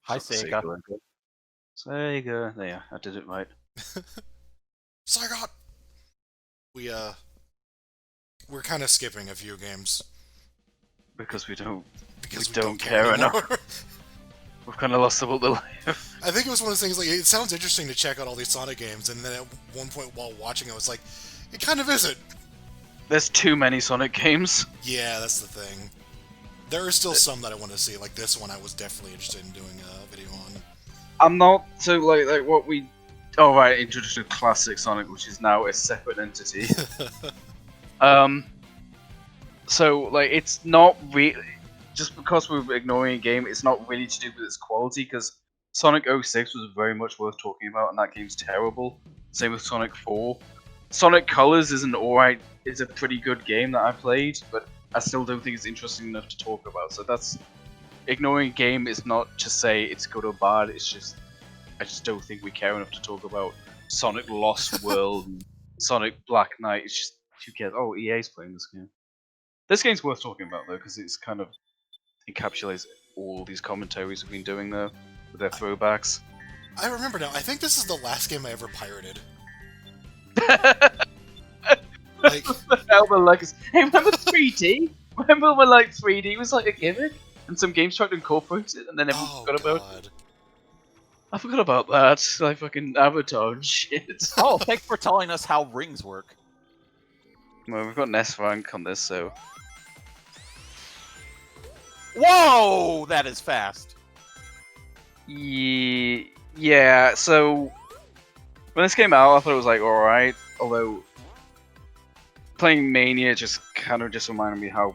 Hi, Sega. Sega. There, I did it right. Saigot! We're kind of skipping a few games. Because we don't Because we don't care anymore. enough. We've kind of lost the will to live. I think it was one of those things, like, it sounds interesting to check out all these Sonic games, and then at one point while watching, I was like, it kind of isn't. There's too many Sonic games. Yeah, that's the thing. There are still some that I want to see, like this one I was definitely interested in doing a video on. I'm not so like what we. Oh right, introduced to classic Sonic, which is now a separate entity. So like it's not really just because we're ignoring a game. It's not really to do with its quality because Sonic 06 was very much worth talking about, and that game's terrible. Same with Sonic 4. Sonic Colors is an alright. It's a pretty good game that I played, but I still don't think it's interesting enough to talk about. So that's ignoring a game is not to say it's good or bad. It's just I just don't think we care enough to talk about Sonic Lost World, and Sonic Black Knight. It's just who cares? Oh, EA's playing this game. This game's worth talking about though because it's kind of encapsulates all these commentaries we've been doing there with their throwbacks. I remember now, I think this is the last game I ever pirated. Like, Hey, remember 3D? Remember when like 3D was like a gimmick, and some games tried to incorporate it, and then everyone forgot about it. I forgot about that. Like fucking Avatar and shit. Oh, thanks for telling us how rings work. Well, we've got Ness rank on this, so. Whoa, that is fast. Yeah. So when this came out, I thought it was like alright. Although playing Mania just kind of just reminded me how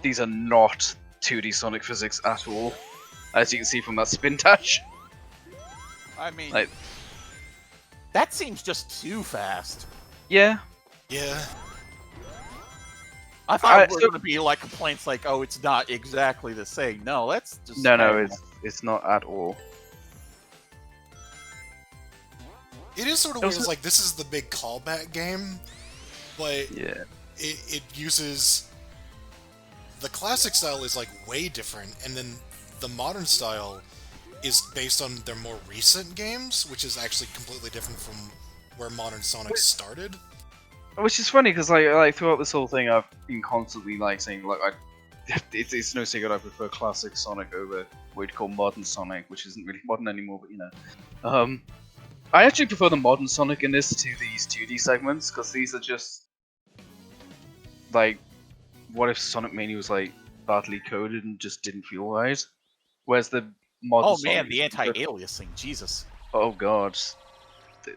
these are not 2D Sonic physics at all, as you can see from that spin dash. I mean, Like, that seems just too fast. yeah. yeah. I thought there were going to be like complaints like, "Oh, it's not exactly the same." No, that's just No, it's not at all. It is sort of weird. It's like this is the big callback game, but yeah, it uses the classic style is like way different, and then the modern style is based on their more recent games, which is actually completely different from where modern Sonic started. Which is funny because like throughout this whole thing, I've been constantly like saying like it's no secret I prefer classic Sonic over what you'd call modern Sonic, which isn't really modern anymore, but you know. I actually prefer the modern Sonic in this to these 2D segments because these are just like, what if Sonic Mania was like badly coded and just didn't feel right? Whereas the modern man, Sonic the anti-aliasing, Jesus. Oh god,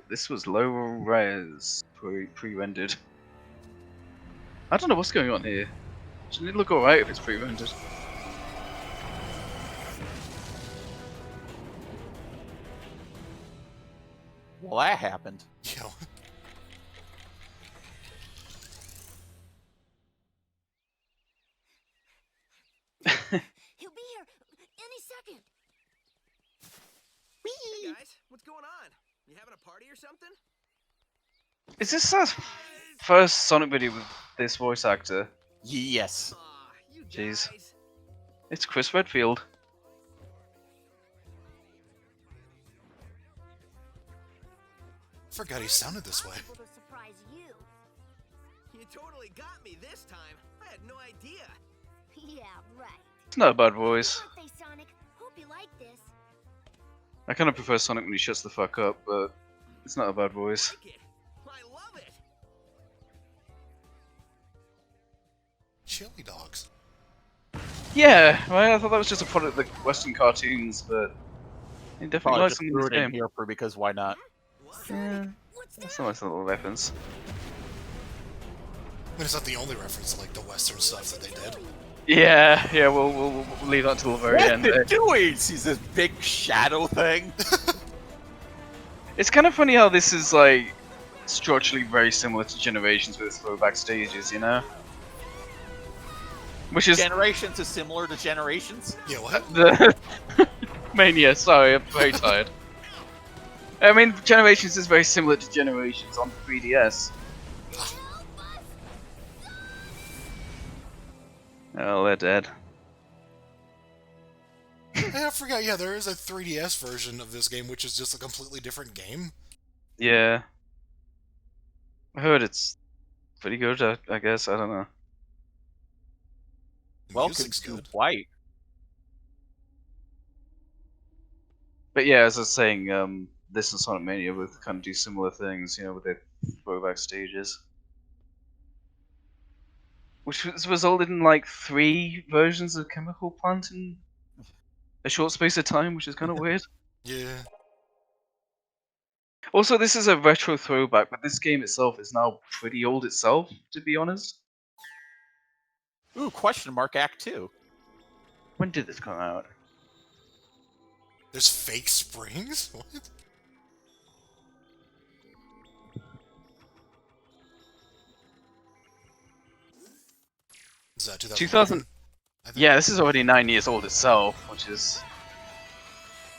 this was low res pre-rendered. I don't know what's going on here. Shouldn't it look alright if it's pre-rendered? Well, that happened. Yeah. He'll be here any second. Hey guys, what's going on? You having a party or something? Is this our first Sonic video with this voice actor? Yes. Aw, you Jeez. guys. It's Chris Redfield. Forgot he sounded this way. Possible to surprise you. You totally got me this time. I had no idea. Yeah, right. It's not a bad voice. Birthday, Sonic. Hope you like this. I kind of prefer Sonic when he shuts the fuck up, but it's not a bad voice. Like it. I love it. Chili dogs. Yeah, well, I thought that was just a product of the Western cartoons, but he definitely Probably likes just some in threw this it in game. here for because why not? Yeah, What's that's that? a nice little reference. I mean, it's not the only reference to like the Western stuff that they did. Yeah, we'll leave that until the very What's end. it doing? Sees this big shadow thing. It's kind of funny how this is like structurally very similar to Generations with its throwback stages, you know? Which is Generations is similar to Generations. Yeah, what? the Mania. Sorry, I'm very tired. I mean, Generations is very similar to Generations on 3DS. Oh, they're dead. I forgot, yeah, there is a 3DS version of this game, which is just a completely different game. Yeah. I heard it's pretty good, I guess. I don't know. The Welcome music's to good. White. But yeah, as I was saying, this and Sonic Mania both kind of do similar things, with their throwback stages. Which has resulted in like 3 versions of Chemical Plant in a short space of time, which is kind of weird. Yeah. Also, this is a retro throwback, but this game itself is now pretty old itself, to be honest. Ooh, question mark Act 2. When did this come out? There's fake springs? What? Is that 2000. 2011? I think. Yeah, this is already 9 years old itself, which is...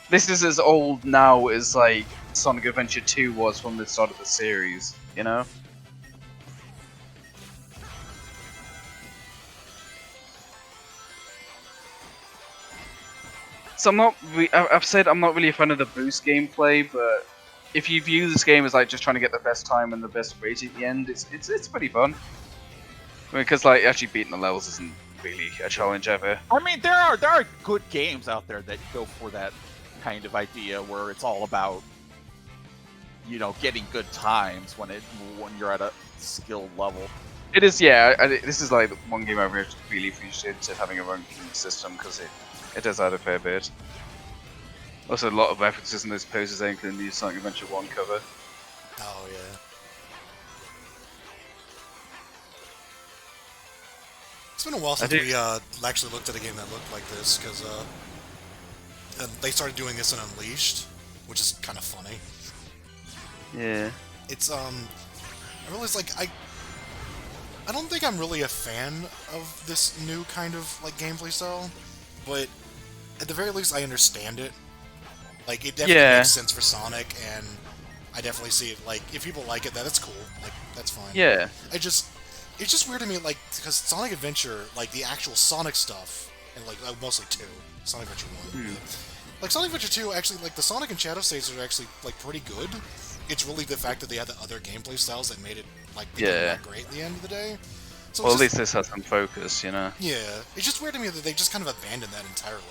This is as old now as, like, Sonic Adventure 2 was from the start of the series, you know? So I'm not... I've said I'm not really a fan of the boost gameplay, but if you view this game as, like, just trying to get the best time and the best rate at the end, it's pretty fun. Because, like, actually beating the levels isn't really a challenge ever. I mean, there are good games out there that go for that kind of idea where it's all about, getting good times when you're at a skilled level. It is, yeah. This is like the one game I really appreciated having a ranking system because it does add a fair bit. Also, a lot of references in those poses, including the Sonic Adventure 1 cover. Oh, yeah. It's been a while since we actually looked at a game that looked like this, because they started doing this in Unleashed, which is kind of funny. Yeah. It's, I realize, like, I don't think I'm really a fan of this new kind of, like, gameplay style, but at the very least I understand it. Like, it definitely makes sense for Sonic, and I definitely see it, like, if people like it, that's cool. Like, that's fine. Yeah. It's just weird to me, like, because Sonic Adventure, like, the actual Sonic stuff, and, like, mostly 2, Sonic Adventure 1. Like, Sonic Adventure 2, actually, like, the Sonic and Shadow stages are actually, like, pretty good. It's really the fact that they had the other gameplay styles that made it, like, not great at the end of the day. So Well, at least this has some focus, Yeah. It's just weird to me that they just kind of abandoned that entirely.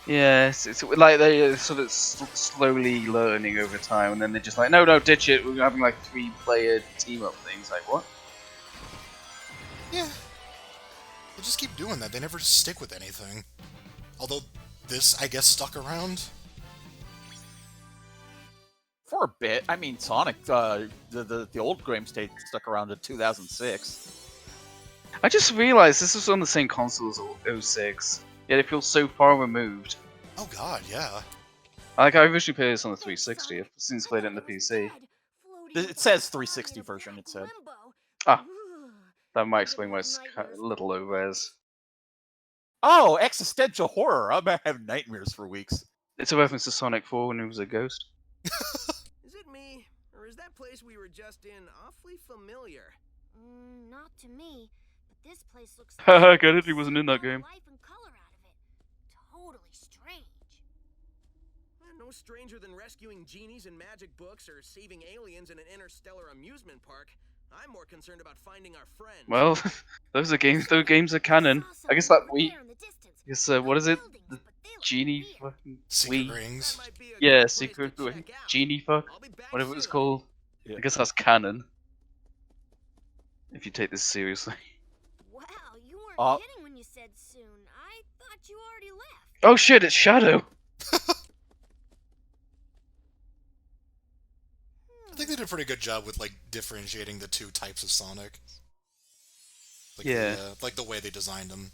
Yeah, it's like they're sort of slowly learning over time, and then they're just like, no, ditch it, we're having, like, 3-player team-up things. Like, what? Yeah. They just keep doing that. They never stick with anything. Although, this, I guess, stuck around. For a bit. I mean, Sonic, the old game state stuck around to 2006. I just realized this was on the same console as 06, yet it feels so far removed. Oh god, yeah. I originally played this on the 360, I've since played it on the PC. It says 360 version, it said. Ah, that might explain why it's a little low res. Oh, existential horror! I'm gonna have nightmares for weeks. It's a reference to Sonic 4 when he was a ghost. Is it me, or is that place we were just in awfully familiar? Not to me, but this place looks Haha, get it? He wasn't in that game. life and color out of it. Totally strange. No stranger than rescuing genies in magic books or saving aliens in an interstellar amusement park. I'm more concerned about finding our friends. Well, those games are canon. I guess that what is it? The genie fucking Secret Rings. That might be a Yeah, good place secret to check out. genie fuck, I'll be back whatever it was soon. called. Yeah. I guess that's canon. If you take this seriously. Wow, you weren't Uh, kidding when you said soon. I thought you already left. Oh shit, it's Shadow! I think they did a pretty good job with, like, differentiating the two types of Sonic. Like, Yeah. like the way they designed them.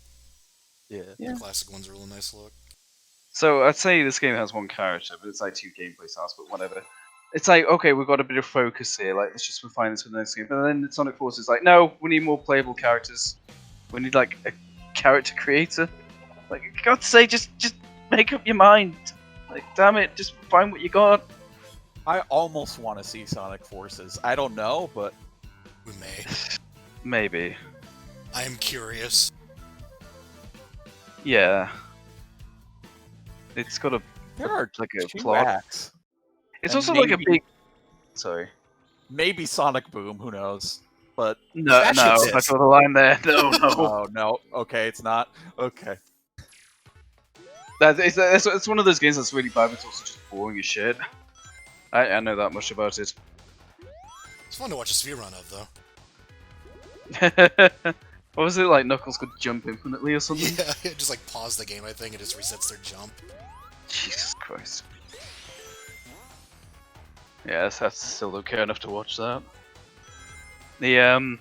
Yeah. Yeah. The classic one's a real nice look. So I'd say this game has one character, but it's like 2 gameplay styles, but whatever. It's like, okay, we've got a bit of focus here, like, let's just refine this for the next game. But then Sonic Force is like, no, we need more playable characters. We need, like, a character creator. Like, for God's sake, just make up your mind. Like, damn it, just find what you got. I almost want to see Sonic Forces. I don't know, but We may. Maybe. I am curious. Yeah. It's got a There are like a two plot. acts. It's And also like a maybe- big. Sorry. Maybe Sonic Boom, who knows? But No, that no, shit I is. saw the line there. No, no. Oh no. Okay, it's not. Okay. It's one of those games that's really bad, but it's also just boring as shit. I know that much about it. It's fun to watch a speedrun of, though. What was it like? Knuckles could jump infinitely or something? Yeah, just like pause the game, I think, it just resets their jump. Jesus Christ. Yeah, that's still okay enough to watch that. What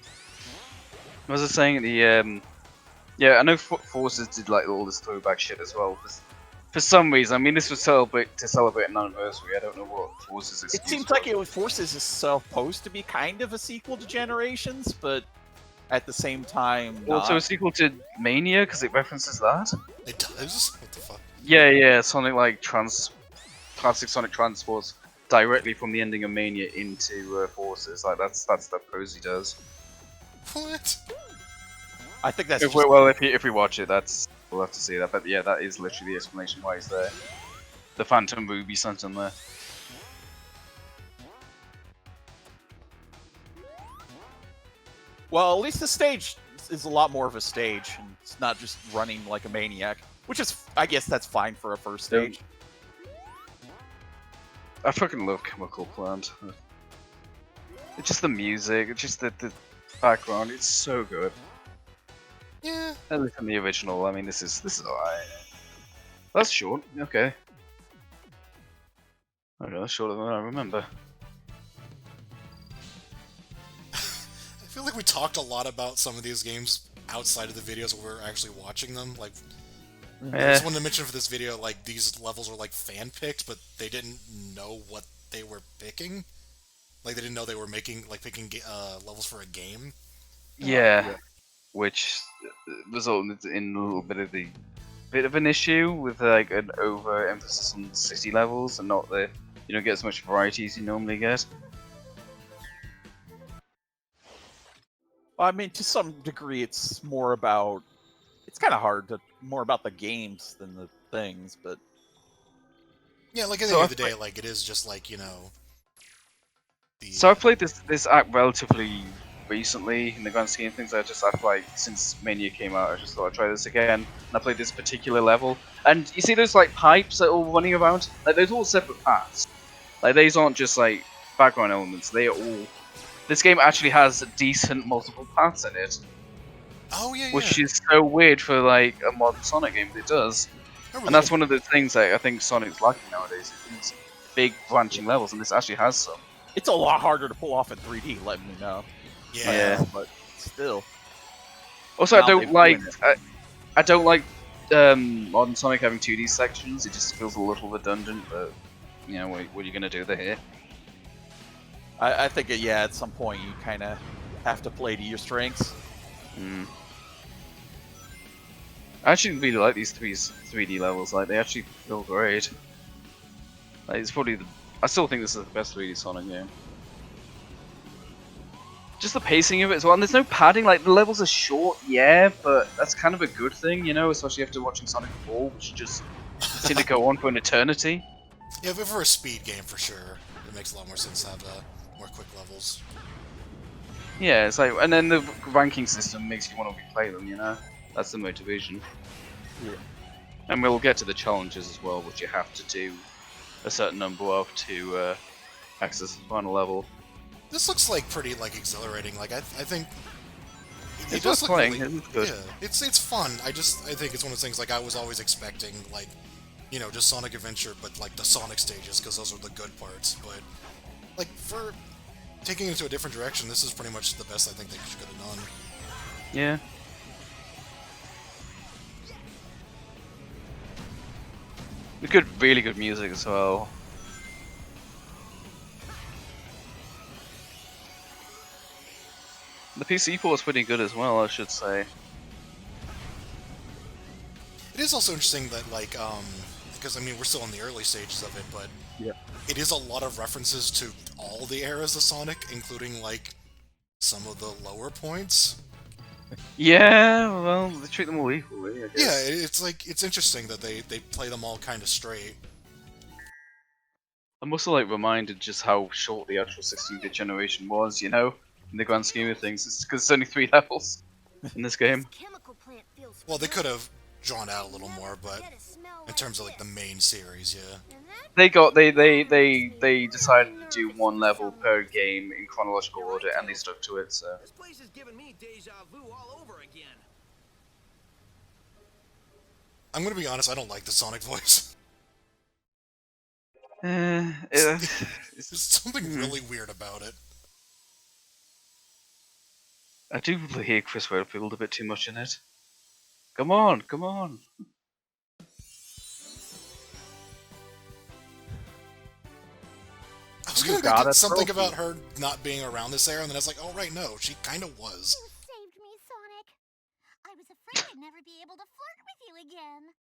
was I saying? Yeah, I know Forces did like all this throwback shit as well. For some reason, I mean, this was to celebrate an anniversary. I don't know what Forces excuse It seems was. like it was Forces is supposed to be kind of a sequel to Generations, but at the same time, Also a not. sequel to Mania because it references that. It does? What the fuck? Yeah, Sonic classic Sonic transports directly from the ending of Mania into Forces. Like that's stuff Posey does. What? I think that's If just, if we watch it, we'll have to see that. But yeah, that is literally the explanation why he's there. The Phantom Ruby sent him there. well, at least the stage is a lot more of a stage, and it's not just running like a maniac, which is, I guess that's fine for a first Yeah. stage. I fucking love Chemical Plant. It's just the music, it's just the background. It's so good. Yeah. At least in the original. I mean, this is alright. That's short. Okay. Okay, that's shorter than I remember. I feel like we talked a lot about some of these games outside of the videos where we're actually watching them. Like, I just wanted to mention for this video, like, these levels were, like, fan-picked, but they didn't know what they were picking. Like, they didn't know they were picking levels for a game. Yeah. Which resulted in a little bit of an issue with like an overemphasis on city levels and not the you don't get as much variety as you normally get. I mean, to some degree, it's more about. It's kind of hard to more about the games than the things, but Yeah, like, at the So end I of the day, like, it is just, like, you know... The, So I've played this act relatively recently in the grand scheme of things. I've like since Mania came out, I just thought I'd try this again. And I played this particular level, and you see those like pipes that are all running around. Like those are all separate paths. Like these aren't just like background elements. They are all. This game actually has decent multiple paths in it, Oh, yeah, which yeah. is so weird for like a modern Sonic game, but it does. And that's one of the things that I think Sonic's lacking nowadays. It's big branching levels, and this actually has some. it's a lot harder to pull off in 3D. Let me know. Yeah. But still. Also, Now I don't they've like ruined it. I don't like modern Sonic having 2D sections. It just feels a little redundant. But you know, what are you gonna do there here? I think, yeah, at some point you kind of have to play to your strengths. I actually really like these 3D levels. Like they actually feel great. Like it's probably I still think this is the best 3D Sonic game. Just the pacing of it as well, and there's no padding. Like the levels are short, yeah, but that's kind of a good thing, you know, especially after watching Sonic 4, which just seemed to go on for an eternity. Yeah, but for a speed game, for sure, it makes a lot more sense to have more quick levels. Yeah, it's like, and then the ranking system makes you want to replay them, you know? That's the motivation. Yeah. And we'll get to the challenges as well, which you have to do a certain number of to access the final level. This looks like pretty exhilarating. Like I think It's does worth look playing. really- It's good. Yeah, it's fun. I think it's one of those things like I was always expecting just Sonic Adventure, but like the Sonic stages because those are the good parts. But like for taking it into a different direction, this is pretty much the best I think they could have done. Yeah. Really good music as well. The PC port is pretty good as well, I should say. It is also interesting that because I mean we're still in the early stages of it, but Yeah. it is a lot of references to all the eras of Sonic, including like some of the lower points. Yeah, well, they treat them all equally, I guess. Yeah, it's like it's interesting that they play them all kind of straight. I'm also like reminded just how short the actual 16-bit generation was, you know, in the grand scheme of things. It's because it's only 3 levels in this game. This chemical plant feels Well, they could familiar. have drawn out a little Never more, but forget a smell in terms of like the this. main series, yeah. And that They got makes me they decided to do nervous 1 for level some per reason. game in chronological You're right, order, and they Tails. stuck to it. So This place is giving me deja vu all over again. I'm gonna be honest, I don't like the Sonic voice. eh, There's it's, something really weird about it. I do hear Chris Redfield a bit too much in it. Come on, come on. I was You gonna got make a something trophy. about her not being around this era, and then I was like, oh right, no, she kind of was. You saved me, Sonic. I was afraid I'd never be able to flirt with you again.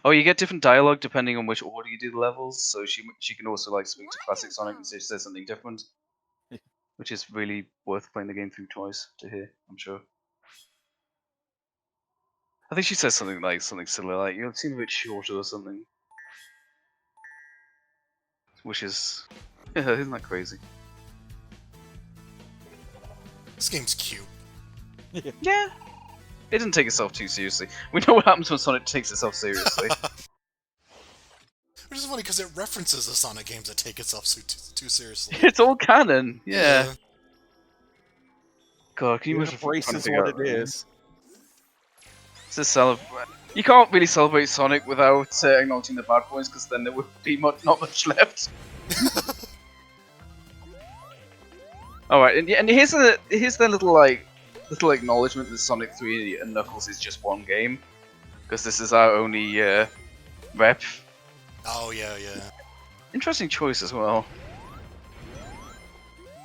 Oh, you get different dialogue depending on which order you do the levels. So she can also like speak to classic Sonic and Wonderful. say something different, which is really worth playing the game through twice to hear. I'm sure. I think she says something like something similar, like you seem a bit shorter or something, which is yeah, isn't that crazy? This game's cute. Yeah, it didn't take itself too seriously. We know what happens when Sonic takes itself seriously. Which is funny because it references the Sonic games that take itself too seriously. It's all canon. Yeah. God, can you It imagine trying to embraces figure what out? it is. It's a celebration. You can't really celebrate Sonic without acknowledging the bad points, because then there would be not much left. All right, and here's the little acknowledgement that Sonic 3 and Knuckles is just one game, because this is our only rep. Oh yeah, yeah. Interesting choice as well.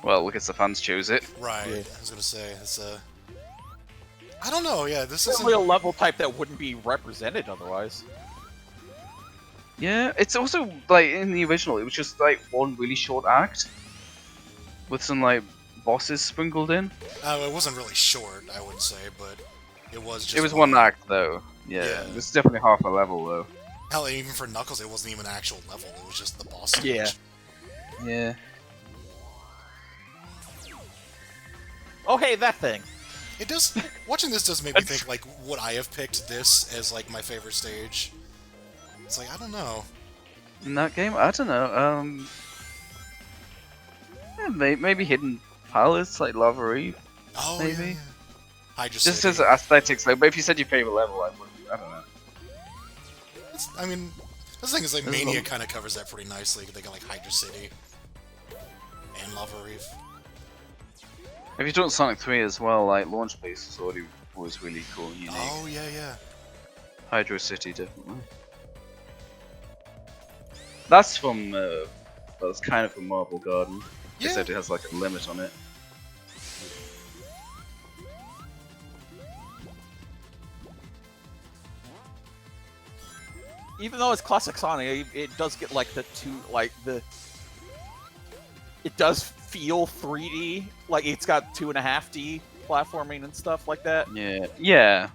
Well, I guess the fans chose it. Right. Yeah. I was gonna say it's I don't know. Yeah, this It's isn't. really a level type that wouldn't be represented otherwise. Yeah, it's also like in the original, it was just like one really short act with some like bosses sprinkled in. It wasn't really short, I would say, but it was just. It was one act though. Yeah, Yeah. it was definitely half a level though. Hell, even for Knuckles, it wasn't even an actual level. It was just the boss stage. Yeah. Yeah. Oh, Oh, hey, that thing. It does. Watching this does make me think like, would I have picked this as like my favorite stage? It's like I don't know. In that game, I don't know. Yeah, maybe Hidden Palace, like Lava Reef. Oh Maybe. yeah. Hydra Just City. as aesthetics, though. But if you said your favorite level, I wouldn't. I don't know. I mean, the thing is like This is Mania a- kind of covers that pretty nicely. They got like Hydra City and Lava Reef. If you've done Sonic 3 as well, like Launch Base was already was really cool and unique. Oh yeah, yeah. Hydro City, definitely. That's from. That's kind of from Marble Garden. They Yeah. said it has like a limit on it. Even though it's classic Sonic, it does get like it does feel 3D, like it's got 2.5D platforming and stuff like that. Yeah. Yeah.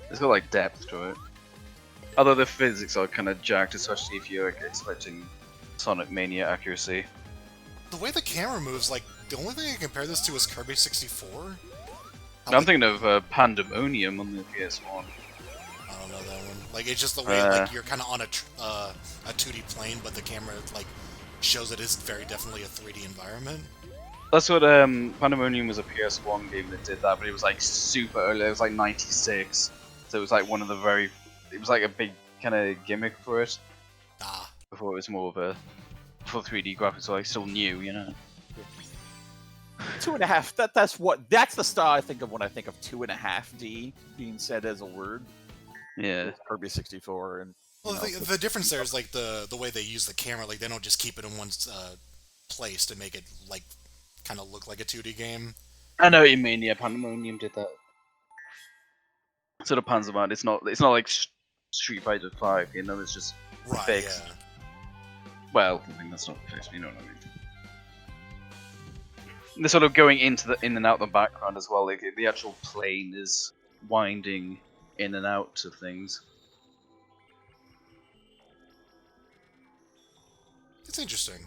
It's got like depth to it. Although the physics are kind of jacked, especially if you're expecting Sonic Mania accuracy. The way the camera moves, like the only thing I can compare this to is Kirby 64. I'm thinking of Pandemonium on the PS1. I don't know that one. Like it's just the way like you're kind of on a 2D plane, but the camera like shows it is very definitely a 3D environment. That's what Pandemonium was a PS1 game that did that, but it was like super early. It was like '96, so it was like one of the very. It was like a big kind of gimmick for it. Ah, Before it was more of a full 3D graphics, so like still new, you know. 2.5. That's the style I think of when I think of 2.5D being said as a word. Yeah. With Kirby 64 and. well, you know, the difference there is like the way they use the camera. Like they don't just keep it in one place to make it like kind of look like a 2D game. I know what you mean. Yeah, Pandemonium did that. Sort of pans about. It's not like Street Fighter 5. You know, it's just Right. fixed. Yeah. Well, I think that's not fixed. You know what I mean. They're sort of going into the in and out the background as well. Like the actual plane is winding in and out of things. It's interesting.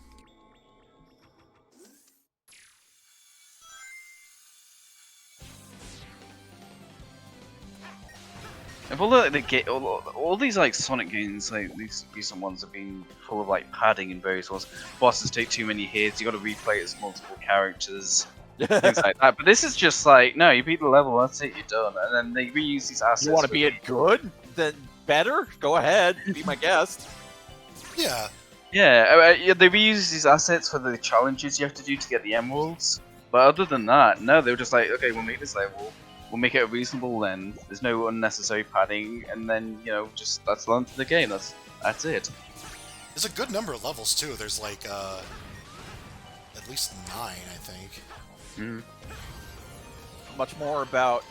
If all these like Sonic games, like these recent ones, have been full of like padding in various ones. Bosses take too many hits. You got to replay it as multiple characters, things like that. But this is just like, no, you beat the level, that's it, you're done. And then they reuse these assets. You want to be it good? Then better? Go ahead, be my guest. Yeah. Yeah, they reuse these assets for the challenges you have to do to get the emeralds. But other than that, no, they were just like, okay, we'll make this level. We'll make it a reasonable length. There's no unnecessary padding, and then just that's the length of the game. That's it. There's a good number of levels too. There's like at least 9, I think. Mm. Much more about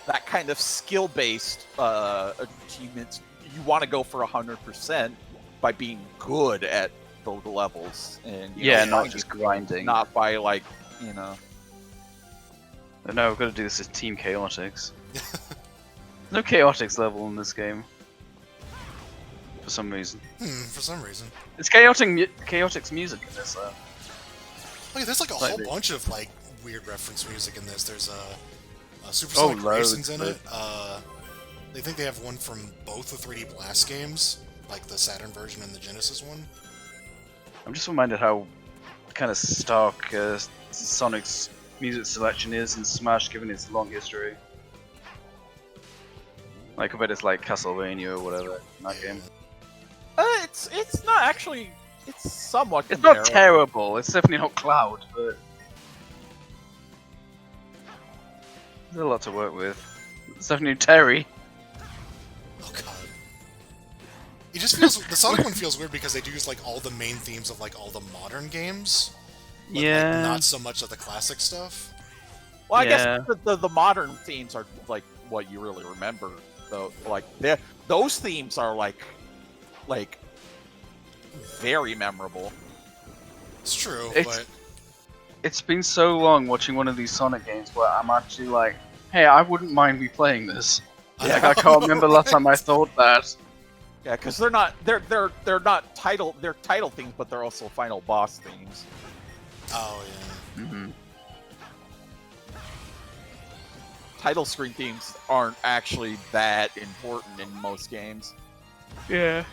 that kind of skill-based achievements. You want to go for 100% by being good at the levels, and not just grinding. Not by No, we've got to do this as Team Chaotix. No Chaotix level in this game. For some reason. For some reason. It's Chaotix music in this, though. Look, there's like a whole bunch of like weird reference music in this. There's Super Sonic Racing's in it. They think they have one from both the 3D Blast games, like the Saturn version and the Genesis one. I'm just reminded how kind of stark Sonic's music selection is in Smash, given its long history. Like, I bet it's like Castlevania or whatever in that game. It's not actually. It's somewhat. It's not terrible. It's definitely not Cloud, but there's a lot to work with. It's definitely Terry. Oh god. It just feels the Sonic one feels weird because they do use like all the main themes of like all the modern games. But, yeah. Like, not so much of the classic stuff. Well, I guess the modern themes are like what you really remember, though. Like those themes are like very memorable. It's true, but it's been so long watching one of these Sonic games where I'm actually like, hey, I wouldn't mind replaying this. Like, I can't remember last time I thought that. Yeah, because they're not title themes, but they're also final boss themes. Oh yeah. Mm-hmm. Title screen themes aren't actually that important in most games. Yeah.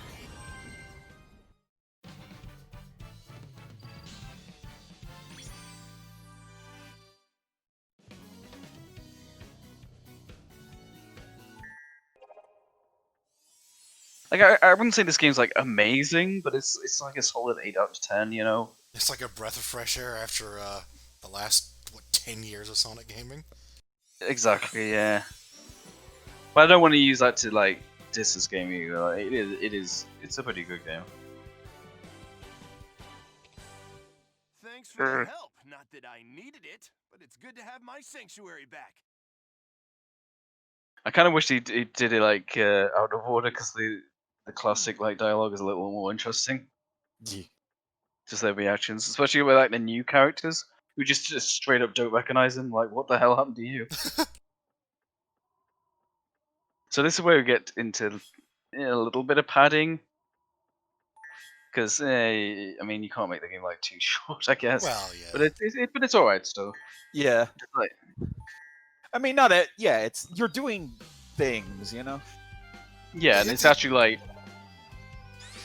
Like, I wouldn't say this game's like amazing, but it's like a solid 8 out of 10, you know? It's like a breath of fresh air after the last 10 years of Sonic gaming. Exactly, yeah. But I don't want to use that to like diss this game either. Like, it's a pretty good game. Thanks for the help. Not that I needed it, but it's good to have my sanctuary back. I kind of wish he did it like out of order, because the classic like dialogue is a little more interesting. Yeah. Just their reactions, especially with like the new characters who just straight up don't recognize him. Like, what the hell happened to you? So this is where we get into a little bit of padding, because I mean, you can't make the game like too short, I guess. Well, yeah. But it's alright still. Yeah. Just, like, I mean, not it. Yeah, it's you're doing things, you know. yeah, and it's actually like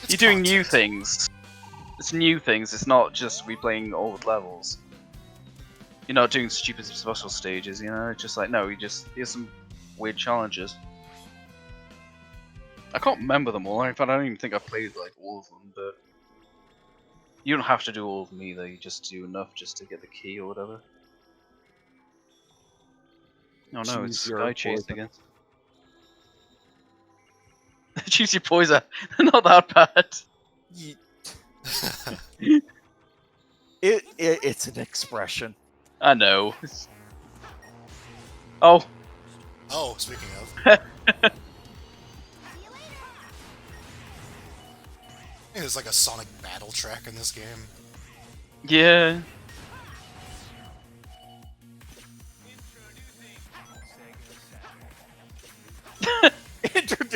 you're doing new things. It's new things. It's not just replaying old levels. You're not doing stupid special stages, you know. It's just like, no, here's some weird challenges. I can't remember them all. In fact, I don't even think I've played like all of them. But you don't have to do all of them either. You just do enough just to get the key or whatever. Oh no, it's Sky Chase again. Choose your poison. Not that bad. It's an expression. I know. Oh. Oh, speaking of. See you later. There's like a Sonic battle track in this game. Yeah.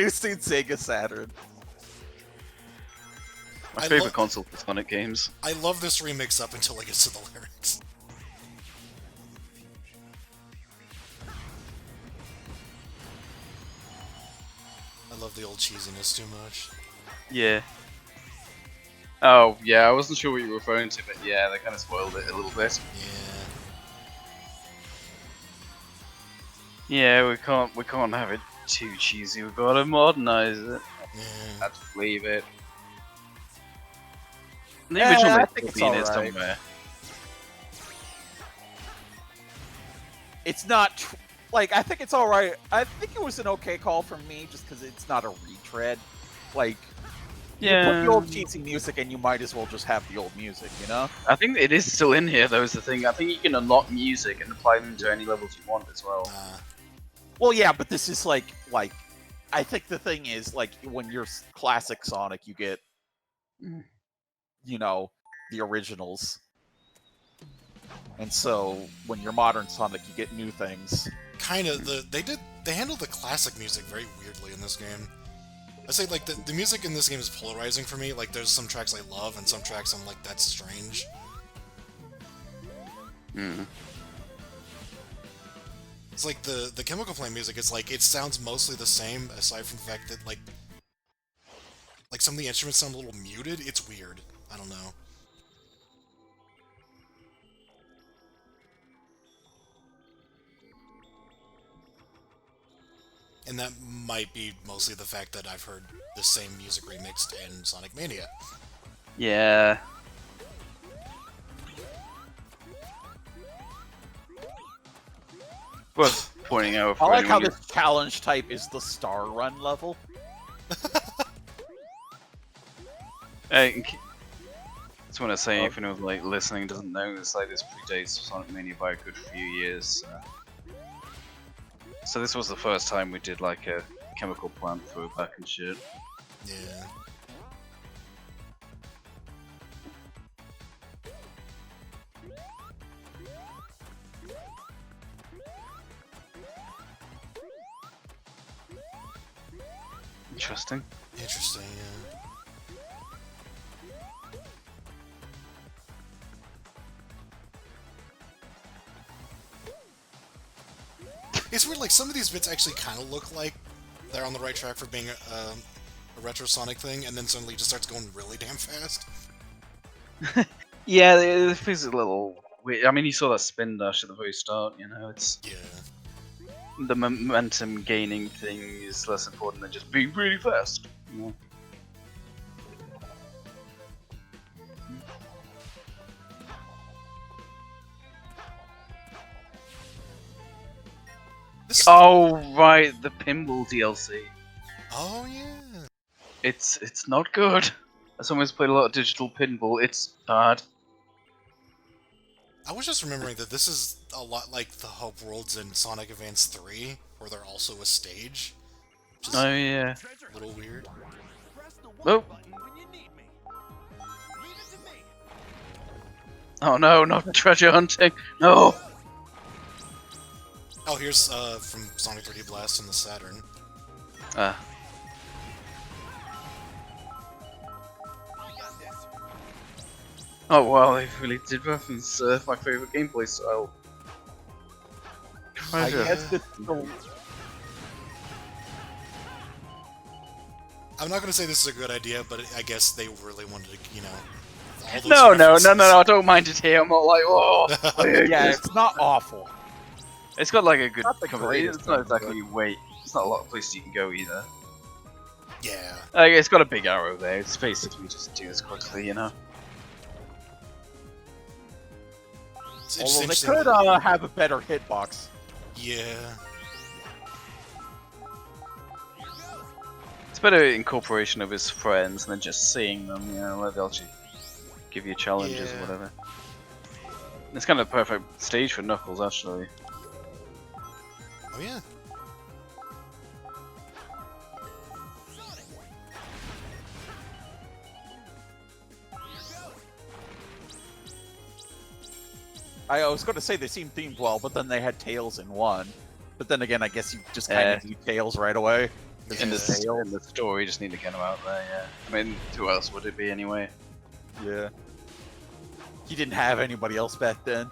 Introducing Sega Saturn. My I favorite lo- console for Sonic games. I love this remix up until it gets to the lyrics. I love the old cheesiness too much. Yeah. Oh, yeah, I wasn't sure what you were referring to, but yeah, they kind of spoiled it a little bit. Yeah. Yeah, we can't have it too cheesy. We've got to modernize it. Yeah. Let's leave it. The Yeah, original I may think it's be in it alright. somewhere. It's not like I think it's all right. I think it was an okay call from me just because it's not a retread. Like, you put Yeah. the old cheesy music, and you might as well just have the old music, you know? I think it is still in here, though, is the thing. I think you can unlock music and apply them to any levels you want as well. Well, yeah, but this is like I think the thing is like when you're classic Sonic, you get you know the originals, and so when you're modern Sonic, you get new things. Kind of. They handled the classic music very weirdly in this game. I say like the music in this game is polarizing for me. Like there's some tracks I love and some tracks I'm like, that's strange. It's like the Chemical Plant music is like, it sounds mostly the same aside from the fact that like some of the instruments sound a little muted. It's weird. I don't know. And that might be mostly the fact that I've heard the same music remixed in Sonic Mania. Yeah. Worth pointing out I for like how anyone this challenge type is the Star Run level. Just want to say, if anyone like listening doesn't know, it's like this predates Sonic Mania by a good few years. So this was the first time we did like a Chemical Plant throwback and shit. Yeah. Interesting. Interesting, yeah. It's weird, like, some of these bits actually kind of look like they're on the right track for being a retro Sonic thing, and then suddenly it just starts going really damn fast. Yeah, it feels a little weird. I mean, you saw that spin dash at the very start, you know, it's... Yeah. The momentum gaining thing is less important than just being really fast. Yeah. Oh right, the pinball DLC. Oh yeah. It's not good. As someone who's played a lot of digital pinball, it's bad. I was just remembering that this is a lot like the Hub Worlds in Sonic Advance 3, where they're also a stage. Which is Oh yeah. a little weird. Oh. Oh no, not treasure hunting. No. Oh, here's from Sonic 3D Blast on the Saturn. Oh wow, they really did reference my favorite gameplay style. Treasure. I guess it's the... I'm not gonna say this is a good idea, but I guess they really wanted to, you know. All those No, references. I don't mind it here. I'm not like, oh. Yeah, it's not awful. It's got like a good Not the cover. greatest It's not thing, exactly wait. It's not a lot of places you can go either. Yeah. It's got a big arrow there. It's basically just do this quickly, you know. It's Although they interesting could that- have a better hitbox. Yeah. It's better incorporation of his friends than just seeing them. You know, like they'll actually give you challenges or Yeah. whatever. It's kind of a perfect stage for Knuckles, actually. Oh yeah. I was going to say they seemed themed well, but then they had Tails in one. But then again, I guess you just kind of need Tails right away. In the, Tails. in the story, just need to get him out there, yeah. I mean, who else would it be anyway? Yeah. He didn't have anybody else back then.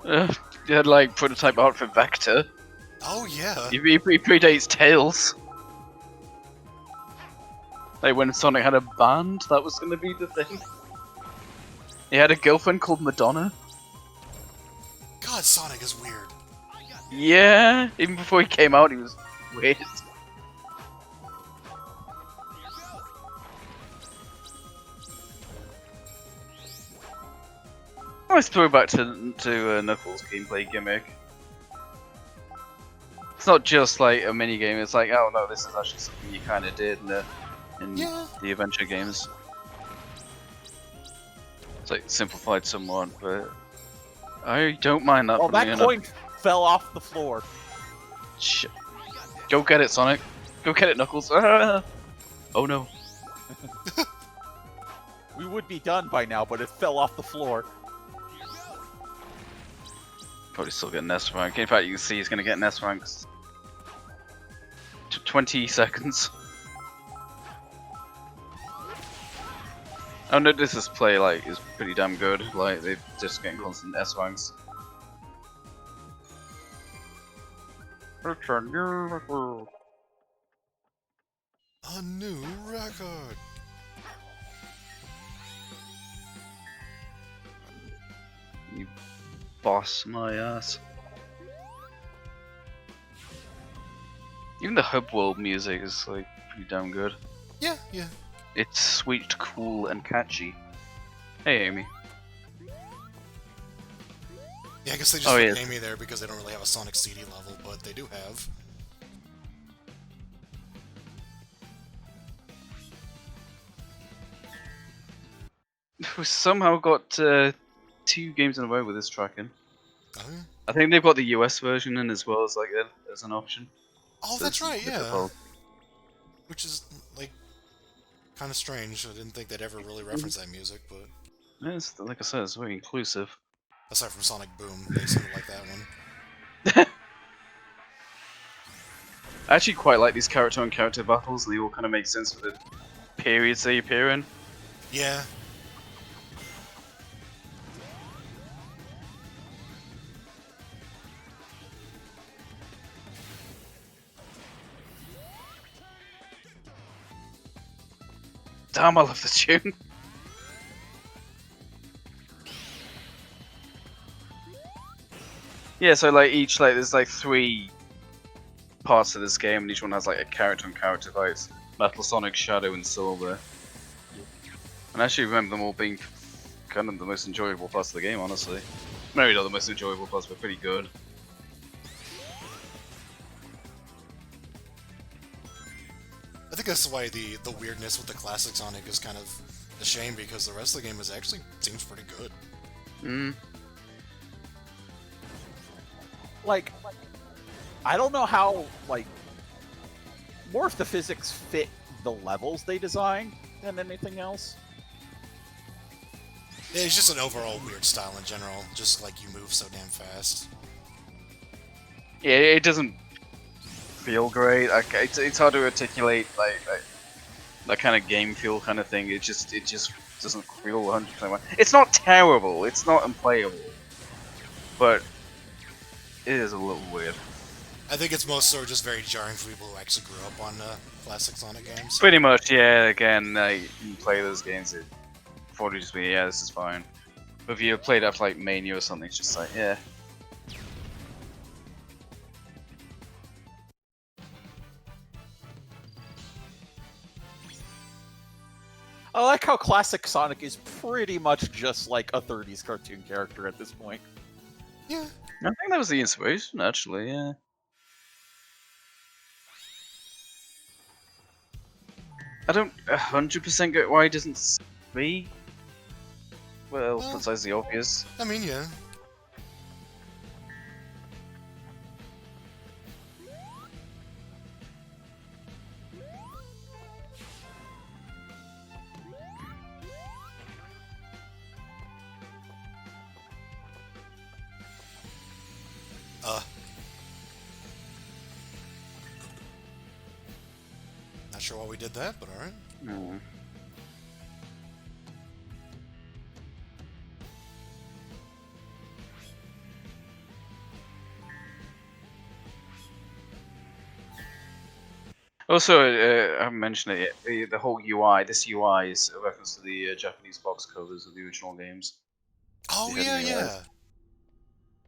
You had like prototype art for Vector. Oh yeah. He predates Tails. Like when Sonic had a band, that was gonna be the thing. He had a girlfriend called Madonna. God, Sonic is weird. Yeah, even before he came out, he was weird. Nice throwback to Knuckles' gameplay gimmick. It's not just like a mini game. It's like, oh no, this is actually something you kind of did in Yeah. the adventure games. It's like simplified somewhat, but I don't mind that. Oh, funny that enough. coin fell off the floor. Shit. Go get it, Sonic. Go get it, Knuckles. Ah! Oh no. We would be done by now, but it fell off the floor. Probably still get an S rank. In fact, you can see he's gonna get an S rank. 20 seconds. Oh no, this play like is pretty damn good. Like they're just getting constant S ranks. A new record. You boss my ass. Even the hub world music is like pretty damn good. Yeah, yeah. It's sweet, cool, and catchy. Hey, Amy. Yeah, I guess they just Oh, put yeah. Amy there because they don't really have a Sonic CD level, but they do have. We somehow got 2 games in a row with this tracking. Oh, yeah. I think they've got the US version in as well as like as an option. Oh, So that's it's right, yeah. difficult. Which is, like, kind of strange. I didn't think they'd ever really reference that music, but Yeah, it's, like I said, it's very inclusive. aside from Sonic Boom, they seem to like that one. I actually quite like these character-on-character battles. They all kind of make sense for the periods they appear in. Yeah. Damn, I love this tune. Yeah, so like each there's like 3 parts of this game, and each one has like a character-on-character fights. Metal, Sonic, Shadow, and Silver. And I actually remember them all being kind of the most enjoyable parts of the game, honestly. Maybe not the most enjoyable parts, but pretty good. I think that's why the weirdness with the classic Sonic is kind of a shame, because the rest of the game actually seems pretty good. Mm. Like, I don't know how, like, more if the physics fit the levels they designed than anything else. Yeah, it's just an overall weird style in general, just like you move so damn fast. Yeah, it doesn't feel great. It's hard to articulate like that kind of game feel kind of thing. It just doesn't feel 100% right. It's not terrible. It's not unplayable, but it is a little weird. I think it's most sort of just very jarring for people who actually grew up on classic Sonic games. Pretty much, yeah. Again, you play those games, it probably just be yeah, this is fine. But if you played after like Mania or something, it's just like yeah. I like how classic Sonic is pretty much just like a 30s cartoon character at this point. Yeah. I think that was the inspiration, actually. Yeah. I don't 100% get why he doesn't speak. Well, besides the obvious. I mean, yeah. Not sure why we did that, but alright. Hmm. Also, I haven't mentioned it yet. The whole UI, this UI is a reference to the Japanese box covers of the original games. Oh, You yeah, hadn't realized. yeah.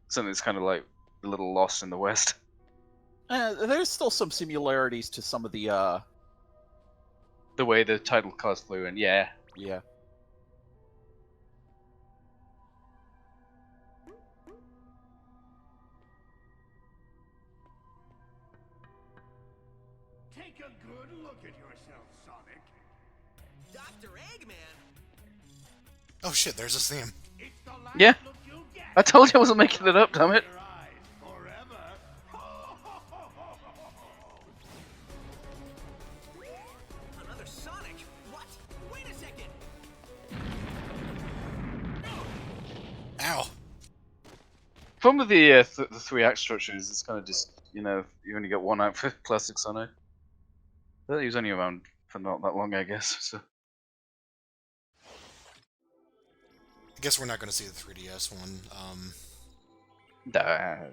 Something that's kind of like a little lost in the West. There's still some similarities to some of the The way the title cards flew in, yeah. yeah. Take a good look at yourself, Sonic. Dr. Eggman? Oh shit, there's this theme. It's the last Yeah. look you'll get. I told you I wasn't making it up, damn it. Your eyes forever. Another Sonic? What? Wait a second! Ow. From the the 3-act structures, it's kind of just, you know, you only get one act for classic Sonic. But he was only around for not that long, I guess. So. I guess we're not going to see the 3DS one. Nah. Yeah.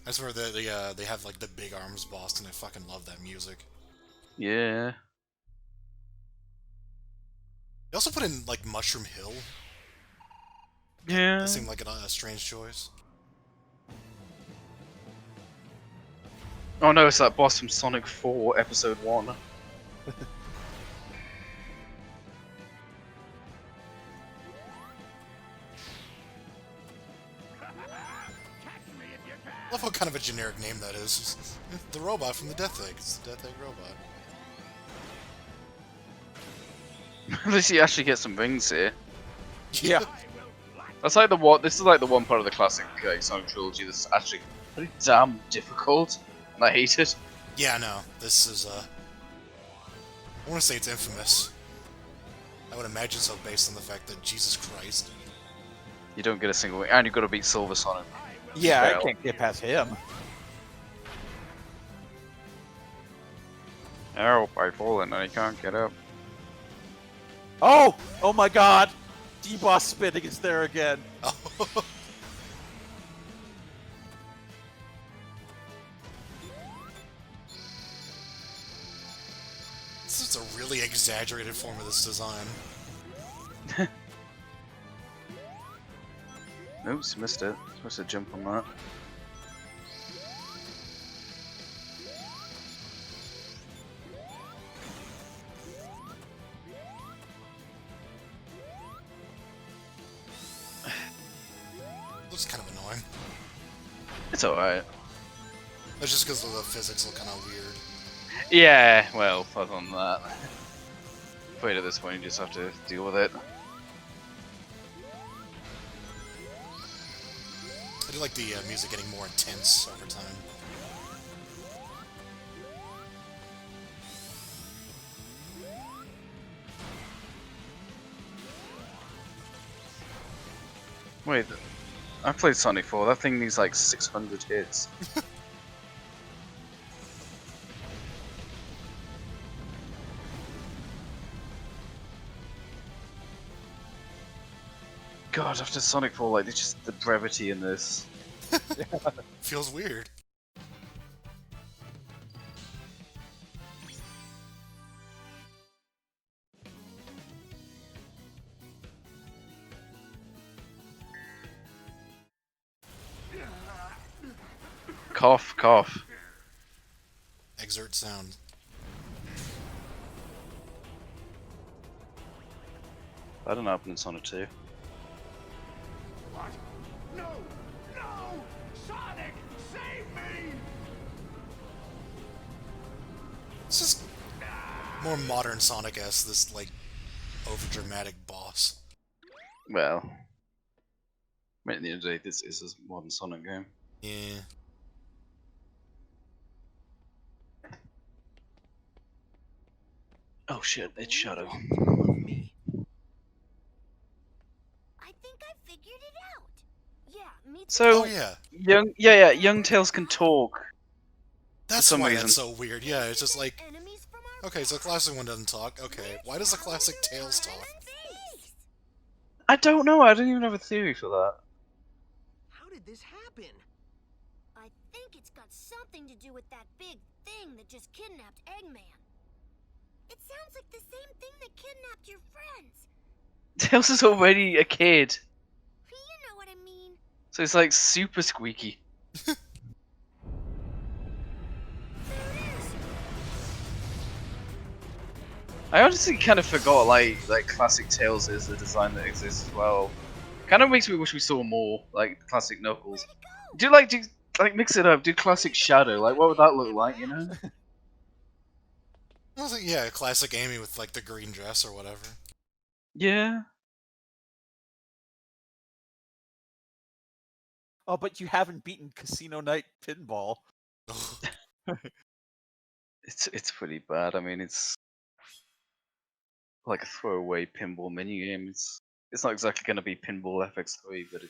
I swear that they have like the big arms boss, and I fucking love that music. Yeah. They also put in like Mushroom Hill. Yeah. That seemed like a strange choice. Oh no, it's that boss from Sonic 4 Episode 1. I love what kind of a generic name that is. The robot from the Death Egg. It's the Death Egg robot. At least you actually get some rings here. Yeah. That's like the one. This is like the one part of the classic Sonic trilogy that's actually pretty damn difficult, and I hate it. Yeah, no. This is, I want to say it's infamous. I would imagine so based on the fact that, Jesus Christ. You don't get a single ring, and you've got to beat Silver Sonic. Yeah, I Well. can't get past him. Help! I've fallen and I can't get up. Oh! Oh my god! D-Boss spinning is there again. Oh. This is a really exaggerated form of this design. Oops, missed it. Supposed to jump on that. Looks kind of annoying. It's alright. That's just because the physics look kind of weird. Yeah, well, other than that. Afraid at this point you just have to deal with it. I do like the music getting more intense over time. Wait, I played Sonic 4. That thing needs like 600 hits. God, after Sonic 4, like, it's just the brevity in this. Feels weird. Cough, cough. Exert sound. That didn't happen in Sonic 2. What? No! No! Sonic! Save me! This is more modern Sonic-esque, this, like, overdramatic boss. Well, I mean, at the end of the day, this is a modern Sonic game. Yeah. Oh shit, it's Shadow. Of me. I think I figured it out. Yeah, me too. So, Oh, yeah. young Tails can talk. That's some why reason. that's so weird. Yeah, it's just like, Enemies Okay, so the classic one doesn't talk. Okay, why does the classic Tails talk? I don't know. I don't even have a theory for that. How did this happen? I think it's got something to do with that big thing that just kidnapped Eggman. It sounds like the same thing that kidnapped your friends. Tails is already a kid, You know what I mean. so it's like super squeaky. I honestly kind of forgot like classic Tails is the design that exists as well. Kind of makes me wish we saw more like classic Knuckles. Do mix it up? Do classic Shadow? Like what would that look like? You know? I was like, yeah, classic Amy with like the green dress or whatever. Yeah. Oh, but you haven't beaten Casino Night Pinball. It's pretty bad. I mean, it's like a throwaway pinball minigame. It's not exactly going to be Pinball FX3, but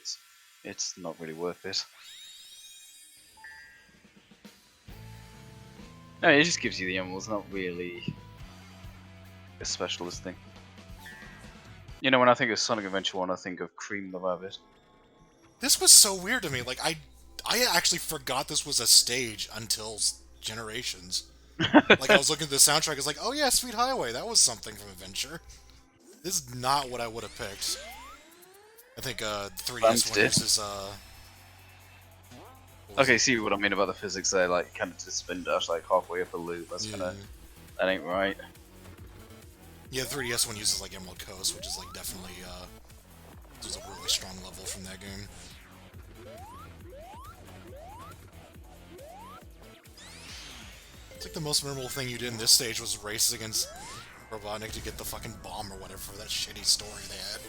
it's not really worth it. No, it just gives you the emeralds, not really a specialist thing. You know, when I think of Sonic Adventure 1, I think of Cream the Rabbit. This was so weird to me. Like, I actually forgot this was a stage until Generations. Like, I was looking at the soundtrack, I was like, oh yeah, Sweet Highway, that was something from Adventure. This is not what I would have picked. I think, 3DS one uses, Okay, see what I mean about the physics there, like, kind of just spin dash, like, halfway up a loop, that's that ain't right. Yeah, the 3DS one uses, like, Emerald Coast, which is, like, definitely, there's a really strong level from that game. It's like the most memorable thing you did in this stage was race against Robotnik to get the fucking bomb or whatever for that shitty story they had.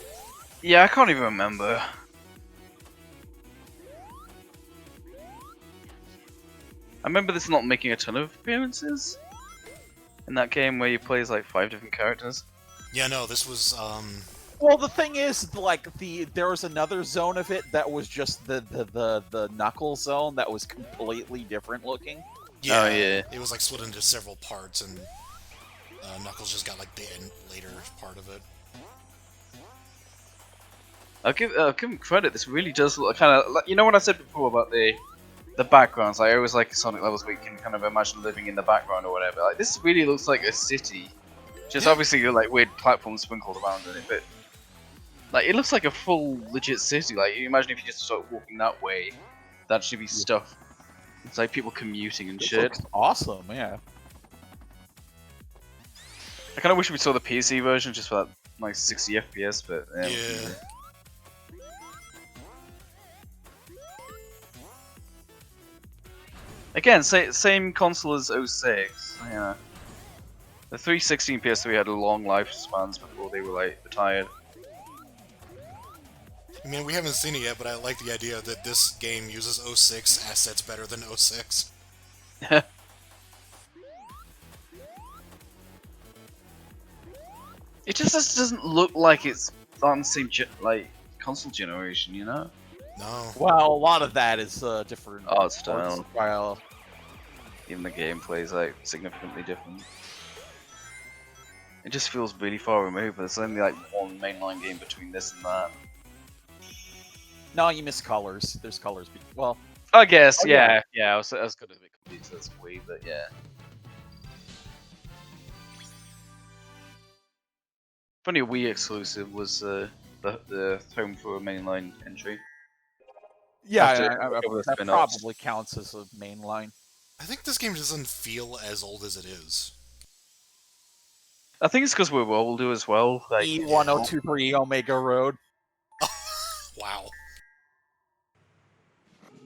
Yeah, I can't even remember. I remember this not making a ton of appearances in that game where you play as like 5 different characters. Yeah, no, this was, Well, the thing is, like there was another zone of it that was just the Knuckles zone that was completely different looking. yeah, Oh, yeah. It was like split into several parts, and Knuckles just got like the later part of it. I'll give him credit. This really does look kind of like, you know what I said before about the backgrounds. I always like Sonic levels where you can kind of imagine living in the background or whatever. Like this really looks like a city. Just obviously like weird platforms sprinkled around in it, but like it looks like a full legit city. Like you imagine if you just start walking that way, that should be stuff. It's like people commuting and This shit. looks awesome, yeah. I kind of wish we saw the PC version just for that like 60 FPS, but Yeah. Again, same console as 06. Yeah. The 360 and PS3 had long lifespans before they were like retired. I mean, we haven't seen it yet, but I like the idea that this game uses 06 assets better than 06. It just doesn't look like it's on the same console generation, you know? No. Well, a lot of that is different Art style. style. Even the gameplay is like significantly different. It just feels really far removed. There's only like one mainline game between this and that. No, you miss colors. There's colors. Well, I guess, Oh, yeah. yeah. I was gonna be complete to this Wii, but yeah. Funny, a Wii exclusive was the home for a mainline entry. yeah, After- over the that spin-offs. probably counts as a mainline. I think this game doesn't feel as old as it is. I think it's because we're older as well. Like, E1023 Omega Road. Wow.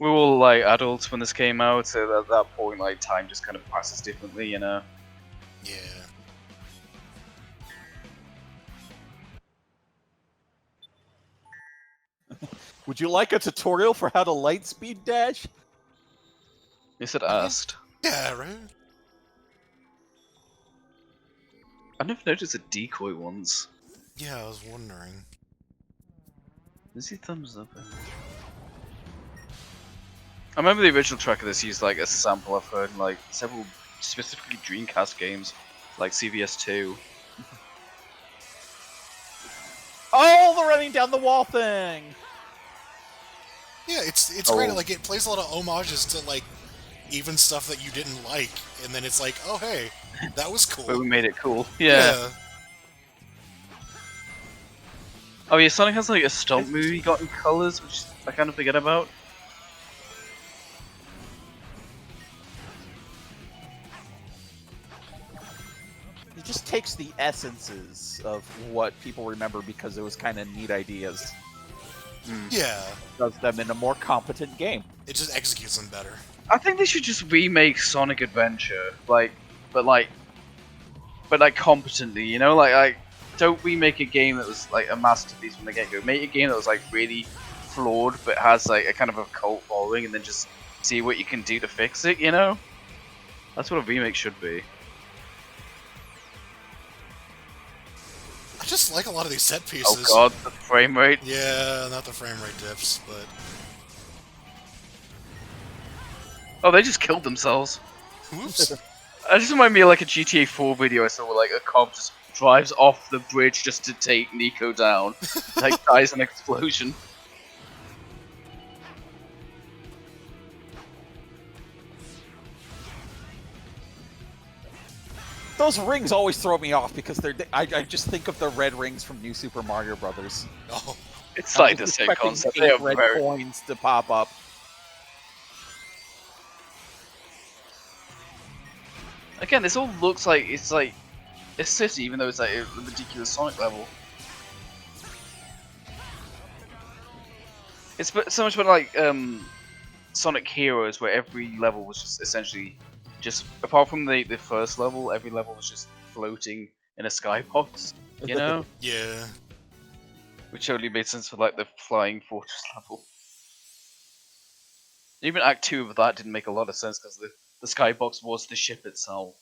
we were all like adults when this came out, so at that point, like time just kind of passes differently, you know. Yeah. Would you like a tutorial for how to light speed dash? You said asked. Yeah, right? I never noticed a decoy once. Yeah, I was wondering. Is he thumbs up? I remember the original track of this used like a sample I've heard in like several specifically Dreamcast games like CVS2. Oh, the running down the wall thing! Yeah, it's great. Oh. Like, it plays a lot of homages to, like, even stuff that you didn't like, and then it's like, oh, hey, that was But cool. we made it cool. Yeah. Oh yeah, Sonic has like a stomp movie he got in colors, which I kind of forget about. He just takes the essences of what people remember because it was kind of neat ideas. Yeah. Does them in a more competent game. It just executes them better. I think they should just remake Sonic Adventure, but competently, you know, like don't remake a game that was like a masterpiece from the get-go. Make a game that was like really flawed, but has like a kind of a cult following, and then just see what you can do to fix it. You know, that's what a remake should be. I just like a lot of these set pieces. Oh god, the frame rate. Yeah, not the frame rate dips, but... Oh, they just killed themselves. Whoops. That just reminded me of like a GTA 4 video I saw where like a cop just drives off the bridge just to take Nico down. Like dies in an explosion. Those rings always throw me off because I just think of the red rings from New Super Mario Brothers. Oh. It's I like was the same expecting concept. 8 They are red very... coins to pop up. Again, this all looks like it's like a city, even though it's like a ridiculous Sonic level. It's so much better like Sonic Heroes, where every level was just essentially just apart from the first level, every level was just floating in a skybox. You know, Yeah. which totally made sense for like the flying fortress level. Even Act 2 of that didn't make a lot of sense because the skybox was the ship itself.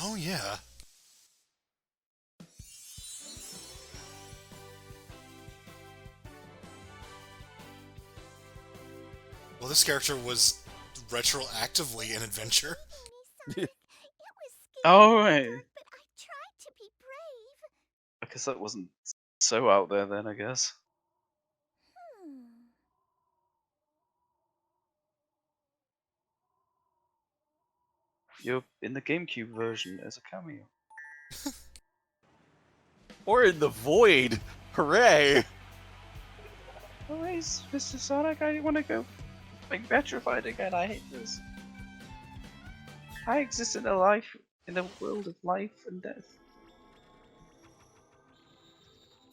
Oh, yeah. Well, this character was retroactively an adventure. It was scary, Oh right. but I tried to be brave. I guess that wasn't so out there then, I guess. You're in the GameCube version as a cameo. Or in the void. Hooray! Always, Mr. Sonic, I want to go like petrified again. I hate this. I exist in a world of life and death.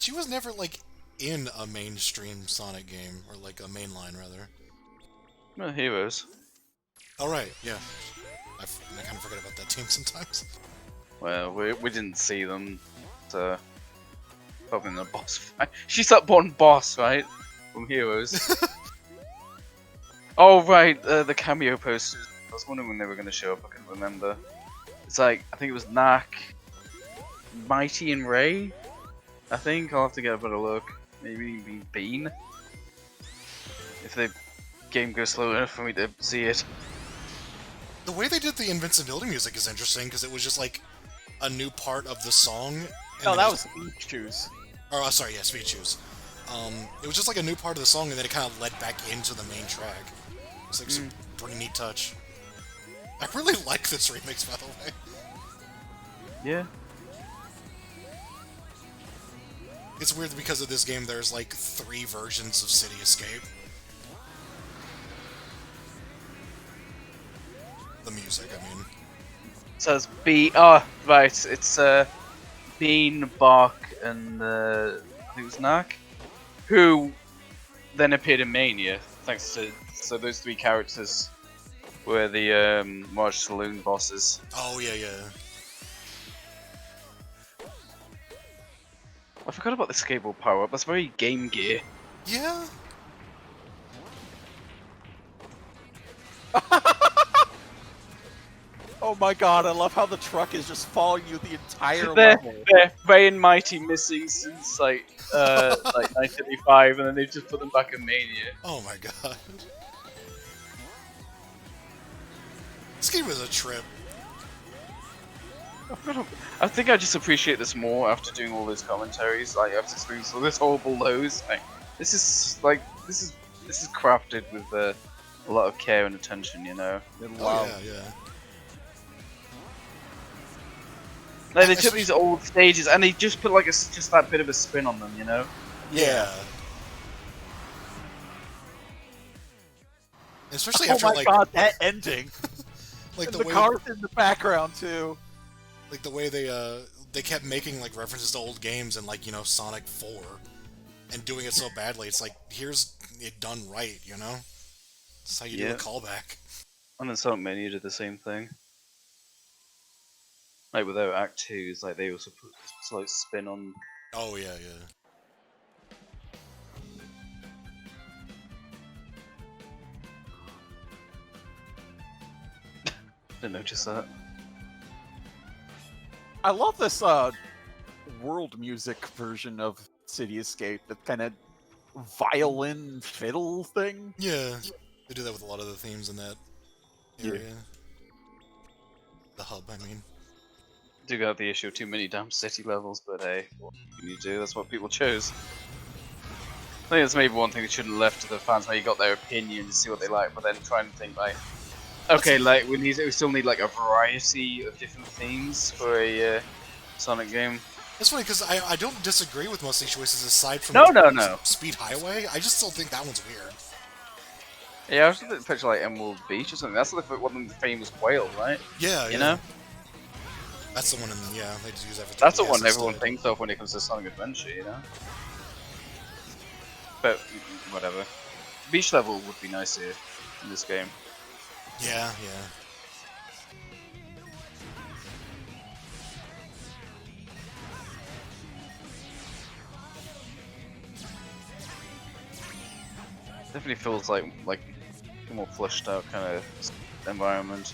She was never, like, in a mainstream Sonic game, or, like, a mainline, rather. No heroes. Oh, right, yeah. I kind of forget about that team sometimes. Well, we didn't see them. So probably in the boss fight. She's that one boss, right? From Heroes. Oh right, the cameo posters. I was wondering when they were going to show up. I couldn't remember. It's like I think it was Knack, Mighty, and Ray. I think I'll have to get a better look. Maybe even Bean. If the game goes slow enough for me to see it. The way they did the invincibility music is interesting, because it was just, like, a new part of the song. And No, then that it was Speech Choose. Oh, sorry, yeah, Speed Shoes. It was just like a new part of the song, and then it kind of led back into the main track. It's like some pretty neat touch. I really like this remix, by the way. Yeah. It's weird because of this game, there's like 3 versions of City Escape. The music, I mean. So it's right. It's Bean, Bark, and I think it was Knack, who then appeared in Mania. Thanks to those 3 characters were the March Saloon bosses. Oh, yeah, yeah. I forgot about the skateboard power up. That's very Game Gear. Yeah? Oh my god, I love how the truck is just following you the entire They're level. Ray and Mighty missing since like 1985, and then they just put them back in Mania. Oh my god. This game is a trip. I think I just appreciate this more after doing all those commentaries. Like after experiencing all this horrible lows. Like, this is crafted with a lot of care and attention, you know. Oh yeah. Like they took these old stages and they just put like just that bit of a spin on them, you know. Yeah. Especially Oh after my like god, that ending! like And the the way cars in the background too. like the way they kept making like references to old games and like, you know, Sonic 4 and doing it so badly. It's like, here's it done right, you know? That's how you do a callback. And then Sonic Mania did the same thing. Like with their Act 2s, like they also put a slight spin on. Oh yeah. Didn't notice that. I love this world music version of City Escape. That kind of violin fiddle thing. Yeah. They do that with a lot of the themes in that area. Yeah. The hub, I mean. Do got the issue of too many damn city levels, but hey, what can you do? That's what people chose. I think that's maybe one thing they should have left to the fans, maybe got their opinion to see what they like, but then try and think like, okay, like we still need like a variety of different themes for a Sonic game. It's funny because I don't disagree with most of these choices aside from No. Speed Highway. I just still think that one's weird. Yeah, I was looking at the picture like Emerald Beach or something. That's like one of the famous whale, right? Yeah, you know. That's the one in the, they just use that for That's the 3DS one everyone instead. thinks of when it comes to Sonic Adventure, you know? But, whatever. Beach level would be nice here in this game. Yeah. Definitely feels like a more fleshed out kind of environment.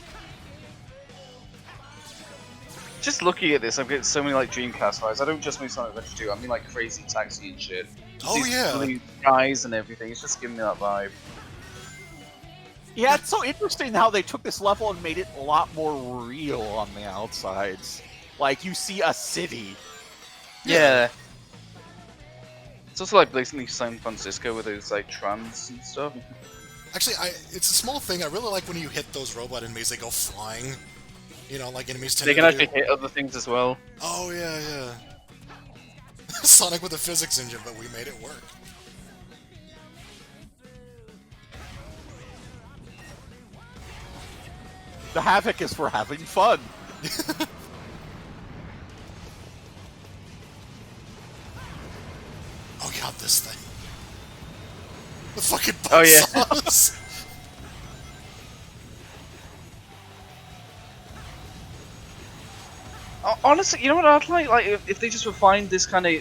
Just looking at this, I'm getting so many like Dreamcast vibes. I don't just mean Sonic Adventure 2, I mean like Crazy Taxi and shit. Just Oh these yeah. blue skies and everything. It's just giving me that vibe. Yeah, it's so interesting how they took this level and made it a lot more real on the outsides. Like, you see a city. Yeah. It's also like blatantly San Francisco with those like trams and stuff. Actually, it's a small thing. I really like when you hit those robot enemies, they go flying. You know, like enemies tend They can to actually do. hit other things as well. Oh yeah. Sonic with a physics engine, but we made it work. The Havoc is for having fun. Oh god, this thing. The fucking Oh, yeah. buzzsaws. Honestly, you know what I'd like? Like if they just refined this kind of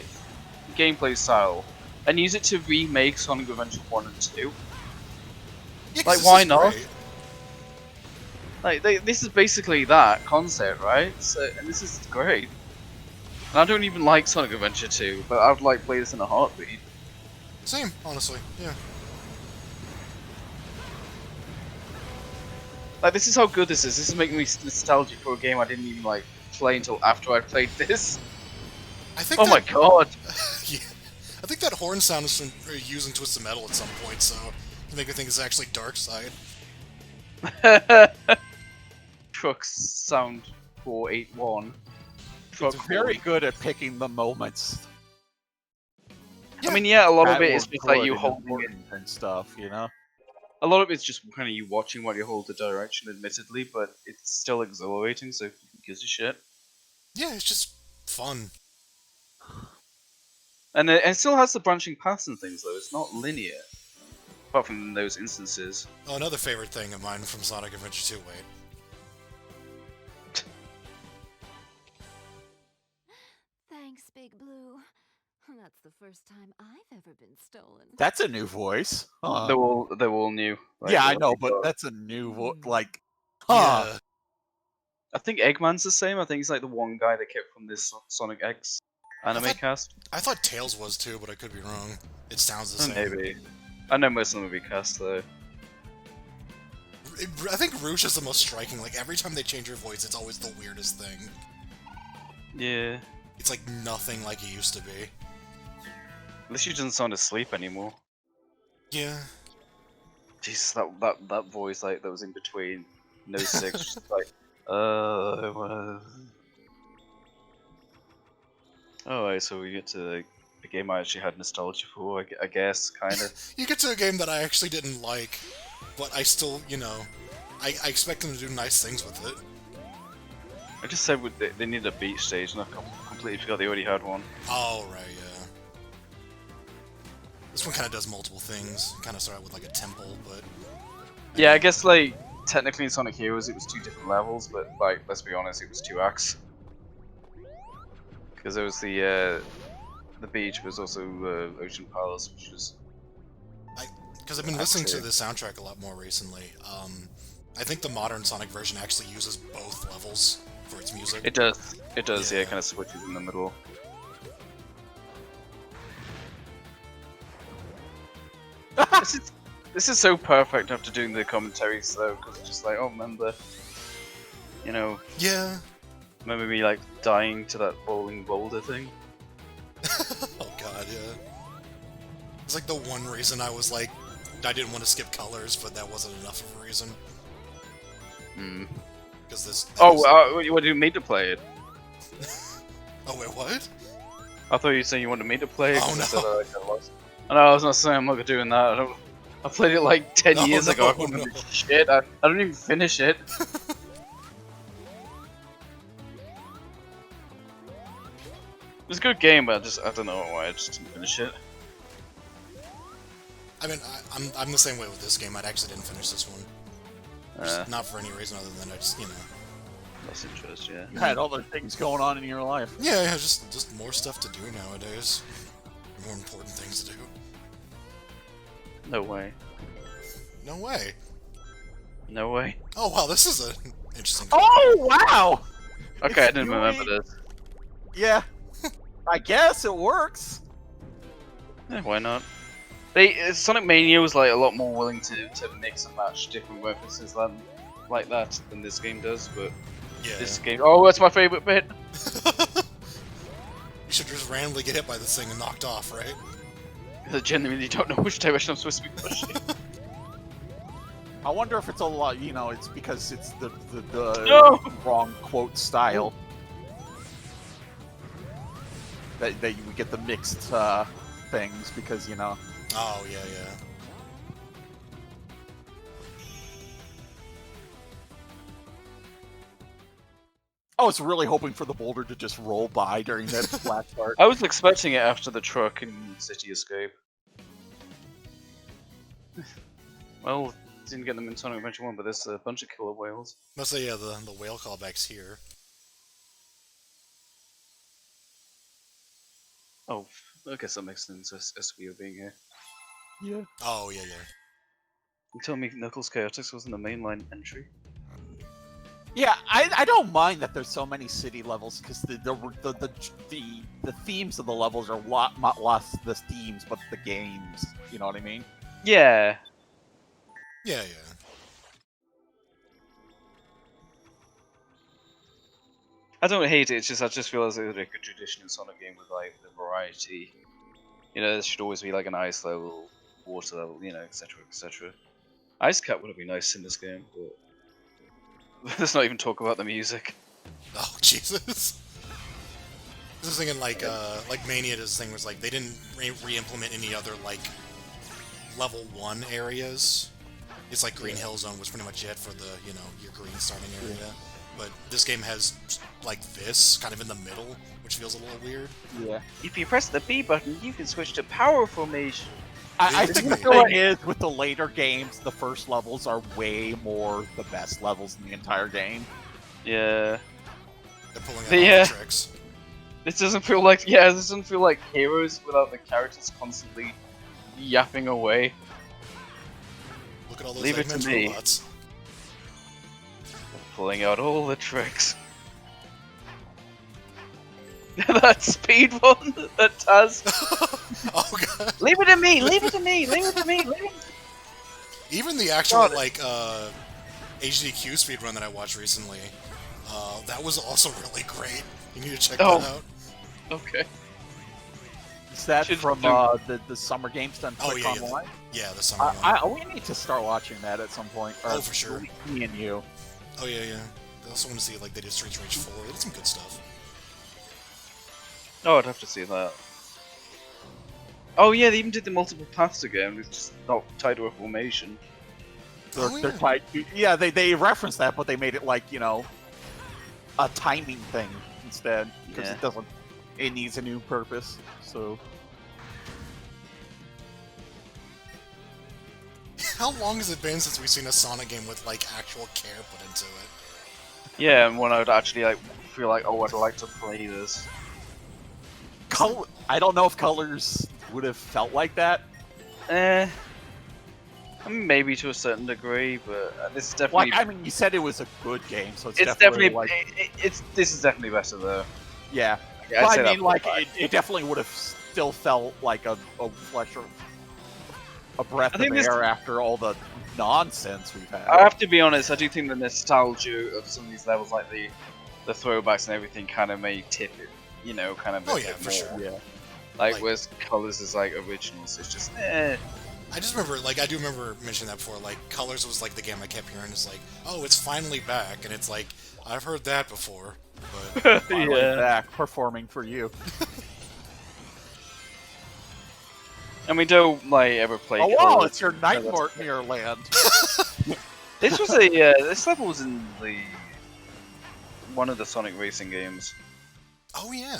gameplay style and use it to remake Sonic Adventure 1 and 2. Yeah, 'cause Like, this why is not? great. Like this is basically that concept, right? So, and this is great. And I don't even like Sonic Adventure 2, but I'd like play this in a heartbeat. Same, honestly. Yeah. Like this is how good this is. This is making me nostalgic for a game I didn't even like play until after I played this. I think. Oh my god! Yeah. I think that horn sound is from using Twisted Metal at some point, so to make me think it's actually Dark Side. Truck Sound 481. Truck It's very horn. good at picking the moments. I mean, yeah, a lot of that it is were just like good you and holding it. important and stuff, you know? A lot of it's just kind of you watching what you hold the direction, admittedly, but it's still exhilarating, so who gives a shit? Yeah, it's just fun. And it still has the branching paths and things, though. It's not linear. Apart from in those instances. Oh, another favorite thing of mine from Sonic Adventure 2, wait. Thanks, Big Blue. That's the first time I've ever been stolen. That's a new voice. Huh. They're all new. Like, Yeah, I what know, they but got. that's a new voice. Like, huh. Yeah. I think Eggman's the same. I think he's like the one guy they kept from this Sonic X anime cast. I thought Tails was too, but I could be wrong. It sounds the same. Maybe. I know most of them will be cast though. I think Rouge is the most striking. Like, every time they change her voice, it's always the weirdest thing. Yeah. It's like nothing like it used to be. At least she doesn't sound asleep anymore. Yeah. Jesus, that voice like that was in between no six, just like Alright, so we get to like, a game I actually had nostalgia for, I guess, kind of. You get to a game that I actually didn't like, but I still, you know, I expect them to do nice things with it. I just said they needed a beach stage, and I completely forgot they already had one. Oh, right, yeah. This one kind of does multiple things. Kind of started with like a temple, but... Yeah, I guess like technically in Sonic Heroes it was 2 different levels, but like let's be honest, it was 2 acts. Because there was the beach, but was also Ocean Palace, which was... Because I've been listening to the soundtrack a lot more recently. I think the modern Sonic version actually uses both levels for its music. It does, yeah, Yeah. it kind of switches in the middle. This is so perfect after doing the commentaries though, because it's just like, oh, remember, you know, Yeah. remember me like dying to that bowling boulder thing? Oh god, yeah. It's like the one reason I was like, I didn't want to skip colors, but that wasn't enough of a reason. Hmm. Because this... What do you mean to play it? Oh, wait, what? I thought you were saying you wanted me to play it. Oh, 'cause no. I said, I know, I was not saying I'm not doing that. I played it like 10 No, years ago. I no, couldn't no. do shit. I don't even finish it. It was a good game, but I don't know why I just didn't finish it. I mean, I'm the same way with this game. I actually didn't finish this one. Just not for any reason other than I just, you know... Lost interest, yeah. You had other things going on in your life. Yeah, just more stuff to do nowadays. More important things to do. No way. No way. No way. Oh wow, this is an interesting... Oh wow! Okay, I didn't really- remember this. Yeah, I guess it works. Yeah, why not? Sonic Mania was like a lot more willing to mix and match different references like that than this game does, but Yeah. this game... Oh, that's my favourite bit! You should just randomly get hit by this thing and knocked off, right? I genuinely don't know which direction I'm supposed to be pushing. I wonder if it's a lot, you know, it's because it's the No! wrong quote style. That you would get the mixed things because, you know. Oh, yeah, yeah. I was really hoping for the boulder to just roll by during that last part. I was expecting it after the truck in City Escape. Well, didn't get them in Sonic Adventure 1, but there's a bunch of killer whales. Mostly, yeah, the whale callbacks here. Oh, I guess that makes sense, SVO being here. Yeah. Oh, yeah, yeah. You told me Knuckles Chaotix wasn't a mainline entry? Yeah, I don't mind that there's so many city levels because the themes of the levels are not less the themes but the games. You know what I mean? Yeah. Yeah, yeah. I don't hate it, it's just I just feel as it's like a good tradition in Sonic game with like the variety. You know, there should always be like an ice level, water level, you know, etc, etc. Ice Cap would be nice in this game, but let's not even talk about the music. Oh, Jesus. I was thinking like Mania does this thing was like they didn't re-implement any other like level 1 areas. It's like Green Hill Zone was pretty much it for the, you know, your green starting area. But this game has like this kind of in the middle, which feels a little weird. Yeah. If you press the B button, you can switch to power formation. I think the Basically. thing is, with the later games, the first levels are way more the best levels in the entire game. Yeah. They're pulling out The, all the tricks. This doesn't feel like this doesn't feel like Heroes without the characters constantly yapping away. Look at all those Leave it to Eggman's me. robots. Pulling out all the tricks. That speed one that Taz. Oh god. Leave it to me, leave it to me, leave it to me, leave it. Even the actual God. like HDQ speedrun that I watched recently, that was also really great. You need to check Oh. that out. Okay. Is that Should from do- the summer games done Oh, quick yeah, yeah. online? Yeah, the summer one. We need to start watching that at some point. Or Oh, for sure. Me and you. Oh, yeah, yeah. I also want to see, like, they did Streets Rage 4. They did some good stuff. Oh, I'd have to see that. Oh yeah, they even did the multiple paths again. It's just not tied to a formation. They're tied to, yeah, they referenced that, but they made it like, you know, a timing thing instead. Because Yeah. it needs a new purpose, so... How long has it been since we've seen a Sonic game with, like, actual care put into it? Yeah, and when I would actually like feel like, oh, I'd like to play this. I don't know if Colors would have felt like that. Maybe to a certain degree, but this is definitely. Like, I mean, you said it was a good game, so it's It's definitely definitely like... this is definitely better though. Yeah. Yeah, But I'd say I mean, that like, for a fact. it definitely would have still felt like a flesh or a breath I of think this- air after all the nonsense we've had. I have to be honest. I do think the nostalgia of some of these levels, like the throwbacks and everything, kind of may tip it. You know, kind of. Oh, a yeah, bit for more. sure. Yeah. Like, Like- whereas Colors is like originals. It's just. I just remember, like, I do remember mentioning that before, like, Colors was, like, the game I kept hearing. It's like, oh, it's finally back, and it's like, I've heard that before, but... Finally back performing for you. And we don't like ever play. Oh wow, Colors. it's your Nightmare land. This was a this level was in the one of the Sonic racing games. Oh, yeah.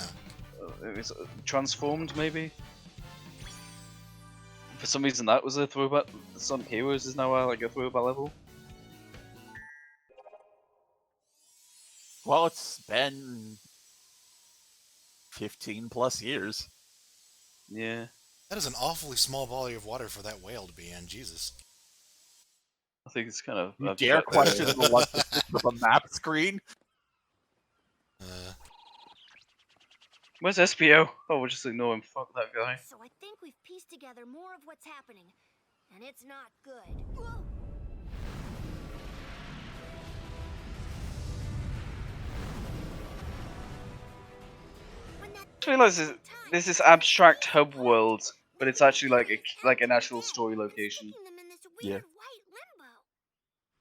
It was Transformed, maybe. For some reason, that was a throwback. Sonic Heroes is now like a throwback level. Well, it's been 15 plus years. Yeah, That is an awfully small body of water for that whale to be in, Jesus. I think it's kind of. You dare question the one of a map screen? Where's SPO? Oh, we'll just ignore him. Fuck that guy. So I think we've pieced together more of what's happening, and it's not good. Whoa. When that I just realised there's this abstract hub world, but it's actually like an actual story location. Taking them in this Yeah. weird white limbo.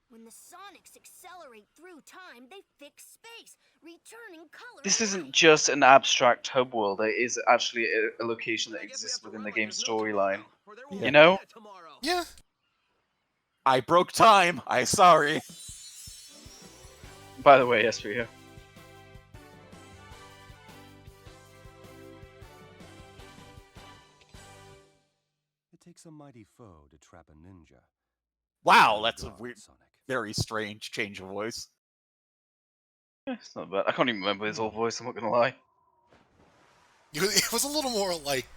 When the Sonics accelerate through time, they fix space, returning color. This to isn't life. just an abstract hub world. It is actually a location that I guess we exists have to within run the like game's there's no storyline. tomorrow, or there won't Yeah. You know? be a tomorrow. Yeah. I broke time. I sorry. By the way, SPO. It takes a mighty foe to trap a ninja. Wow, that's a God, weird, Sonic. very strange change of voice. It's not bad. I can't even remember his old voice. I'm not gonna lie. It was a little more, like,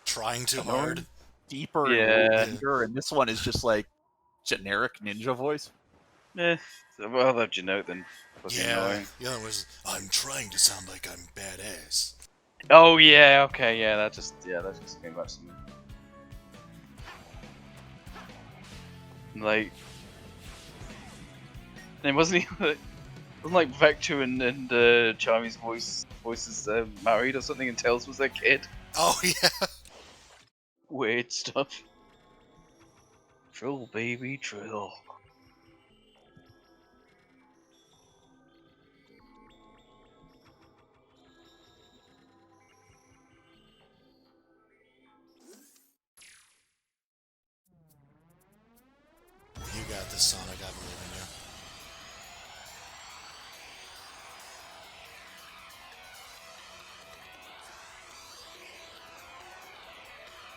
trying too hard. Deeper Yeah. and longer, and this one is just like generic ninja voice. Eh, well, I'll let you know then. Fucking Yeah. annoying. The other was, I'm trying to sound like I'm badass. Oh yeah, okay, yeah, that just came back to me. Like, it wasn't even, wasn't like Vector and Charmy's voices married or something, and Tails was their kid. Oh, yeah. Weird stuff. Trill, baby, trill. You got this, Sonic. I believe in you.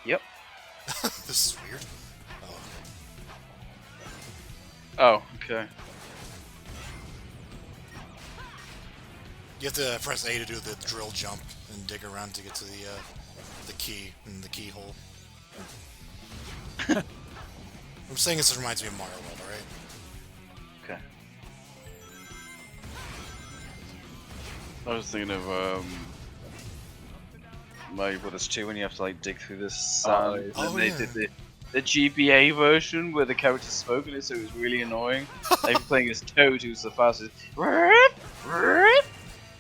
Yep. This is weird. Oh. Oh, okay. You have to press A to do the drill jump and dig around to get to the key in the keyhole. I'm saying this reminds me of Mario World, alright? Okay. I was thinking of Mario Brothers 2 when you have to like dig through the sand. Oh, and they yeah. did the GBA version where the characters spoke in it, so it was really annoying. Like playing as Toad, who's the fastest.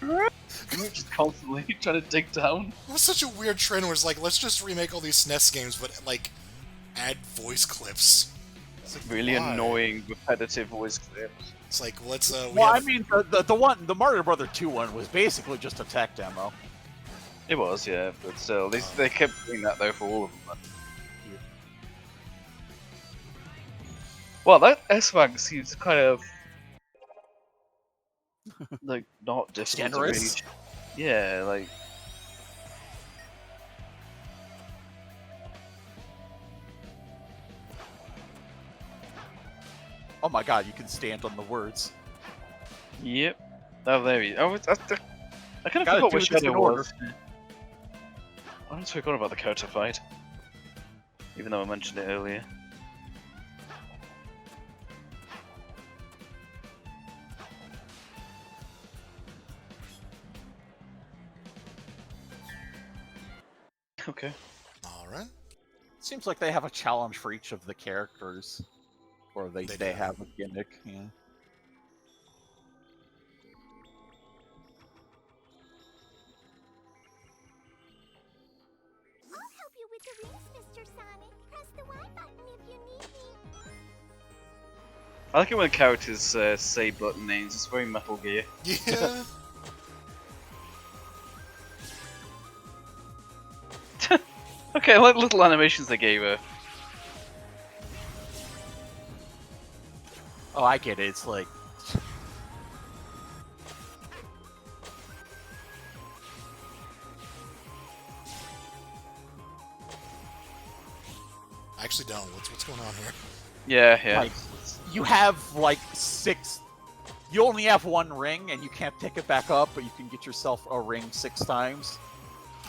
Just constantly trying to dig down. It was such a weird trend where it's like, let's just remake all these SNES games, but like add voice clips. It's like, Really why? annoying, repetitive voice clips. It's like, let's we Well, I have... mean, the Mario Brother 2 one was basically just a tech demo. It was, yeah, but still, they kept doing that though for all of them. Well, that S-Rank seems kind of like not difficult to Generous? reach. Yeah, like Oh my god, you can stand on the words. yep. Oh, there you. I kind of Gotta forgot do what this in Shadow order. was. I just forgot about the counter fight, even though I mentioned it earlier. Okay. Alright. Seems like they have a challenge for each of the characters. Or They they do. have a gimmick, yeah. I'll help you with the rings, Mr. Sonic. Press the Y button if you need me. I like it when characters say button names. It's very Metal Gear. Yeah. Okay, I like little animations they gave her. Oh, I get it. It's like I actually don't. What's going on here? Yeah, yeah. Like, you have like 6. You only have 1 ring, and you can't pick it back up, but you can get yourself a ring 6 times.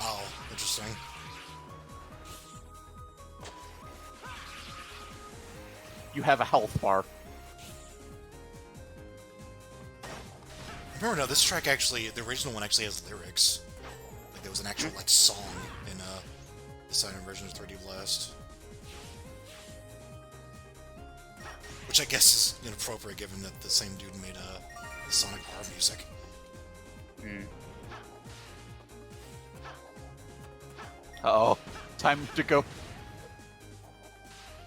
Oh, interesting. You have a health bar. Remember, no, this track actually, the original one actually has lyrics. Like, there was an actual, like, song in, the Silent version of 3D Blast. Which I guess is inappropriate given that the same dude made, the Sonic R music. Mm. Uh-oh. Time to go.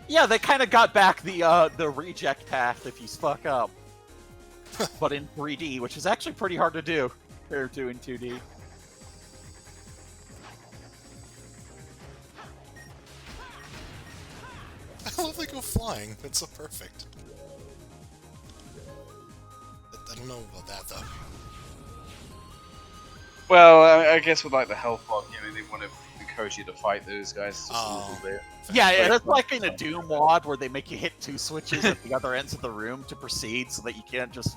Yeah, they kind of got back the reject path if you fuck up. But in 3D, which is actually pretty hard to do compared to in 2D. I love they go flying. That's so perfect. I don't know about that, though. Well, I guess with like the health bar, they want to encourage you to fight those guys just a little bit. Yeah, it's like in a Doom mod where they make you hit 2 switches at the other ends of the room to proceed so that you can't just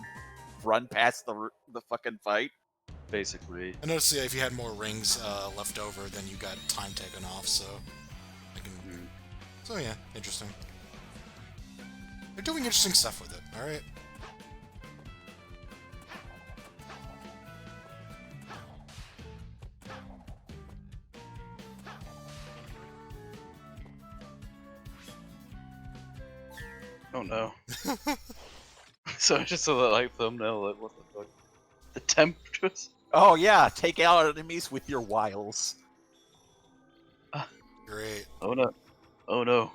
run past the fucking fight. Basically. I noticed if you had more rings left over, then you got time taken off, so... I can... So yeah, interesting. They're doing interesting stuff with it, alright? Oh no. So I just saw that like thumbnail, like what the fuck? The Temptress? Oh yeah, take out enemies with your wiles. Great. Oh no. Oh no.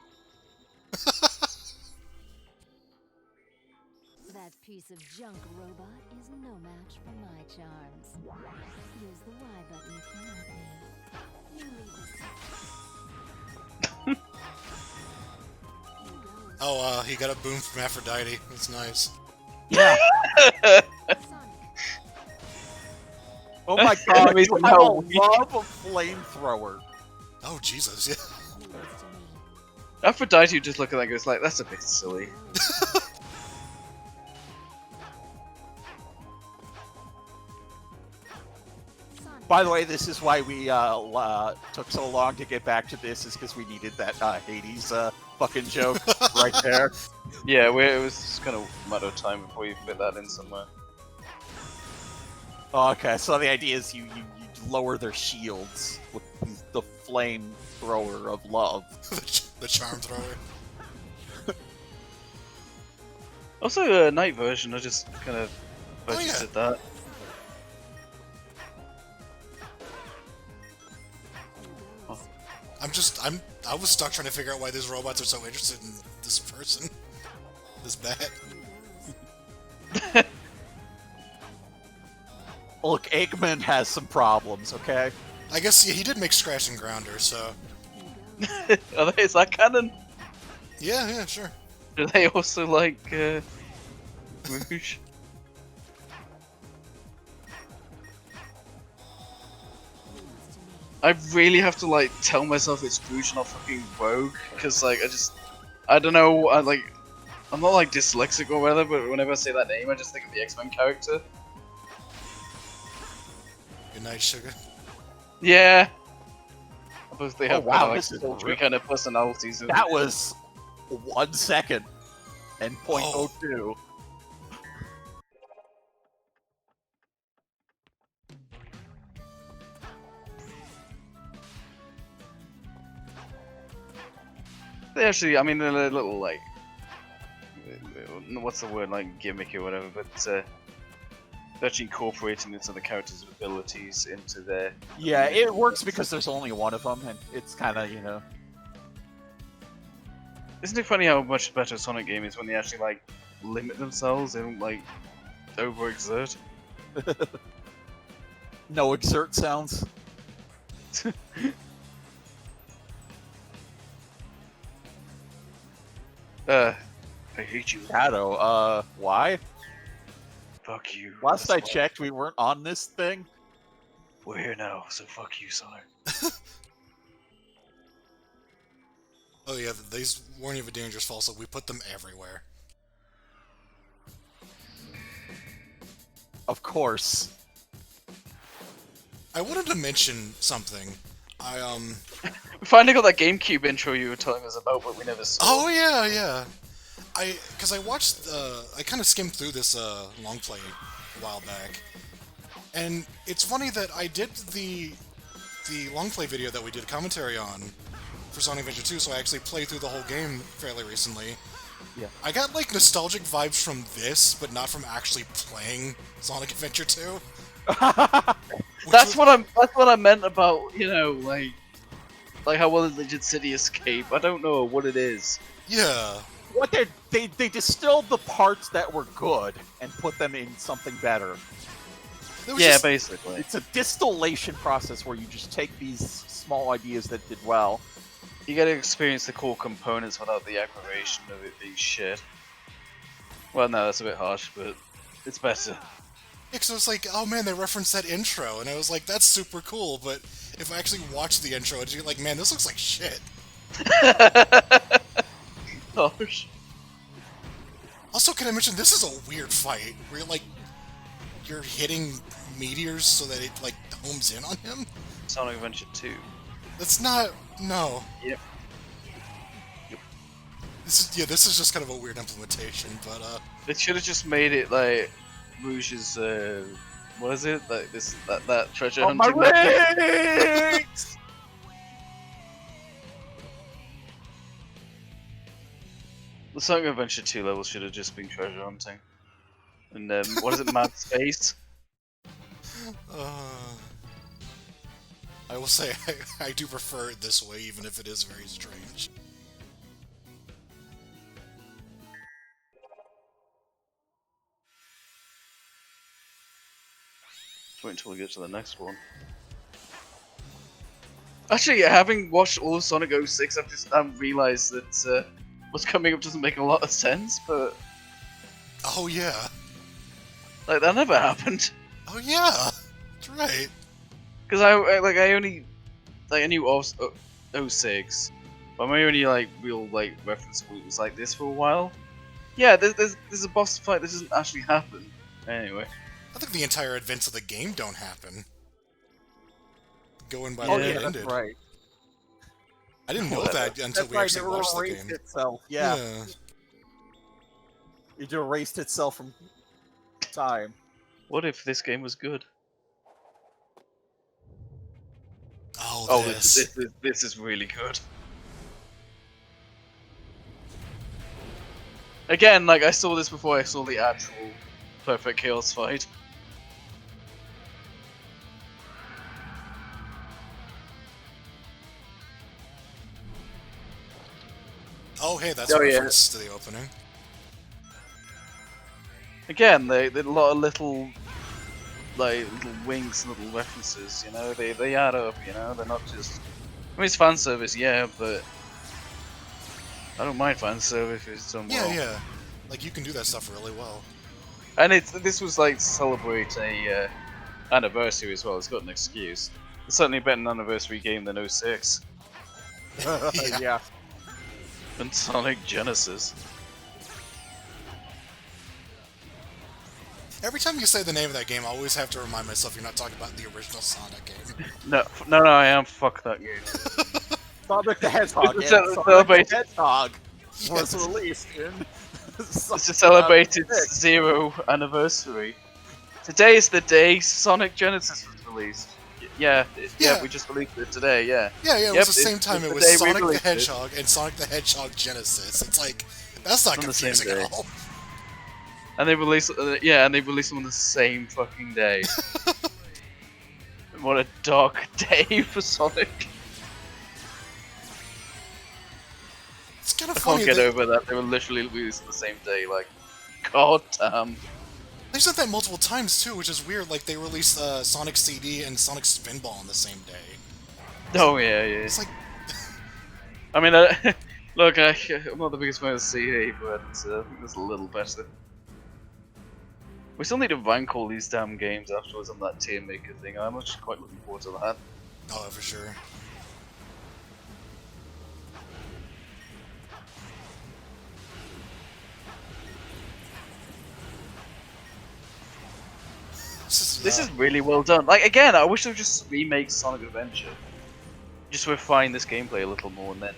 That piece of junk robot is no match for my charms. Use the Y button if you want me. You leave this. Oh, he got a boom from Aphrodite. That's nice. Yeah. Oh my god, Enemies you are have a now weak. love of flamethrower. Oh, Jesus, yeah. Aphrodite just look at that and goes like, that's a bit silly. By the way, this is why we took so long to get back to this, is because we needed that Hades fucking joke right there. Yeah, it was just kind of a matter of time before you fit that in somewhere. Okay, so the idea is you lower their shields with the flame thrower of love. The charm thrower. Also, a night version, I just kind of Oh, purchased yeah. that. I was stuck trying to figure out why these robots are so interested in this person. This bat. Look, Eggman has some problems, okay? I guess he did make Scratch and Grounder, so... Is that canon? Yeah, sure. Do they also like Rouge? I really have to like tell myself it's Rouge, not fucking Rogue, because like I don't know, I'm not like dyslexic or whatever, but whenever I say that name, I just think of the X-Men character. Good night, sugar. Yeah. I suppose they Oh, have wow, kind this is of like real. kind of personalities. That was 1 second and Oh. .02. They actually, I mean, they're a little like, what's the word, like gimmicky or whatever, but they're actually incorporating into the characters' abilities into their. Yeah, it works because there's only one of them, and it's kind of, you know. Isn't it funny how much better a Sonic game is when they actually like limit themselves and like overexert? No exert sounds. I hate you. Shadow, why? Fuck you. Last That's I why. checked, we weren't on this thing. We're here now, so fuck you, Sonic. Oh yeah, these warn you of a dangerous fall, so we put them everywhere. Of course. I wanted to mention something. We finally got that GameCube intro you were telling us about, but we never saw. Oh yeah. Because I watched, I kind of skimmed through this long play a while back, and it's funny that I did the long play video that we did commentary on for Sonic Adventure 2, so I actually played through the whole game fairly recently. Yeah. I got like nostalgic vibes from this, but not from actually playing Sonic Adventure 2. That's what I meant about, you know, like how well they did City Escape. I don't know what it is. Yeah. What they distilled the parts that were good and put them in something better. It was Yeah, just- basically. It's a distillation process where you just take these small ideas that did well. You get to experience the core components without the aggravation of it being shit. Well, no, that's a bit harsh, but it's better. Yeah, 'cause it was like, oh man, they referenced that intro, and I was like, that's super cool, but if I actually watched the intro, I'd be like, man, this looks like shit. Harsh. Also, can I mention, this is a weird fight, where you're hitting meteors so that it, like, homes in on him? Sonic Adventure 2. That's not... no. Yep. This is just kind of a weird implementation, but, They should have just made it like Rouge's, what is it? Like that treasure Oh, my hunting. rings! The Sonic Adventure 2 level should have just been treasure hunting. And what is it, Mad Space? I will say, I do prefer it this way, even if it is very strange. Wait until we get to the next one. Actually, having watched all of Sonic 06, I've realised that what's coming up doesn't make a lot of sense, but Oh yeah. like that never happened. Oh yeah. That's right. Because I only like I knew of 06, but my only like real like reference point was like this for a while. Yeah, there's a boss fight that doesn't actually happen. Anyway. I think the entire events of the game don't happen. Going by Oh the way yeah, it that's ended. right. I didn't know that until That's we right, actually it watched the erased game. itself. Yeah, it erased itself from time. What if this game was good? Oh, Oh, this. this is really good. Again, like I saw this before I saw the actual Perfect Chaos fight. Oh, hey, that's Oh, a yeah. reference to the opening. Again, they a lot of little winks, little references. You know, they add up. You know, they're not just. I mean, it's fan service, yeah, but I don't mind fan service if it's done well. Yeah. Like, you can do that stuff really well. And this was like to celebrate a anniversary as well. It's got an excuse. It's certainly a better anniversary game than 06 Yeah. and Sonic Genesis. Every time you say the name of that game, I always have to remind myself you're not talking about the original Sonic game. No, I am. Fuck that game. Sonic the Hedgehog and It's Sonic celebrate- the Hedgehog was Yes. released in... It's to celebrate its 0 anniversary. Today is the day Sonic Genesis was released. Yeah, Yeah. we just released it today, yeah. Yeah, it Yep, was the same time. it's It the was day we Sonic the released it. Hedgehog and Sonic the Hedgehog Genesis. It's like, that's not On the same confusing at day. all. And they released, and they released them on the same fucking day. What a dark day for Sonic. It's kind of I funny. can't get over that they were literally released on the same day. Like, god damn. They've said that multiple times too, which is weird. Like they released Sonic CD and Sonic Spinball on the same day. Oh yeah. It's like, I mean, look, I'm not the biggest fan of CD, but I think it's a little better. We still need to rank all these damn games afterwards on that tier maker thing. I'm actually quite looking forward to that. oh, for sure. This is really well done. Like, again, I wish they would just remake Sonic Adventure. Just refine this gameplay a little more, and then,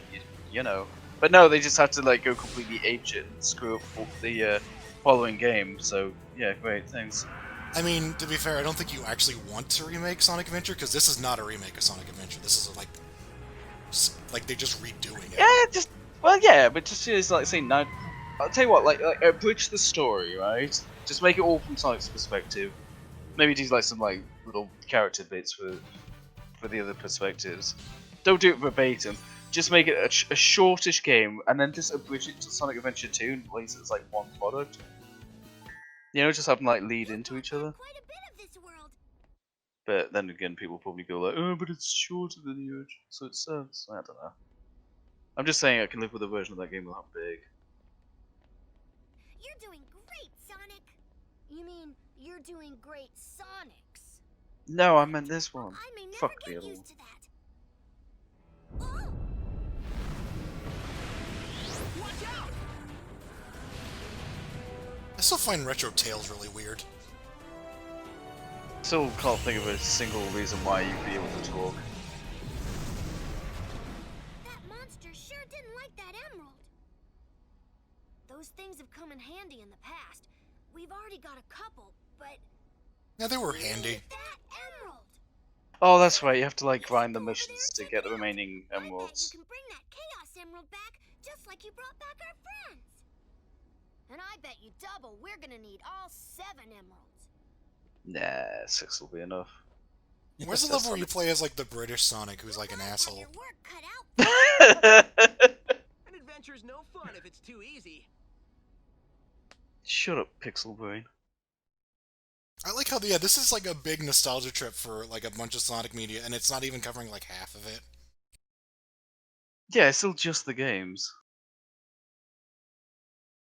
you know. But no, they just have to, like, go completely apeshit and screw up the following game. So, yeah, great, thanks. I mean, to be fair, I don't think you actually want to remake Sonic Adventure, because this is not a remake of Sonic Adventure. This is like they're just redoing it. Yeah, but just it's like saying now. I'll tell you what, like bridge the story, right? Just make it all from Sonic's perspective. Maybe do like some like little character bits for the other perspectives. Don't do it verbatim. Just make it a shortish game, and then just abridge it to Sonic Adventure 2 and release it as like one product. You know, just have them like lead into each other. Quite a bit of this world. But then again, people probably go like, oh, but it's shorter than the original, so it sucks. I don't know. I'm just saying I can live with a version of that game that big. You're doing great, Sonic. You mean you're doing great, Sonics? No, I meant this one. I may never Fuck the get other used one. to that. Oh! Watch out! I still find Retro Tales really weird. Still can't think of a single reason why you'd be able to talk. That monster sure didn't like that emerald. Those things have come in handy in the past. We've already got a couple, but Yeah, they were we handy. need that emerald. Oh, that's right. You have to like Let's grind the go over missions there to and get check the it out. remaining I bet you emeralds. can bring that Chaos Emerald back, just like you brought back our friends. And I bet you double we're gonna need all 7 emeralds. Nah, 6 will be enough. Where's the level where you play as like the British Sonic, who's like an You'll have asshole? your work cut out. An adventure's no fun if it's too easy. Shut up, Pixel Brain. I like how this is like a big nostalgia trip for like a bunch of Sonic media, and it's not even covering like half of it. Yeah, it's still just the games.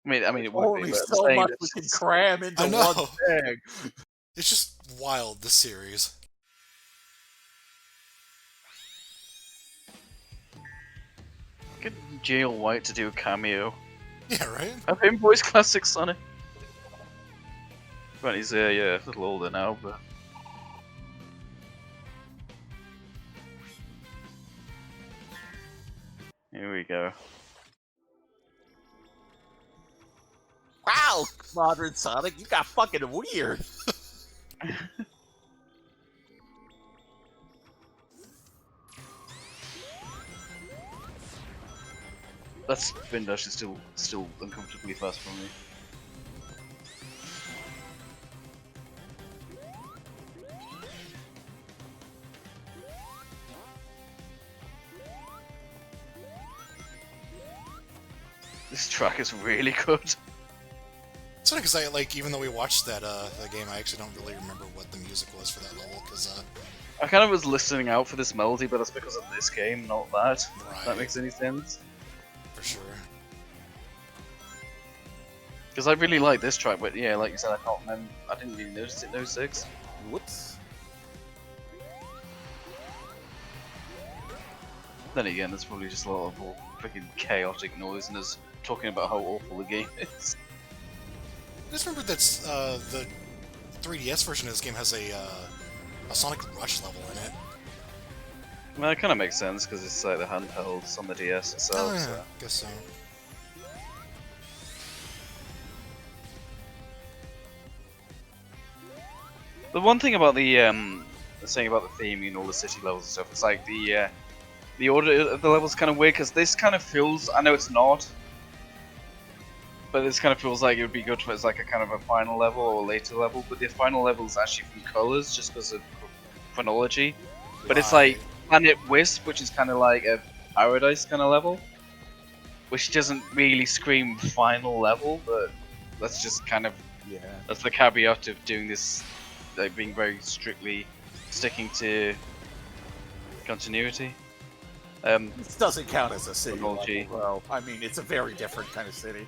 I mean, it would be. Only But I'm so saying much that we can it's- cram into I know. one thing. It's just wild, this series. Get Jail White to do a cameo. Yeah, right? Have him voice classic Sonic. Well, he's a little older now, but here we go. Wow, modern Sonic, you got fucking weird. That spin dash is still uncomfortably fast for me. This track is really good. It's funny because I like, even though we watched that the game, I actually don't really remember what the music was for that level. Because I kind of was listening out for this melody, but that's because of this game, not that. Right. If that makes any sense. for sure. Because I really like this track, but yeah, like you said, I can't remember. I didn't even notice it in 06. Whoops. Then again, there's probably just a lot of freaking chaotic noise and us talking about how awful the game is. I just remember that the 3DS version of this game has a Sonic Rush level in it. Well, it kind of makes sense because it's like the handhelds on the DS itself. Oh yeah, So. guess so. The one thing about the saying about the theme and all the city levels and stuff, it's like the order of the levels kind of weird because this kind of feels. I know it's not, but this kind of feels like it would be good for it's like a kind of a final level or a later level. But the final level is actually from colors, just because of chronology. But it's like Planet Wisp, which is kind of like a paradise kind of level, which doesn't really scream final level, but that's just kind of that's the caveat of doing this, like being very strictly sticking to continuity. This doesn't count as a city Chronology. level, though. I mean, it's a very different kind of city.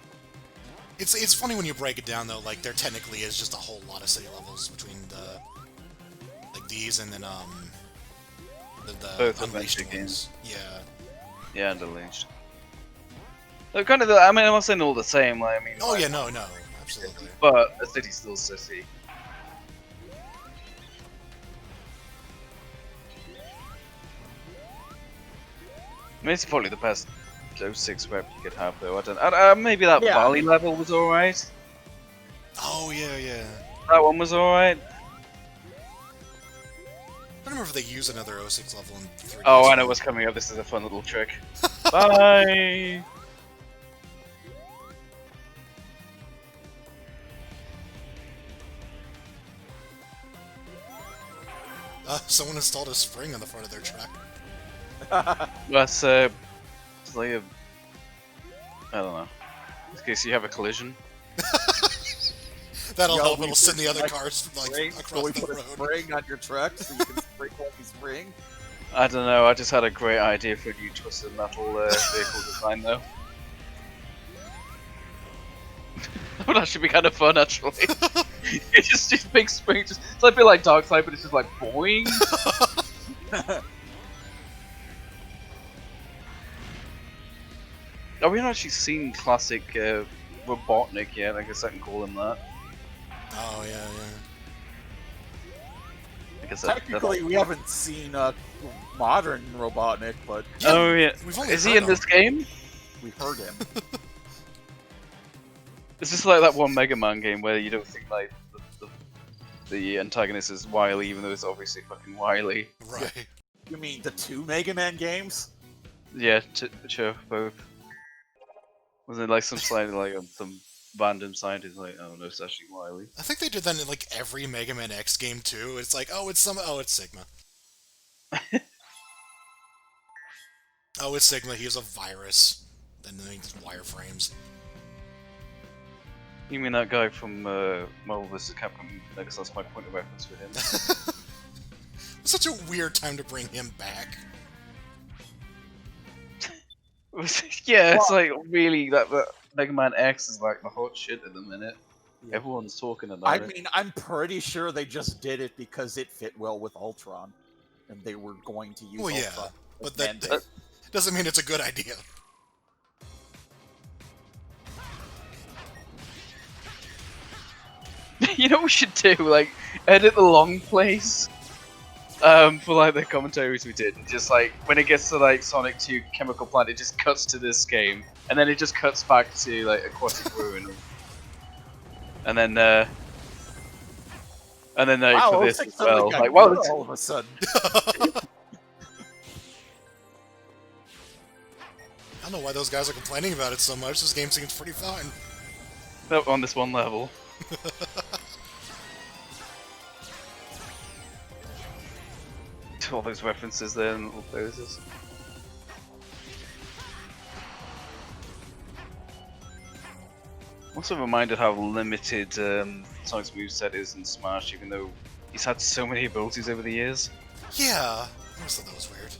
It's funny when you break it down though. Like there technically is just a whole lot of city levels between the like these and then the Both Unleashed Adventure ones. Yeah. Yeah, and Unleashed. They're kind of. I mean, I'm not saying they're all the same. Like, I mean. Oh like, yeah, no, absolutely. But a city's still a city. I mean, it's probably the best 06 rep you could have, though. I don't. Maybe that Valley level was alright. Oh yeah. That one was alright. I don't remember if they use another 06 level in 3DS. Oh, I know what's coming up. This is a fun little trick. Bye. Someone installed a spring on the front of their track. That's it's like a. I don't know. In case you have a collision. That'll Yo, help. we It'll send put, the other like, cars like Spring? So across we the put a road. spring on your truck so you can sprinkle the spring. I don't know. I just had a great idea for a new twisted metal vehicle design, though. That would actually be kind of fun, actually. It's just big spring. It's like a bit like Darkseid, but it's just like boing. Oh, we haven't actually seen classic Robotnik yet. I guess I can call him that. Oh yeah. I guess Technically, we haven't seen modern Robotnik, but Oh yeah. We've only Is he heard in this game? we heard him. It's just like that one Mega Man game where you don't think like the antagonist is Wily, even though it's obviously fucking Wily. Right. You mean the 2 Mega Man games? Yeah, sure, both. Was it like some some random scientist like, oh no, it's actually Wily? I think they did that in like every Mega Man X game too. It's like, it's Sigma. Oh, it's Sigma. He has a virus. Then he makes wireframes. You mean that guy from Marvel vs. Capcom? I guess that's my point of reference for him. It's such a weird time to bring him back. Yeah, it's like really that Mega Man X is like the hot shit at the minute. Yeah. Everyone's talking about it. I mean, I'm pretty sure they just did it because it fit well with Ultron, and they were going to use Well, yeah, Ultron. but as that mandate. doesn't mean it's a good idea. You know what we should do? Like, edit the long plays for like the commentaries we did. Just like when it gets to like Sonic 2 Chemical Plant, it just cuts to this game, and then it just cuts back to like Aquatic Ruin, and then Wow, for this looks like as something well. got Like, wow, good it's, all of a sudden. I don't know why those guys are complaining about it so much. This game seems pretty fine. on this one level. All those references there and little poses. Also reminded how limited Sonic's moveset is in Smash, even though he's had so many abilities over the years. Yeah, I always thought that was weird.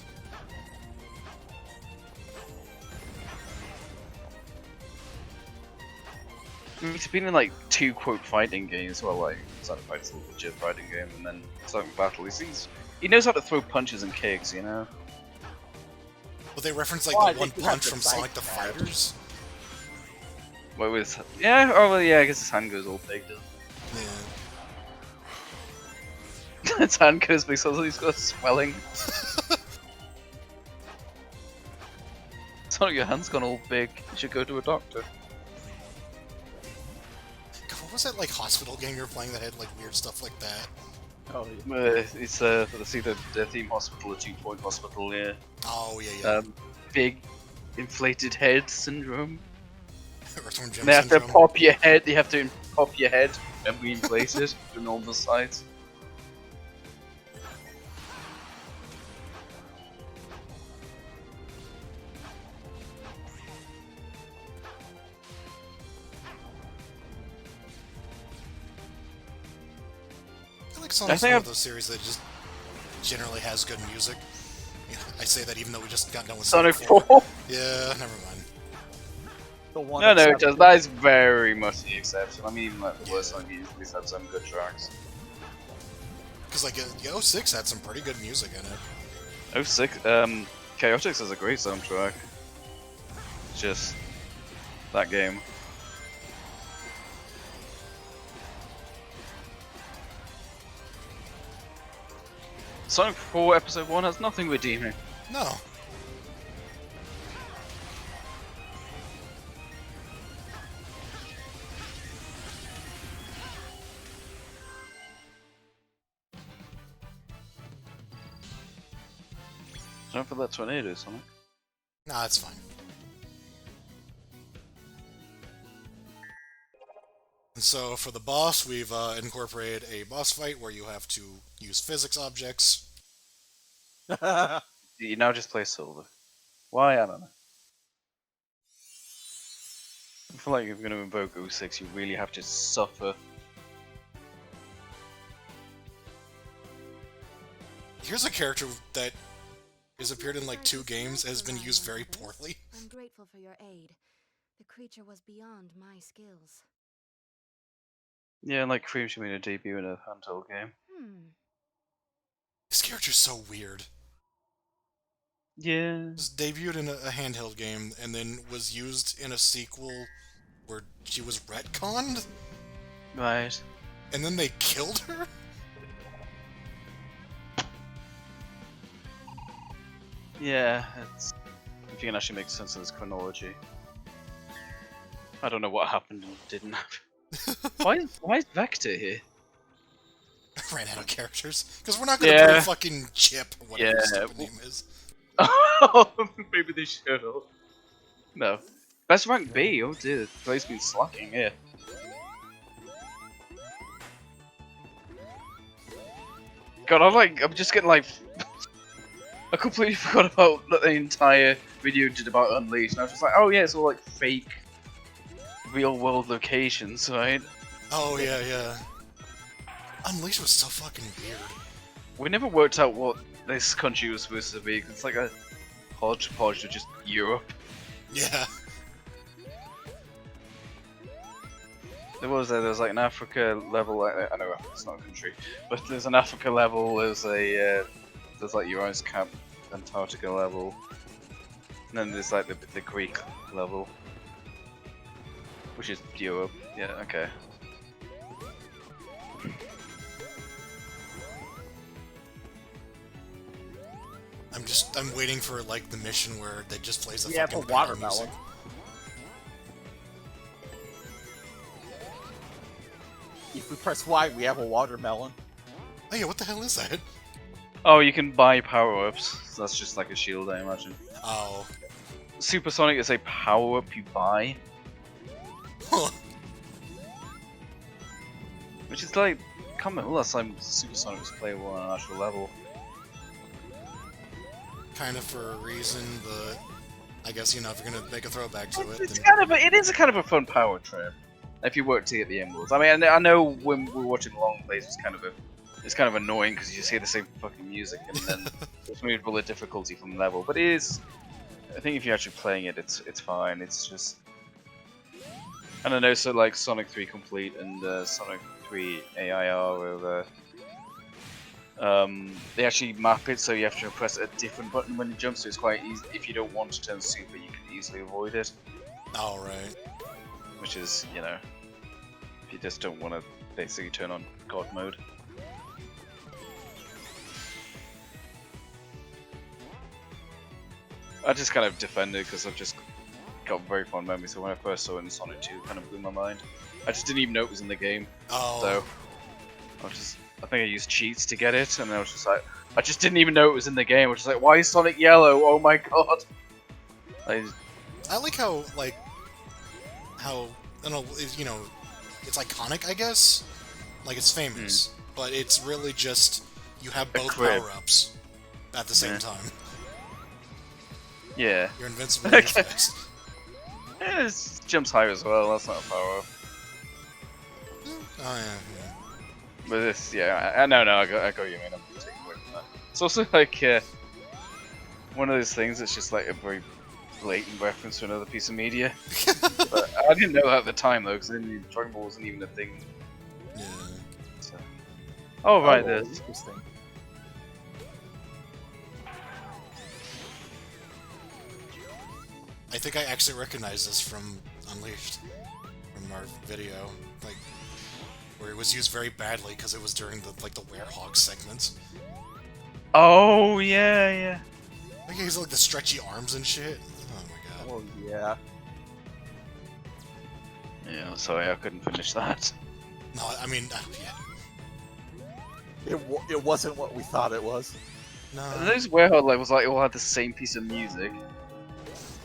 He's been in like 2 quote fighting games, well, like Sonic Fight's a legit fighting game, and then Sonic Battle. He knows how to throw punches and kicks, you know. Well, they reference like Well, I the one think you have punch to from fight Sonic the that. Fighters. What was? Yeah, oh well, yeah. I guess his hand goes all big. Yeah. His hand goes big, so he's got swelling. Sonic, your hand's gone all big. You should go to a doctor. God, what was that like hospital game you were playing that had like weird stuff like that? Oh, yeah. It's either the theme hospital or 2-point hospital. Yeah. Oh yeah. Big inflated head syndrome. Earthworm Jim They have to syndrome. pop your head. You have to pop your head and re-inflate it to normal size. I feel like Sonic's think one of I've- those series that just generally has good music. Yeah, I say that even though we just got done with Sonic 4. 4. Yeah, never mind. The one No, it exception. does. That is very much the exception. I mean, like the worst Sonic games at least had some good tracks. Because like 06 had some pretty good music in it. 06, Chaotix is a great soundtrack. Just that game. Sonic 4 Episode 1 has nothing redeeming. No. Don't for that tornado, Sonic. Nah, it's fine. And so for the boss, we've incorporated a boss fight where you have to use physics objects. You now just play Silver. Why? I don't know. I feel like if you're going to invoke 06, you really have to suffer. Here's a character that has appeared in like 2 games and has been used very poorly. I'm grateful for your aid. The creature was beyond my skills. Yeah, like Cream should made a debut in a handheld game. This character's so weird. Yeah. Was debuted in a handheld game and then was used in a sequel where she was retconned, Right. and then they killed her? Yeah, it's... If you can actually make sense of this chronology. I don't know what happened and didn't happen. Why is Vector here? Ran out of characters. Because we're not gonna put Yeah. a fucking Chip, or whatever his stupid name is. Maybe they should have. No. Best rank B, oh dear, the play's been slacking here. God, I'm just getting like... I completely forgot about the entire video did about Unleashed, and I was just like, oh yeah, it's all like fake real world locations, right? Oh, yeah. Unleashed was so fucking weird. We never worked out what this country was supposed to be, 'cause it's like a hodgepodge of just Europe. Yeah. There was like an Africa level. I know Africa's not a country, but there's an Africa level. There's like your ice cap Antarctica level, and then there's like the Greek level, which is Europe. Yeah, okay. I'm waiting for like the mission where they just plays the Yeah, fucking for banner watermelon. music. If we press Y, we have a watermelon. Oh yeah, what the hell is that? Oh, you can buy power-ups. So that's just like a shield, I imagine. Oh. Supersonic is a power-up you buy, Huh. which is like, can't remember the last time Supersonic was playable on an actual level. Kind of for a reason, but I guess, you know, if you're gonna make a throwback to it, It's then... kind of it is a kind of a fun power trip. if you work to get the emeralds. I mean, I know when we're watching long plays, it's kind of annoying because you just hear the same fucking music and then it's moved all the difficulty from level. But it is, I think if you're actually playing it, it's fine. It's just, I don't know. So like Sonic 3 Complete and Sonic 3 AIR, they actually map it so you have to press a different button when you jump. So it's quite easy. If you don't want to turn super, you can easily avoid it. All right. Which is, you know, if you just don't want to basically turn on God mode. I just kind of defended because I've just got very fond memories. So when I first saw it in Sonic 2, it kind of blew my mind. I just didn't even know it was in the game. Oh. So I think I used cheats to get it, and I was just like, I just didn't even know it was in the game. I was just like, why is Sonic yellow? Oh my god! I like how I don't know, you know, it's iconic, I guess. Like it's famous, but it's really just you have both power-ups at the same time. Yeah. You're invincible and you're fast. It jumps high as well. That's not a power-up. Oh yeah. But this, yeah, no, I got you, man. I'm taking away from that. It's also like one of those things that's just like a very blatant reference to another piece of media. But I didn't know that at the time though, because Dragon Ball wasn't even a thing. Yeah. So. Oh right, Oh, there's. interesting. I think I actually recognize this from Unleashed, from our video, like where it was used very badly because it was during the werehog segments. Oh yeah. Like he has like the stretchy arms and shit. Oh my god. Oh yeah. Yeah, sorry, I couldn't finish that. No, I mean, yeah. It wasn't what we thought it was. No. Those werehog levels like all had the same piece of music.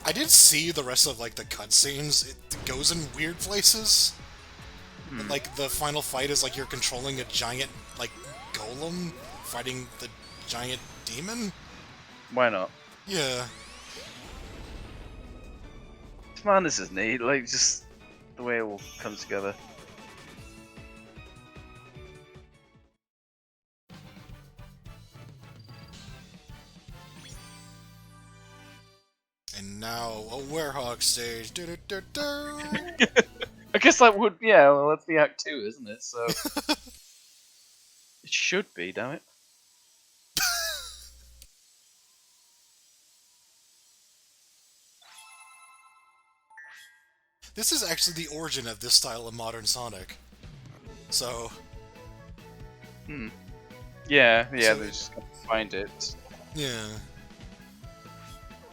I did see the rest of like the cutscenes. It goes in weird places. Like the final fight is like you're controlling a giant like golem fighting the giant demon. Why not? Yeah. Man, this is neat. Like just the way it all comes together. And now a werehog stage. I guess that would, yeah, well, that's the Act 2, isn't it? So. It should be, damn it. This is actually the origin of this style of modern Sonic. So. Yeah, So- they just gotta find it. Yeah.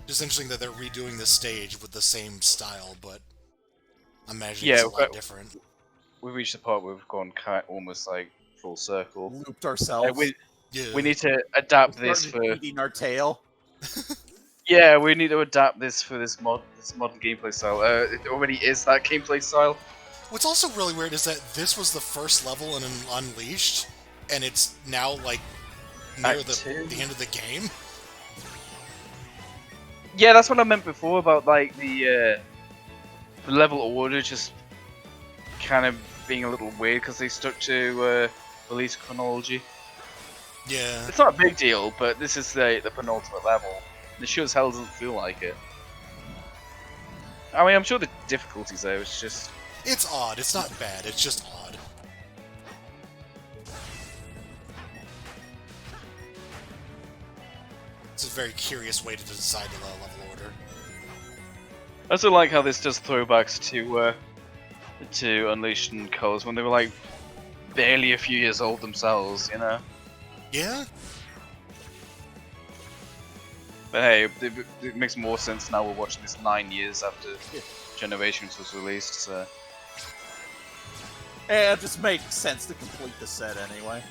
Just interesting that they're redoing this stage with the same style, but I'm imagining it's a lot different. We've reached the part where we've gone almost like full circle. Looped ourselves. We need to adapt this for. Eating our tail. Yeah, we need to adapt this for this modern gameplay style. It already is that gameplay style. What's also really weird is that this was the first level in Unleashed, and it's now like near Act two? the end of the game. Yeah, that's what I meant before about like the level order just kind of being a little weird because they stuck to release chronology. Yeah. It's not a big deal, but this is the penultimate level. It sure as hell doesn't feel like it. I mean, I'm sure the difficulty's there. It's just It's odd. It's not bad. It's just odd. It's a very curious way to decide the level order. I also like how this does throwbacks to Unleashed and Colors when they were like barely a few years old themselves, you know. Yeah? But hey, it makes more sense now we're watching this 9 years after Generations was released, so. It just makes sense to complete the set anyway.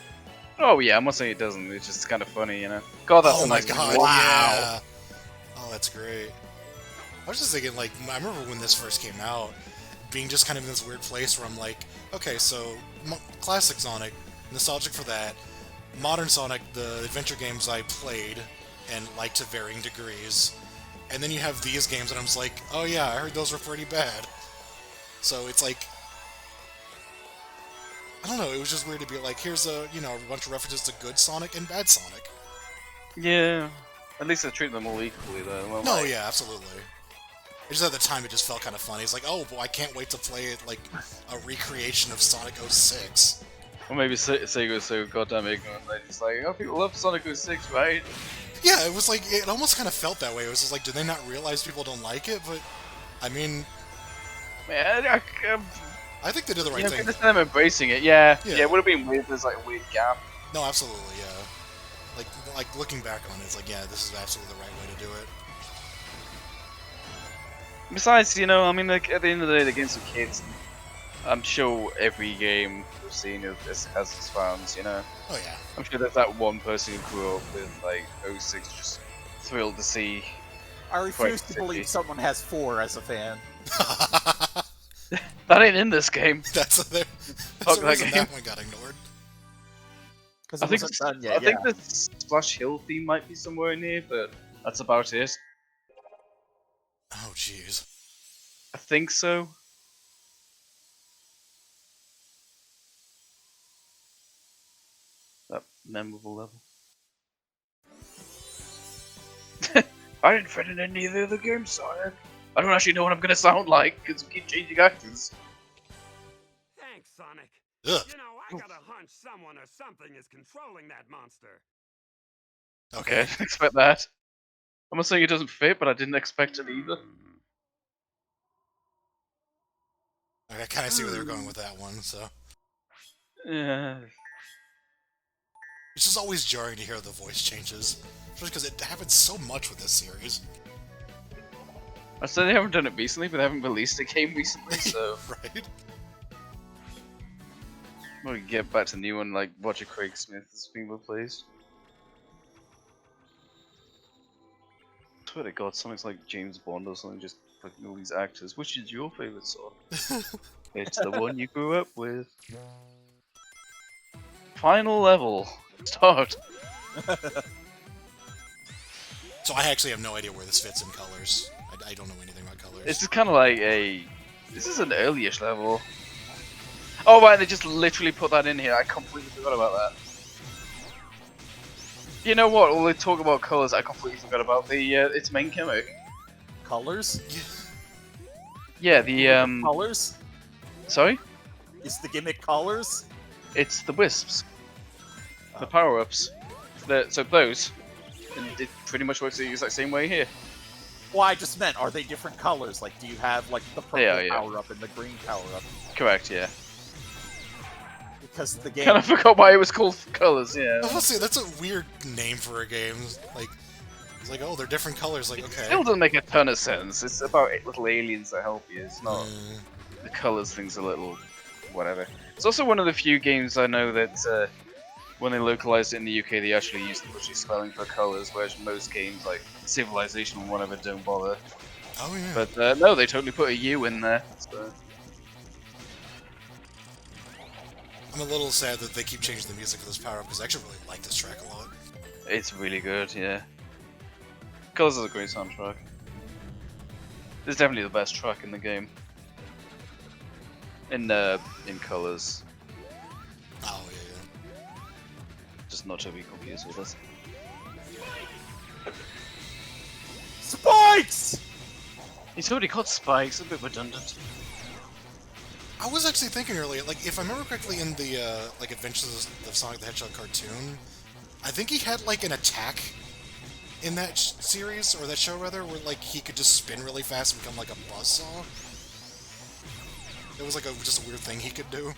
Oh yeah, I'm not saying it doesn't, it's just kind of funny, you know. God, that's Oh a my nice god, wow. yeah! Oh, that's great. I was just thinking, like, I remember when this first came out, being just kind of in this weird place where I'm like, okay, so, classic Sonic, nostalgic for that. Modern Sonic, the adventure games I played, and liked to varying degrees. And then you have these games, and I'm just like, oh yeah, I heard those were pretty bad. So it's like, I don't know, it was just weird to be like, here's a bunch of references to good Sonic and bad Sonic. Yeah. At least they treat them all equally, though. Well, No, yeah, absolutely. It just at the time it just felt kind of funny. It's like, oh, boy, I can't wait to play it like a recreation of Sonic 06. Or maybe Sega was so goddamn ignorant, they just like, oh, people love Sonic 06, right? Yeah, it was like, it almost kind of felt that way. It was just like, do they not realize people don't like it? But, I mean... Man, I think they did the right you know, thing. them embracing it, yeah. Yeah. Yeah, it would have been weird if there's like a weird gap. No, absolutely, yeah. Like looking back on it, it's like, yeah, this is absolutely the right way to do it. Besides, you know, I mean, like, at the end of the day, the games for kids. I'm sure every game we've seen has its fans, you know. Oh yeah. I'm sure there's that one person who grew up with like 06 just thrilled to see. I refuse to believe someone has 4 as a fan. That ain't in this game. That's the reason that one got ignored. Because it wasn't done yet. I think the Splash Hill theme might be somewhere in here, but that's about it. Oh jeez. I think so. That memorable level. I didn't fit in any of the other games, Sonic. I don't actually know what I'm gonna sound like because we keep changing actors. Thanks, Sonic. Ugh. You know, I got a hunch someone or something is controlling that monster. Okay, I didn't expect that. I'm not saying it doesn't fit, but I didn't expect it either. I kind of see where they were going with that one, so. Yeah. It's just always jarring to hear the voice changes. Especially because it happens so much with this series. I said they haven't done it recently, but they haven't released a game recently, so... Right? We'll get back to the new one, like Roger Craig Smith is being replaced. I swear to God, Sonic's like James Bond or something, just fucking all these actors. Which is your favourite Sonic? It's the one you grew up with. Final level. Start. So I actually have no idea where this fits in colors. I don't know anything about colors. It's just kind of like a... This is an early-ish level. Oh right, they just literally put that in here. I completely forgot about that. You know what? All they talk about colors, I completely forgot about the its main gimmick. Colors? Yeah, the Colors? Sorry? Is the gimmick colors? It's the wisps. The power-ups. So those. And it pretty much works the exact same way here. Well, I just meant, are they different colors? Like, do you have, like, the purple Yeah. power-up and the green power-up? Correct, yeah. Because the game... Kind of forgot why it was called colors, yeah. I must say, that's a weird name for a game. Like, it's like, oh, they're different colors. Like, It okay. still doesn't make a ton of sense. It's about little aliens that help you. It's not... The colors thing's a little... whatever. It's also one of the few games I know that when they localized it in the UK, they actually used the British spelling for colors, whereas most games like Civilization or whatever don't bother. Oh yeah. But no, they totally put a U in there. So. I'm a little sad that they keep changing the music for this power-up, because I actually really like this track a lot. It's really good, yeah. Colors is a great soundtrack. It's definitely the best track in the game. In colors. Oh yeah. Just not to be confused with us. Spikes! He's already got spikes, a bit redundant. I was actually thinking earlier, like, if I remember correctly in the, like, Adventures of Sonic the Hedgehog cartoon, I think he had, like, an attack in that series, or that show, rather, where, like, he could just spin really fast and become, like, a buzzsaw. It was, like, just a weird thing he could do.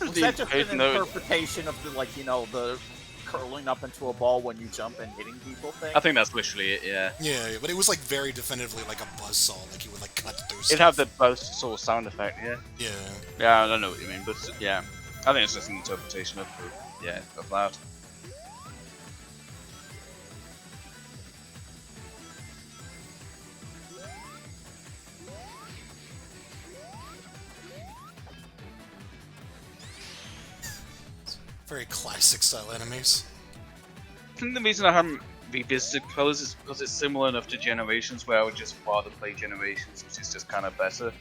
Was that just an interpretation of the, like, you know, the curling up into a ball when you jump and hitting people thing? I think that's literally it, yeah. Yeah, but it was, like, very definitively like a buzzsaw, like, he would, like, cut through stuff. It'd have the buzz sort of sound effect, yeah. Yeah. Yeah, I don't know what you mean, but yeah. I think it's just an interpretation of that. Very classic style enemies. I think the reason I haven't revisited Colors is because it's similar enough to Generations where I would just rather play Generations, which is just kind of better.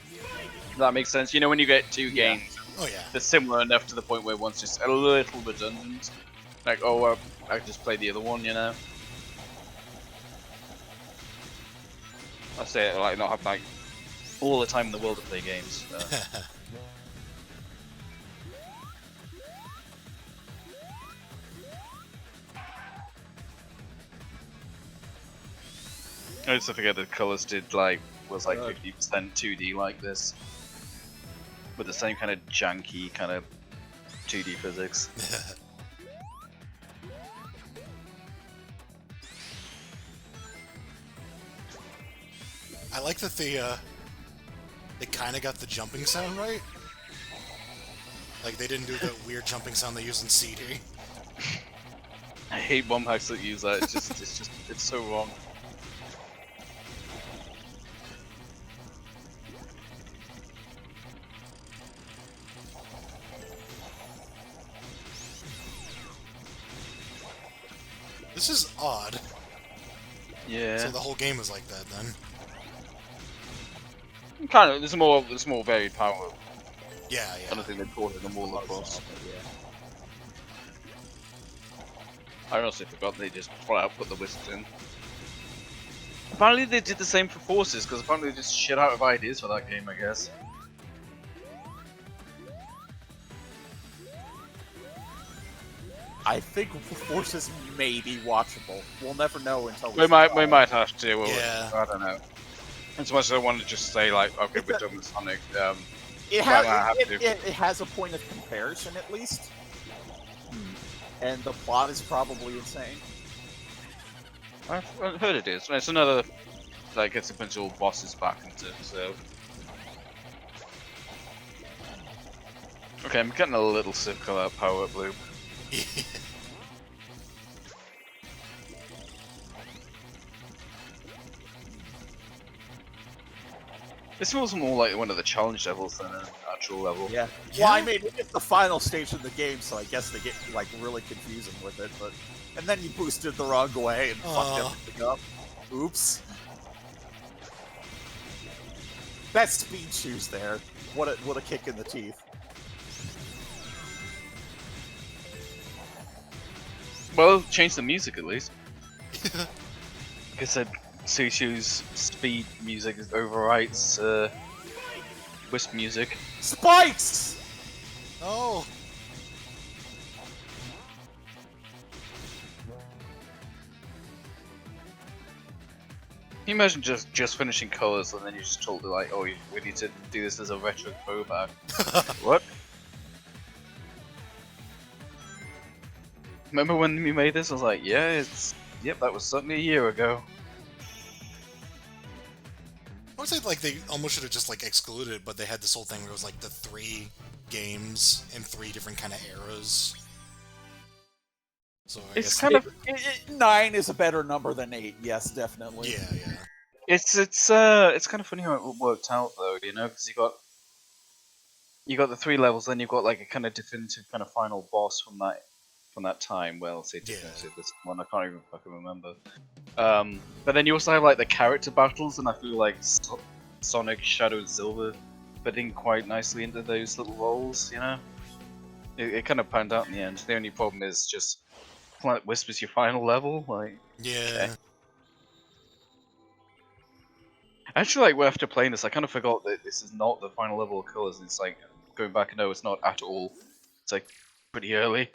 Does that make sense? You know, when you get two games, Oh yeah. They're similar enough to the point where one's just a little redundant. Like, oh, I can just play the other one, you know? I say it like not have like all the time in the world to play games. I just forget that Colors was like 50% 2D like this, with the same kind of janky kind of 2D physics. I like that they kind of got the jumping sound right. Like they didn't do the weird jumping sound they use in CD. I hate bomb hacks that use that. It's so wrong. This is odd. Yeah. So the whole game is like that then. Kind of. There's more varied power. Yeah, I yeah. don't think they call it the wall across. Yeah. I honestly forgot they just flat out put the wisps in. Apparently they did the same for Forces, because apparently they just shit out of ideas for that game, I guess. I think Forces may be watchable. We'll never know until We might have to. Yeah. I don't know. As much as I want to just say like, okay, we're done with Sonic. It might has, have to. it has a point of comparison at least, and the plot is probably insane. I've heard it is. It's another like gets a bunch of bosses back into so. Okay, I'm getting a little sick of that power up loop. This feels more like one of the challenge levels than an actual level. Yeah. Well, I mean, it's the final stage of the game, so I guess they get like really confusing with it. But and then you boosted the wrong way and fucked everything up. Oops. That speed shoes there. What a kick in the teeth. Well, change the music at least. Like I said, Sushu's speed music overwrites Wisp music. Spikes! Oh! Can you imagine just finishing Colors and then you're just told like, oh, we need to do this as a retro throwback? What? Remember when we made this? I was like, yeah, yep, that was certainly a year ago. I would say like they almost should have just like excluded it, but they had this whole thing where it was like the 3 games in 3 different kind of eras. So I It's guess kind of 9 is a better number than 8. Yes, definitely. yeah. it's kind of funny how it worked out though, you know, because you got the 3 levels, then you've got like a kind of definitive kind of final boss from that time. Well, say definitive, this one I can't even fucking remember. But then you also have like the character battles, and I feel like Sonic, Shadow, and Silver fitting quite nicely into those little roles, you know? It kind of panned out in the end. The only problem is just Planet Wisp is your final level, like... Yeah. Okay. Actually, like, after playing this, I kind of forgot that this is not the final level of Colors, and it's like, going back and no, it's not at all. It's like, pretty early.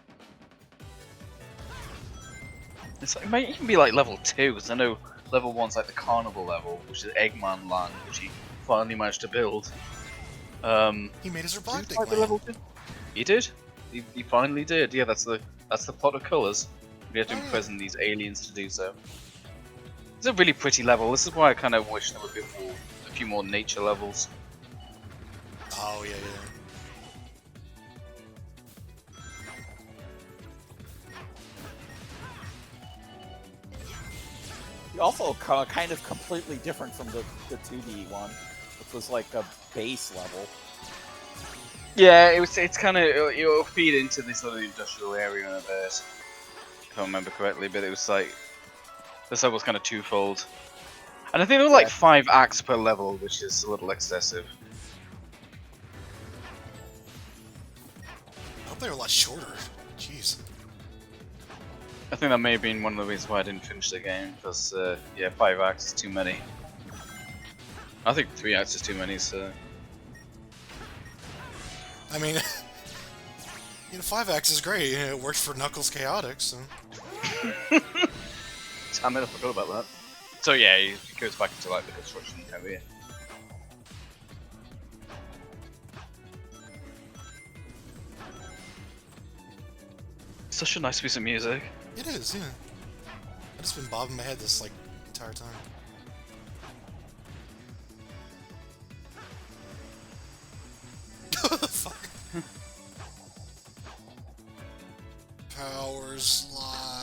It's like, it might even be like level 2, because I know level 1's like the carnival level, which is Eggman Land, which he finally managed to build. He made his Like Robotnik the level 2? He did? He finally did, yeah, that's the plot of Colors. We have to imprison these aliens to do so. It's a really pretty level, this is why I kind of wish there were a few more nature levels. Oh, yeah. Also, kind of completely different from the 2D one, which was like a base level. Yeah, it's kind of, it'll feed into this other industrial area in a bit. If I remember correctly, but it was like, this level was kind of twofold. And I think there were like 5 acts per level, which is a little excessive. They were a lot shorter. Jeez. I think that may have been one of the reasons why I didn't finish the game, because, yeah, 5 acts is too many. I think 3 acts is too many, so... I mean, 5 acts is great. It worked for Knuckles Chaotix, so... Damn it, I forgot about that. So yeah, it goes back into like the construction area. Such a nice piece of music. It is, yeah. I've just been bobbing my head this, like, entire time. What the fuck? Power slide.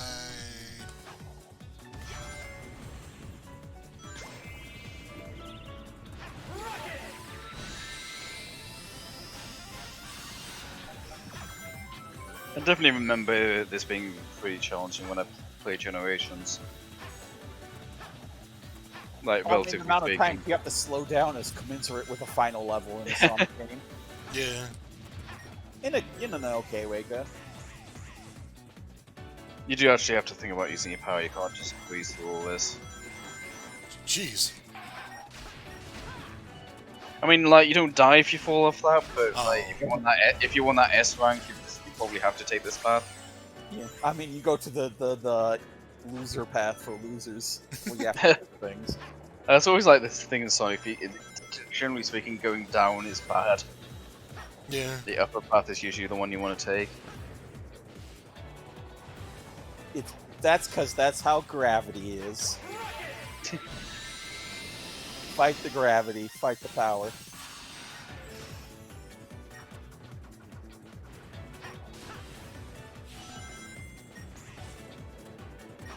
I definitely remember this being pretty challenging when I played Generations. Like, The relatively amount of speaking. time you have to slow down is commensurate with a final level in a Sonic game. Yeah. In an okay way, good. You do actually have to think about using your power, you can't just breeze through all this. Jeez. I mean, like, you don't die if you fall off that, but Oh. like, if you want that S rank, you probably have to take this path. Yeah. I mean, you go to the loser path for losers. Where you have to do things. It's always like this thing in Sonic. Generally speaking, going down is bad. Yeah. The upper path is usually the one you want to take. That's because that's how gravity is. Fight the gravity, fight the power.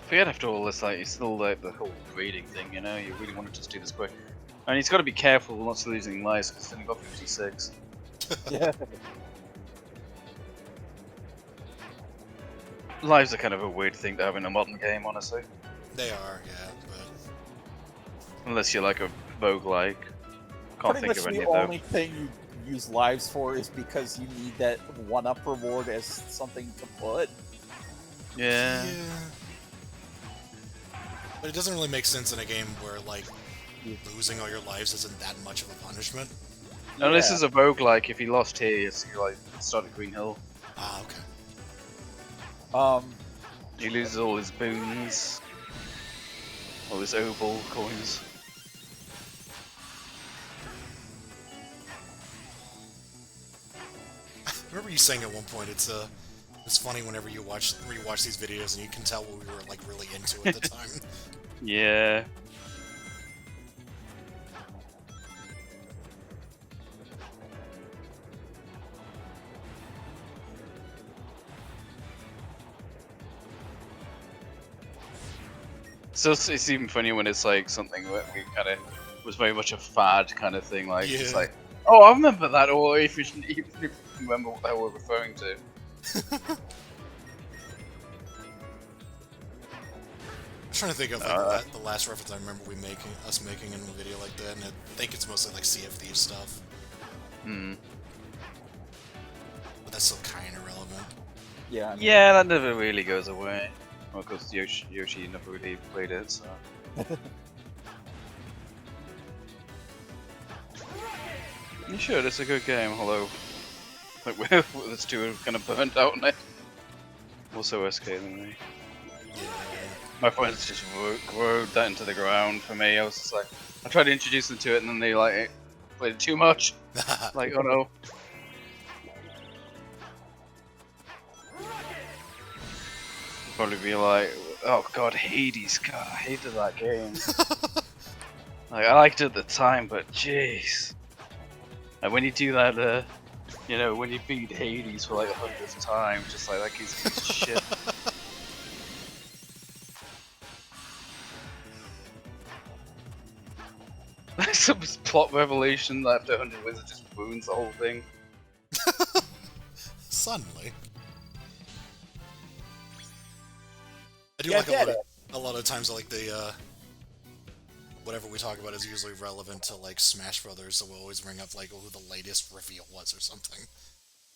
Forget after all this, like, it's still like the whole grading thing, you know? You really want to just do this quick. And he's got to be careful not to losing lives, because he's only got 56. Yeah. Lives are kind of a weird thing to have in a modern game, honestly. They are, yeah, but... Unless you're like a roguelike. Can't Pretty think much of any the of them. only thing you use lives for is because you need that one-up reward as something to put. Yeah. But it doesn't really make sense in a game where, like, losing all your lives isn't that much of a punishment. No, this is a roguelike. If he lost here, you like start at Green Hill. Ah, okay. He loses all his boons, all his oval coins. I remember you saying at one point it's funny whenever you watch these videos and you can tell what we were like really into at the time. Yeah. So it's even funnier when it's like something that we kind of was very much a fad kind of thing, like it's Yeah. like, oh, I remember that, or if you even if you remember what the hell we're referring to. I'm trying to think of like, the last reference I remember us making in a video like that, and I think it's mostly like CFD stuff. Hmm. But that's still kind of relevant. Yeah. I mean, Yeah, that never really goes away. Well, because Yoshi never really played it, so. You sure it's a good game, although like this two are kind of burnt out on it. Also SK than me. Yeah. My friends just rode that into the ground for me. I was just like, I tried to introduce them to it, and then they like played it too much. Like, oh no. Probably be like, oh god, Hades, God, I hated that game. Like, I liked it at the time, but jeez. Like, when you do that, you know, when you beat Hades for like 100th time, just like that piece of shit. Some plot revelation that after 100 wins it just ruins the whole thing. Suddenly. I do Yeah, like I get a lot of times like the whatever we talk about is usually relevant to like Smash Brothers, so we'll always bring up like who the latest reveal was or something.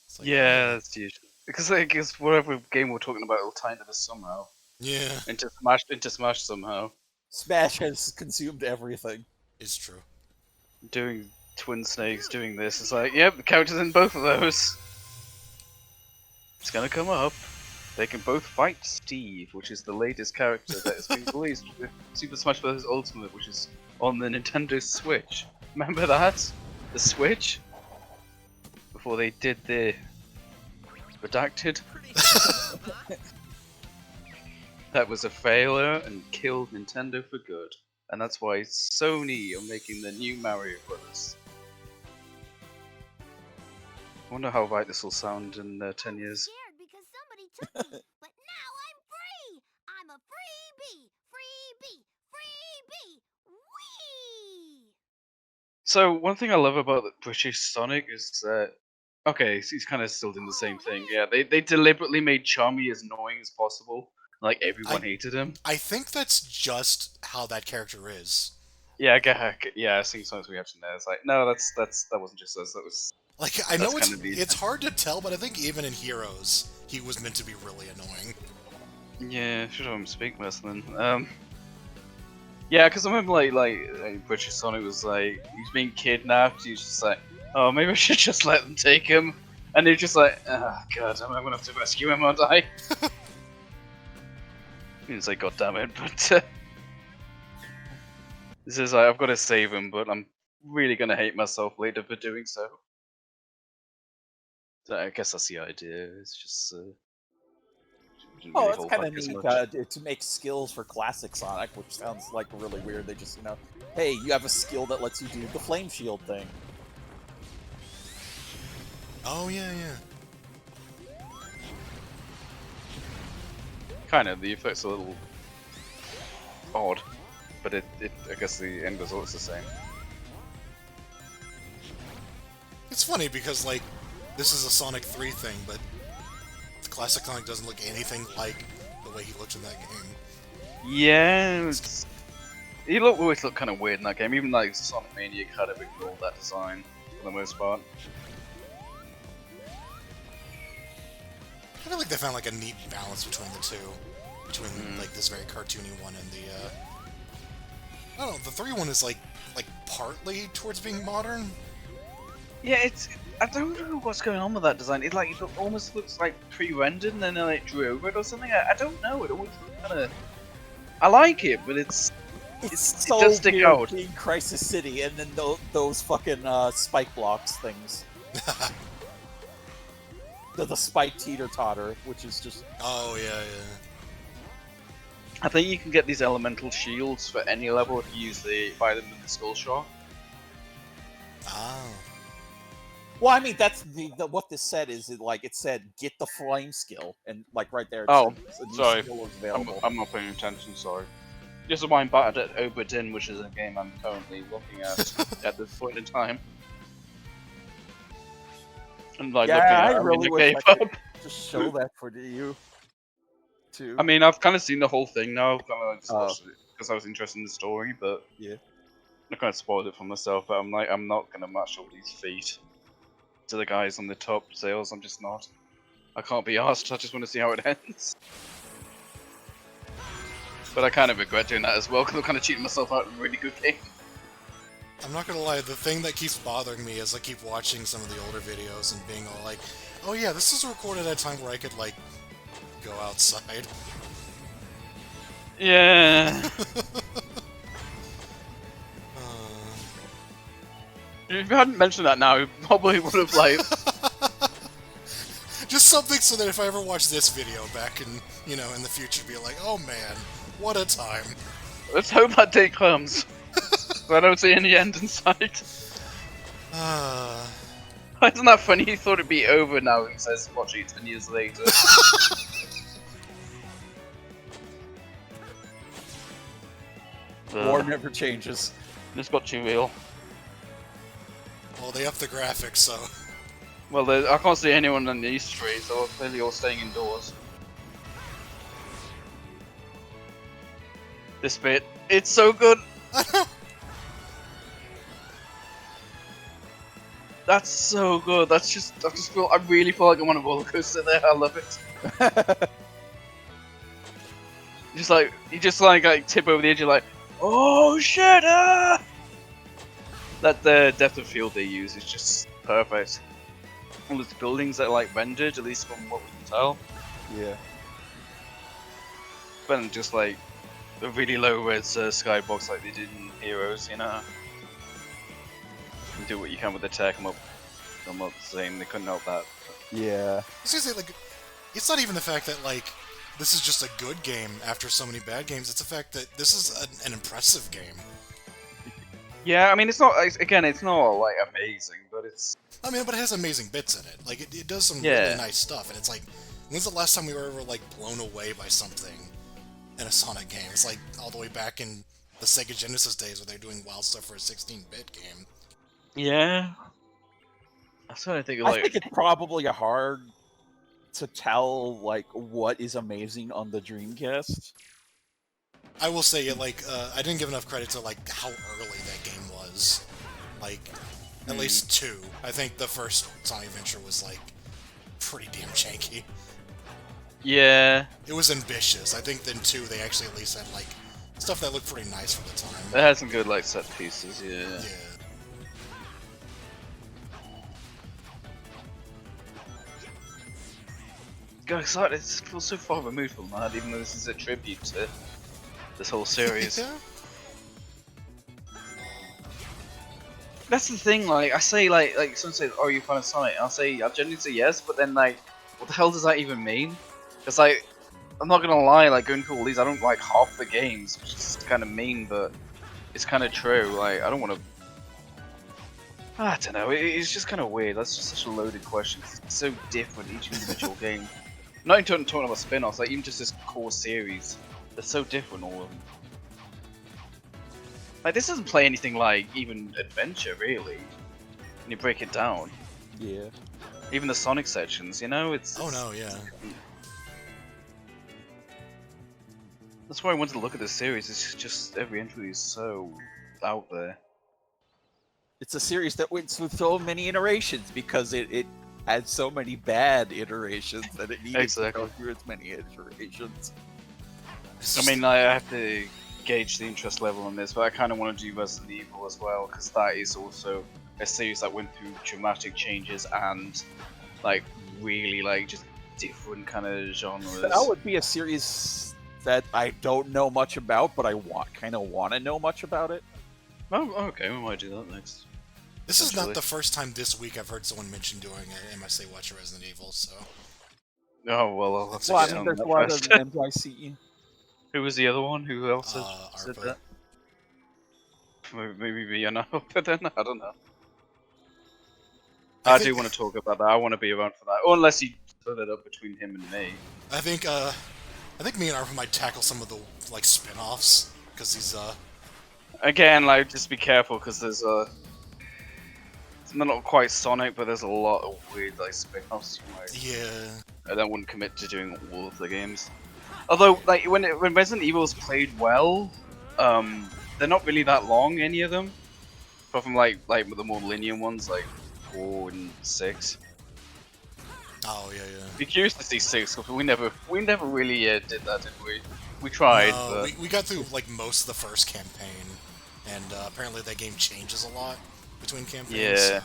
It's like, Yeah, that's usually. Because I guess whatever game we're talking about will tie into this somehow. Yeah, Into Smash somehow. Smash has consumed everything. it's true. Doing Twin Snakes, doing this, it's like, yep, the characters in both of those. It's gonna come up. They can both fight Steve, which is the latest character that has been released with Super Smash Bros. Ultimate, which is on the Nintendo Switch. Remember that? The Switch? Before they did the redacted. That was a failure and killed Nintendo for good. And that's why Sony are making the new Mario Brothers. I wonder how right this will sound in 10 years. Scared because somebody took me, but now I'm free. I'm a freebie, freebie, freebie. Whee! So one thing I love about the British Sonic is that okay, so he's kind of still doing the same thing. Yeah, they deliberately made Charmy as annoying as possible. Like everyone hated him. I think that's just how that character is. Yeah, I think sometimes we have to know. It's like no, that wasn't just us. That was Like, I know kind of the it's hard to tell, but I think even in Heroes, he was meant to be really annoying. yeah. Should have him speak less then. Yeah, because I remember like British Sonic was like he's being kidnapped. He's just like, oh, maybe I should just let them take him. And they're just like, oh god, I'm gonna have to rescue him, aren't I? Didn't say god damn it, but this is like I've got to save him, but I'm really gonna hate myself later for doing so. So I guess that's the idea. It's just didn't Oh, really it's hold kind back of as neat much. to make skills for classic Sonic, which sounds like really weird. They just, hey, you have a skill that lets you do the flame shield thing. Oh, yeah, yeah. Kind of, the effect's a little odd, but I guess the end result's the same. It's funny because, like, this is a Sonic 3 thing, but the classic Sonic doesn't look anything like the way he looked in that game. Yeah, he always looked kind of weird in that game. Even like Sonic Mania kind of ignored that design for the most part. I feel like they found, like, a neat balance between the two. Between, like, this very cartoony one and the, I don't know, the 3 one is, like partly towards being modern? Yeah, I don't know what's going on with that design. It almost looks like pre-rendered and then like drew over it or something. I don't know. It always looks kind of. I like it, but it so does stick weird out. being Crisis City, and then those fucking spike blocks things. The spike teeter-totter, which is just... Oh, yeah, yeah. I think you can get these elemental shields for any level if you buy them in the Skull Shop. Oh. Well, I mean, that's what this said is, it said, get the flame skill, and, like, right there, it Oh, says a new sorry. skill is available. I'm not paying attention, sorry. This is why I'm bad at Obra Dinn, which is a game I'm currently looking at this point in time. And like looking at I really wish gave I up. could just show that for you, too. I mean, I've kind of seen the whole thing now. I've kind of like just watched it because I was interested in the story, but yeah, I kind of spoiled it for myself. But I'm like, I'm not gonna match all these feet to the guys on the top sales. I'm just not. I can't be asked. I just want to see how it ends. But I kind of regret doing that as well because I'm kind of cheating myself out of a really good game. I'm not gonna lie, the thing that keeps bothering me is I keep watching some of the older videos and being all like, oh yeah, this was recorded at a time where I could, like, go outside. Yeah. If you hadn't mentioned that now, you probably would have, like... Just something so that if I ever watch this video back in, in the future, be like, oh man, what a time. Let's hope that day comes. I don't see any end in sight. Isn't that funny? He thought it'd be over now, he says, watching it 10 years later. war never changes. This got too real. Well, they upped the graphics, so... Well, I can't see anyone on these streets, so they're clearly all staying indoors. This bit, it's so good! That's so good. I really feel like I'm on a roller coaster there. I love it. You just like tip over the edge. You're like, oh shit! Ah! That the depth of field they use is just perfect. All those buildings that are like rendered, at least from what we can tell. Yeah. Better than just like a really low res skybox like they did in Heroes, you know. You do what you can with the tech. I'm not saying they couldn't help that. Yeah. I was gonna say, like, it's not even the fact that, like, this is just a good game after so many bad games. It's the fact that this is an impressive game. Yeah, I mean, it's not like amazing, but it's. I mean, but it has amazing bits in it. Like, it does some Yeah. really nice stuff, and it's like, when's the last time we were ever, like, blown away by something in a Sonic game? It's like all the way back in the Sega Genesis days where they were doing wild stuff for a 16-bit game. Yeah. That's what I think. I think it's probably hard to tell like what is amazing on the Dreamcast. I will say, like, I didn't give enough credit to, like, how early that game was. Like, at least 2. I think the first Sonic Adventure was, like, pretty damn janky. Yeah. It was ambitious. I think then 2, they actually at least had, like, stuff that looked pretty nice for the time. It had some good, like, set pieces, yeah. Yeah. God, excited. It feels so far removed from that, even though this is a tribute to this whole series. Yeah. That's the thing, like, I say, like someone says, oh, you fan of Sonic? I'll genuinely say yes, but then, like, what the hell does that even mean? Because, like, I'm not gonna lie, like, going through all these, I don't like half the games, which is kind of mean, but it's kind of true. Like, I don't want to. I don't know, it's just kind of weird. That's just such a loaded question. It's so different, each individual game. Not even talking about spin offs, like, even just this core series. They're so different, all of them. Like, this doesn't play anything like even Adventure, really. When you break it down. Yeah. Even the Sonic sections, you know? It's. Oh no, yeah. That's why I wanted to look at this series. It's just every entry is so out there. It's a series that went through so many iterations because it had so many bad iterations that it needed to go through as many iterations. I mean, I have to gauge the interest level on this, but I kind of want to do Resident Evil as well, because that is also a series that went through dramatic changes and, like, really, like, just different kind of genres. That would be a series that I don't know much about, but I kind of want to know much about it. Oh, okay, we might do that next. This is not the first time this week I've heard someone mention doing an MSA Watch of Resident Evil, so... Oh, well, I'll have to Well, I get mean, on there's that a lot first. of MICE. Who was the other one? Who else said Arpa. that? Maybe me and Arpa then? I don't know. I do want to talk about that. I want to be around for that. Or unless you split it up between him and me. I think me and Arpa might tackle some of the, like, spin-offs, because he's, Again, like, just be careful, because there's it's not quite Sonic, but there's a lot of weird, like, spin-offs. Yeah. I wouldn't commit to doing all of the games. Although, like, when Resident Evil's played well, they're not really that long, any of them. Apart from, like the more linear ones, like 4 and 6. Oh, yeah. Be curious to see 6, because we never really did that, did we? We tried, No, but... we got through, like, most of the first campaign, and apparently that game changes a lot between campaigns. Yeah. So.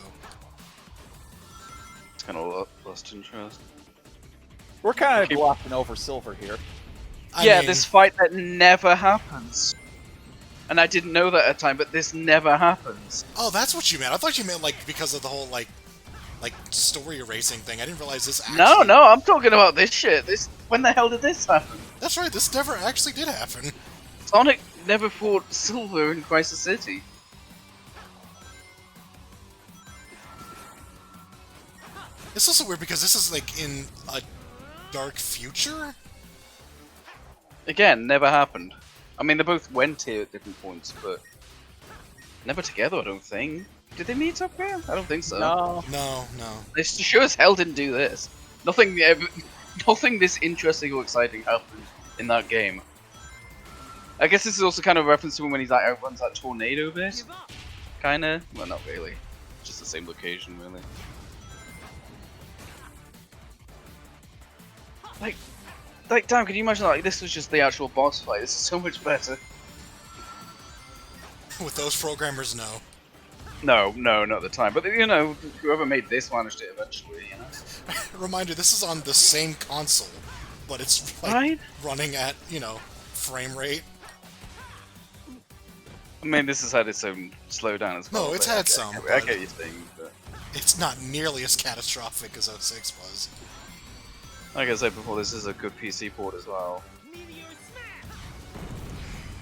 It's kind of lost interest. We're kind of glossing over Silver here. I mean, this fight that never happens. And I didn't know that at the time, but this never happens. Oh, that's what you meant. I thought you meant, like, because of the whole, like story erasing thing. I didn't realize this actually... No, I'm talking about this shit. When the hell did this happen? That's right, this never actually did happen. Sonic never fought Silver in Crisis City. It's also weird because this is, like, in a dark future? Again, never happened. I mean, they both went here at different points, but never together, I don't think. Did they meet up here? I don't think so. No. They sure as hell didn't do this. Nothing this interesting or exciting happened in that game. I guess this is also kind of a reference to when he's like outruns that tornado bit. Kinda. Well, not really. Just the same location, really. Like, damn, can you imagine like this was just the actual boss fight? This is so much better. With those programmers, no. No, not at the time. But you know, whoever made this managed it eventually. You know. Reminder: this is on the same console, but it's like Right? running at frame rate. I mean, this has had its own slowdown as well. No, it's but had some. I But get your thing, but it's not nearly as catastrophic as 06 was. like I said before, this is a good PC port as well.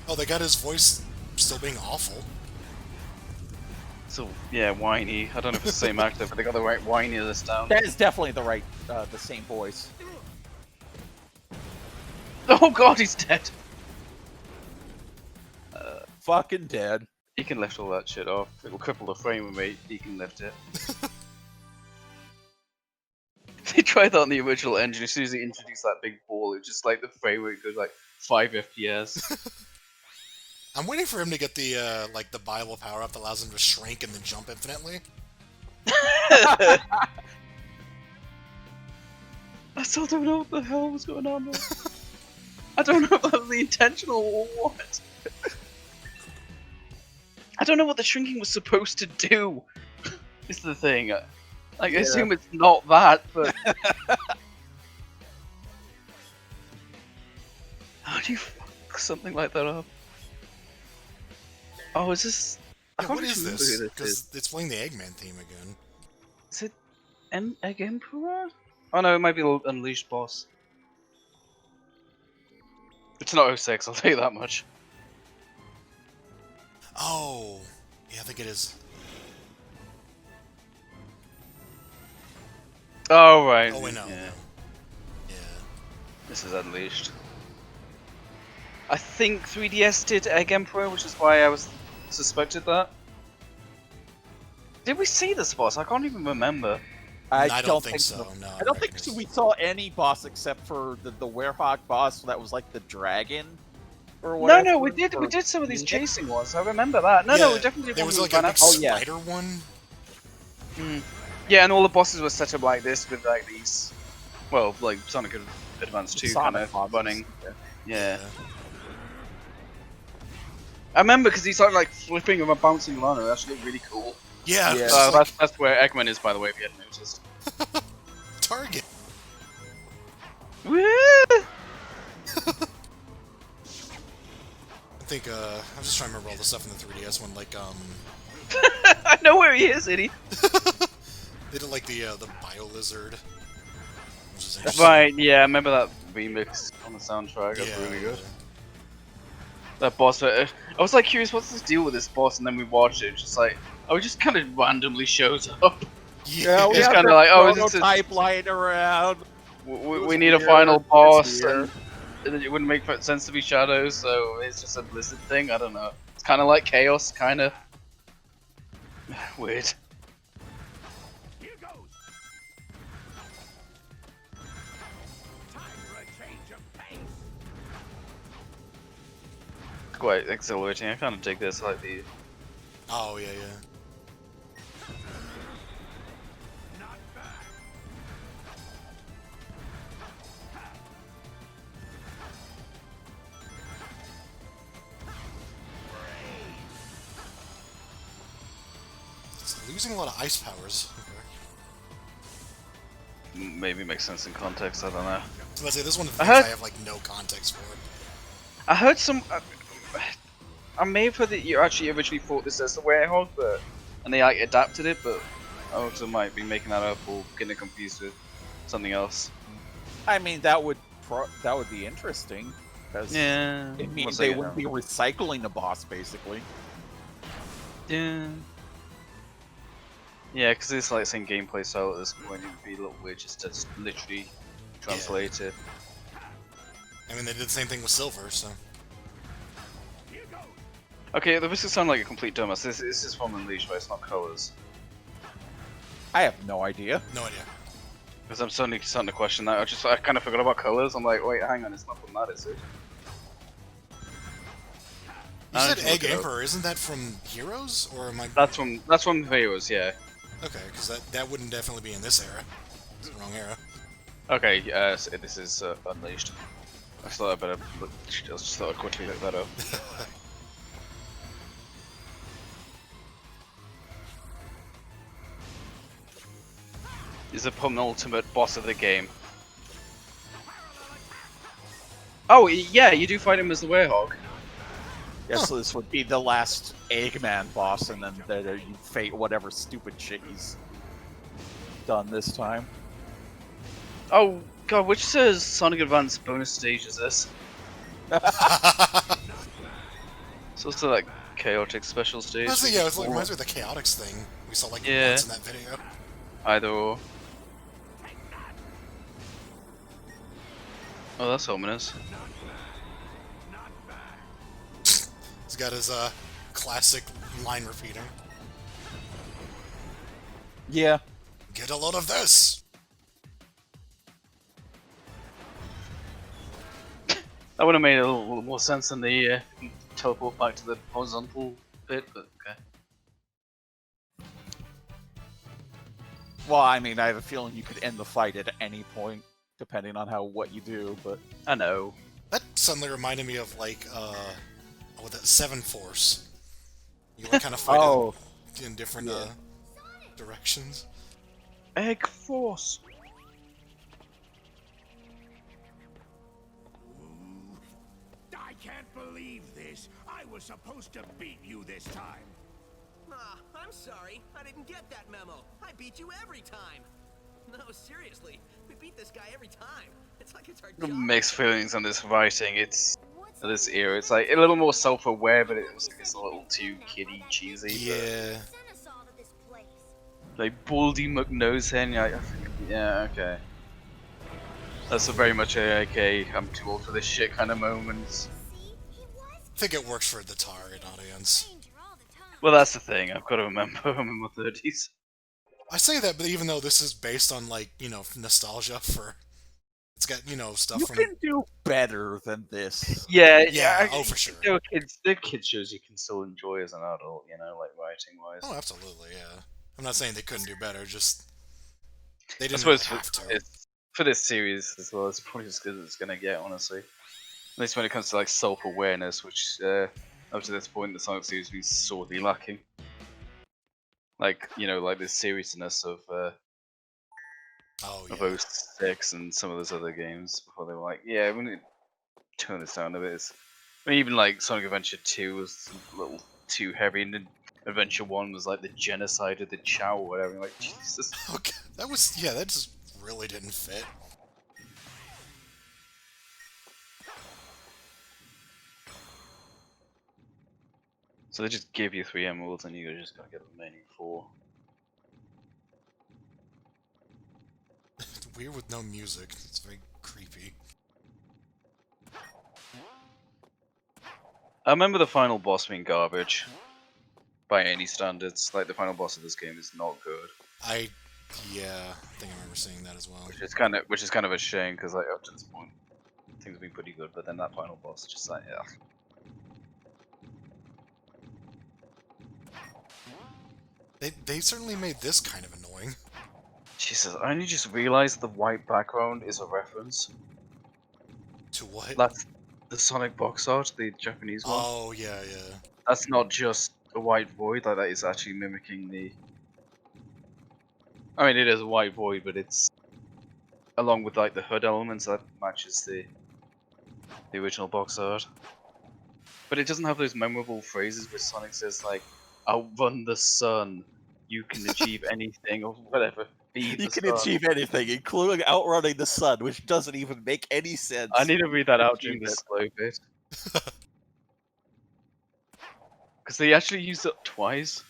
Oh, they got his voice still being awful. So yeah, whiny. I don't know if it's the same actor, but they got the right whiny this down. That is definitely the same voice. Oh god, he's dead. Fucking dead. He can lift all that shit off. It will cripple the frame rate. He can lift it. They tried that on the original engine. As soon as they introduced that big ball, it just like the frame rate goes like 5 FPS. I'm waiting for him to get the the Bible power up that allows him to shrink and then jump infinitely. I still don't know what the hell was going on there. I don't know if that was the intentional or what. I don't know what the shrinking was supposed to do. Is the thing. Like, I assume it's not that, but how do you fuck something like that up? Oh, is this? I Yeah, can't what is remember this? who this Because is. it's playing the Eggman theme again. Is it Egg Emperor? Oh no, it might be the Unleashed boss. It's not 06, I'll tell you that much. Oh, yeah, I think it is. Oh right. Oh wait, no. Yeah. No. Yeah. This is Unleashed. I think 3DS did Egg Emperor, which is why I was suspected that. Did we see this boss? I can't even remember. I don't think so. No, I don't think we saw any boss except for the Werehog boss that was like the dragon. Or whatever. No, we did some of these chasing ones. I remember that. No, we definitely did There one was with like a big Van spider one. Yeah, and all the bosses were set up like this with like these, well, like Sonic Advance 2 kind Sonic of bosses. running. Yeah. I remember because he started like flipping and bouncing around. It actually looked really cool. Yeah. Yeah. It's just like That's where Eggman is, by the way, if you hadn't noticed. Target. Woo! I think I'm just trying to remember all the stuff in the 3DS one, like I know where he is, Eddie. they did like the Bio Lizard, which is interesting. Right, yeah, I remember that remix on the soundtrack. That's really good. That boss, I was like curious, what's the deal with this boss? And then we watched it, just like, oh, it just kind of randomly shows up. Yeah, we It's have kind of the like, oh, is this prototype lying around. we need a final boss, and it wouldn't make sense to be Shadows, so it's just a Blizzard thing. I don't know. It's kind of like Chaos, kind of weird. Here goes. Time for a change of pace. It's quite exhilarating. I kind of dig this, like the. Oh yeah. Not bad. It's losing a lot of ice powers. Maybe makes sense in context. I don't know. So let's say this one of the I things heard- I have like no context for. I heard some. I may have heard that you actually originally thought this as the Werehog, but and they like adapted it, but I also might be making that up or getting it confused with something else. I mean, that would be interesting. Because Yeah. it means Once they get wouldn't be around. recycling a boss, basically. Yeah. Yeah, because it's like same gameplay style at this point. It would be a little weird just to literally translate it. I mean, they did the same thing with Silver, so. Here goes. Okay, the risks sound like a complete dumbass. This is from Unleashed, but it's not Colors. I have no idea. No idea. Because I'm starting to question that. I kind of forgot about Colors. I'm like, wait, hang on, it's not from that, is it? You I said need to look Egg it up. Emperor, isn't that from Heroes? Or am I... That's from Veos, yeah. Okay, because that wouldn't definitely be in this era. It's the wrong era. Okay, so this is Unleashed. I just thought I better. Just thought I'd quickly look that up. Is the penultimate boss of the game. Oh yeah, you do fight him as the Werehog. Yes, so this would be the last Eggman boss, and then there you fate whatever stupid shit he's done this time. Oh god, which says Sonic Advance bonus stage is this? So it's like chaotic special stage. Honestly, yeah, it reminds me of the Chaotix thing we saw like once in that video. Either or. Oh, that's ominous. He's got his classic line repeater. Yeah. Get a load of this! That would have made a little more sense than the teleport back to the horizontal bit, but okay. Well, I mean, I have a feeling you could end the fight at any point, depending on what you do, but... I know. That suddenly reminded me of, like, with that Seven Force. You, like, kind of fight in different, directions. Egg Force! I can't believe this. I was supposed to beat you this time. Ah, I'm sorry. I didn't get that memo. I beat you every time. No, seriously. We beat this guy every time. It's like it's our job. Mixed feelings on this writing. It's this era. It's like a little more self-aware, but it was like it's a little too kiddie cheesy. Yeah. Like Baldy McNosehead. Yeah, okay. That's a very much a okay. I'm too old for this shit kind of moments. I think it works for the target audience. Well, that's the thing. I've got to remember I'm in my 30s. I say that, but even though this is based on, like, nostalgia for... It's got, stuff from... You can do better than this. Yeah, oh, for sure. There are kids shows you can still enjoy as an adult, like writing-wise. Oh, absolutely, yeah. I'm not saying they couldn't do better, just... They I didn't suppose have to. for this series as well, it's probably as good as it's gonna get, honestly. At least when it comes to, like, self-awareness, which, up to this point, the Sonic series has been sorely lacking. Like, like the seriousness of 06 and some of those other games before they were like, yeah, we need to tone this down a bit. I mean, even like Sonic Adventure 2 was a little too heavy, and then Adventure 1 was like the genocide of the Chow or whatever. Like, Jesus. Okay, that just really didn't fit. So they just give you 3 emeralds and you just gotta get the remaining 4. It's weird with no music. It's very creepy. I remember the final boss being garbage. By any standards. Like, the final boss of this game is not good. I think I remember seeing that as well. Which is kind of a shame, because like up to this point, things have been pretty good, but then that final boss is just like, yeah. They certainly made this kind of annoying. Jesus, I only just realized the white background is a reference. To what? That's the Sonic box art, the Japanese one. Oh, yeah. That's not just a white void, like that is actually mimicking the... I mean, it is a white void, but it's... along with like the hood elements, that matches the original box art. But it doesn't have those memorable phrases where Sonic says like, outrun the sun, you can achieve anything, or whatever. You can achieve anything, including outrunning the sun, which doesn't even make any sense. I need to read that out during this slow bit. Because they actually used it twice.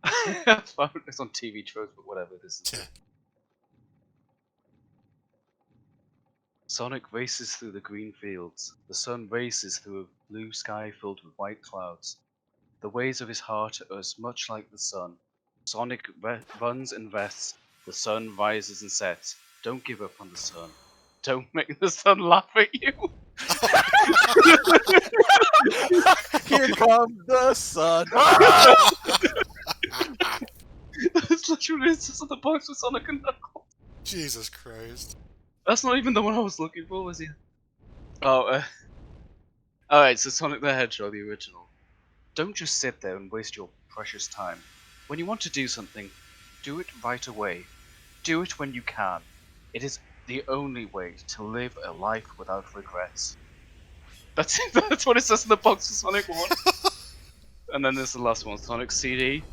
It's on TV tropes, but whatever, this is. Sonic races through the green fields. The sun races through a blue sky filled with white clouds. The ways of his heart are as much like the sun. Sonic runs and rests. The sun rises and sets. Don't give up on the sun. Don't make the sun laugh at you. Here comes the sun. That's literally just on the box with Sonic and Knuckles. Jesus Christ. That's not even the one I was looking for, was he? Oh, alright, so Sonic the Hedgehog, the original. Don't just sit there and waste your precious time. When you want to do something, do it right away. Do it when you can. It is the only way to live a life without regrets. That's it, that's what it says in the box for Sonic 1. And then there's the last one, Sonic CD.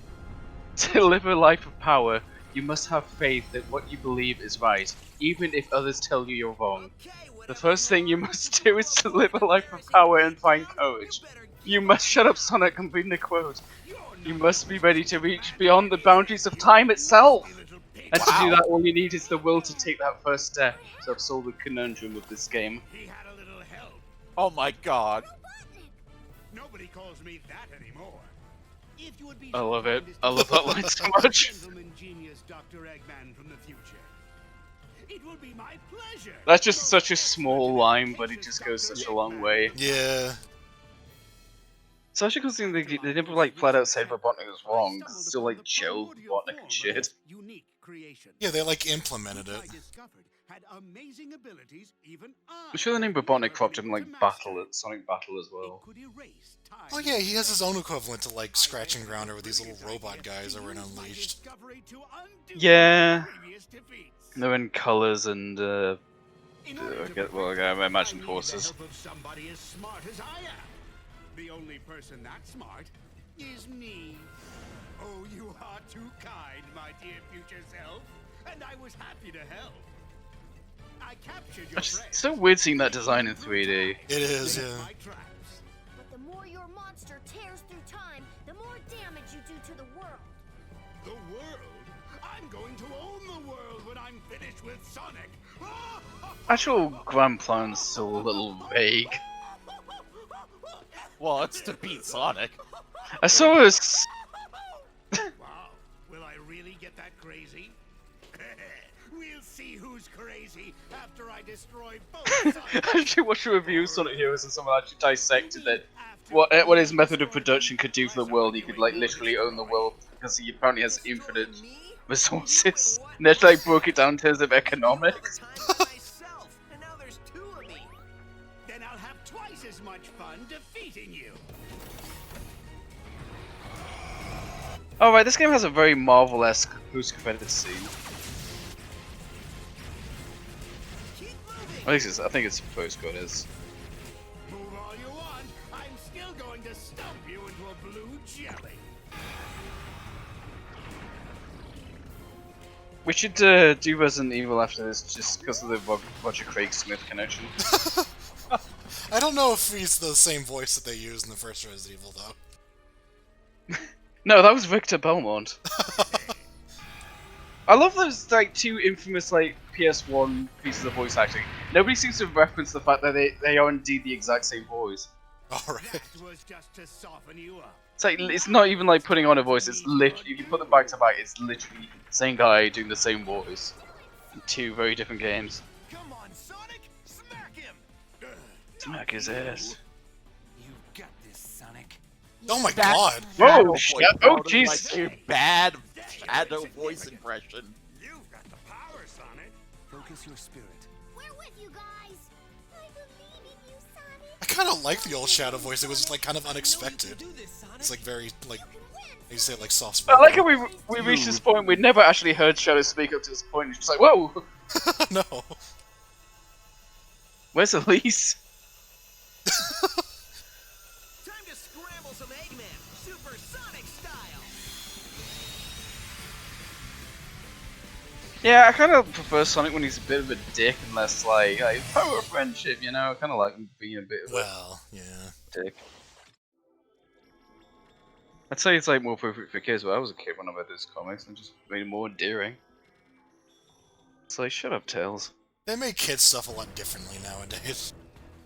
To live a life of power, you must have faith that what you believe is right, even if others tell you you're wrong. The first thing you must do is to live a life of power and find courage. You must shut up, Sonic, and read the quote. You must be ready to reach beyond the boundaries of time itself! And to do that, all you need is the will to take that first step. So I've solved the conundrum of this game. He had a little help. Oh my god. Nobody calls me that anymore. If you would be I love it. kind as I love that line so much. Gentleman genius Dr. Eggman from the future. It will be my pleasure. That's just such a small line, but it just goes such a long way. Yeah. Especially because they never like flat out said Robotnik was wrong. It's still like chilled Robotnik and shit. Unique creation. Yeah, they like implemented it. I discovered had amazing abilities even I'm sure the name Robotnik cropped up in like Battle at Sonic Battle as well. could erase time. Oh yeah, he has his own equivalent to like Scratch and Grounder with these little robot guys that were in Unleashed. Yeah. Previous defeats. They're in colours and In order to I imagine I need horses. the help of somebody as smart as I am. The only person that smart is me. Oh, you are too kind, my dear future self, and I was happy to help. I captured your It's friend. so weird seeing that design in 3D. It is, Set yeah. my traps. But the more your monster tears through time, the more damage you do to the world. The world? I'm going to own the world when I'm finished with Sonic. Actual grand plan's still a little vague. Well, it's to beat Sonic. I saw this. Wow, will I really get that crazy? We'll see who's crazy after I destroy both Sonic. I actually watched a review of Sonic Heroes and someone actually dissected that what his method of production could do for the world. He could like literally own the world because he apparently has infinite resources. And they actually like broke it down in terms of economics. myself, and now there's two of me. Then I'll have twice as much fun defeating you. Alright, this game has a very Marvel-esque post-credits scene. Keep moving. I think it's post-credits. Move all you want, I'm still going to stump you into a blue jelly. We should do Resident Evil after this, just because of the Roger Craig Smith connection. I don't know if he's the same voice that they used in the first Resident Evil, though. No, that was Victor Belmont. I love those like two infamous like PS1 pieces of voice acting. Nobody seems to reference the fact that they are indeed the exact same voice. Alright. That was just to soften you up. It's like it's not even like putting on a voice. It's literally if you put them back to back, it's literally the same guy doing the same voice in two very different games. Come on, Sonic, smack him. Smack his ass. You got this, Sonic. Oh my That- god! Whoa, Shadow shit. voice Oh, sounded jeez. Like a bad shadow voice impression. You've got the power, Sonic. Focus your spirit. We're with you guys. I believe in you, Sonic. I kind of like the old Shadow voice. It was like kind of unexpected. Do this, Sonic. It's like very like You can win. you say like soft I spoken. like how we reached this point. We'd never actually heard Shadow speak up to this point. It's just like, whoa, No. where's Elise? Time to scramble some Eggman, Super Sonic style. Yeah, I kind of prefer Sonic when he's a bit of a dick and less like power of friendship. You know, I kind of like him being a bit of a Well, yeah. dick. I'd say it's like more perfect for kids, but I was a kid when I read those comics and just made it more endearing. It's like, shut up, Tails. They make kids stuff a lot differently nowadays.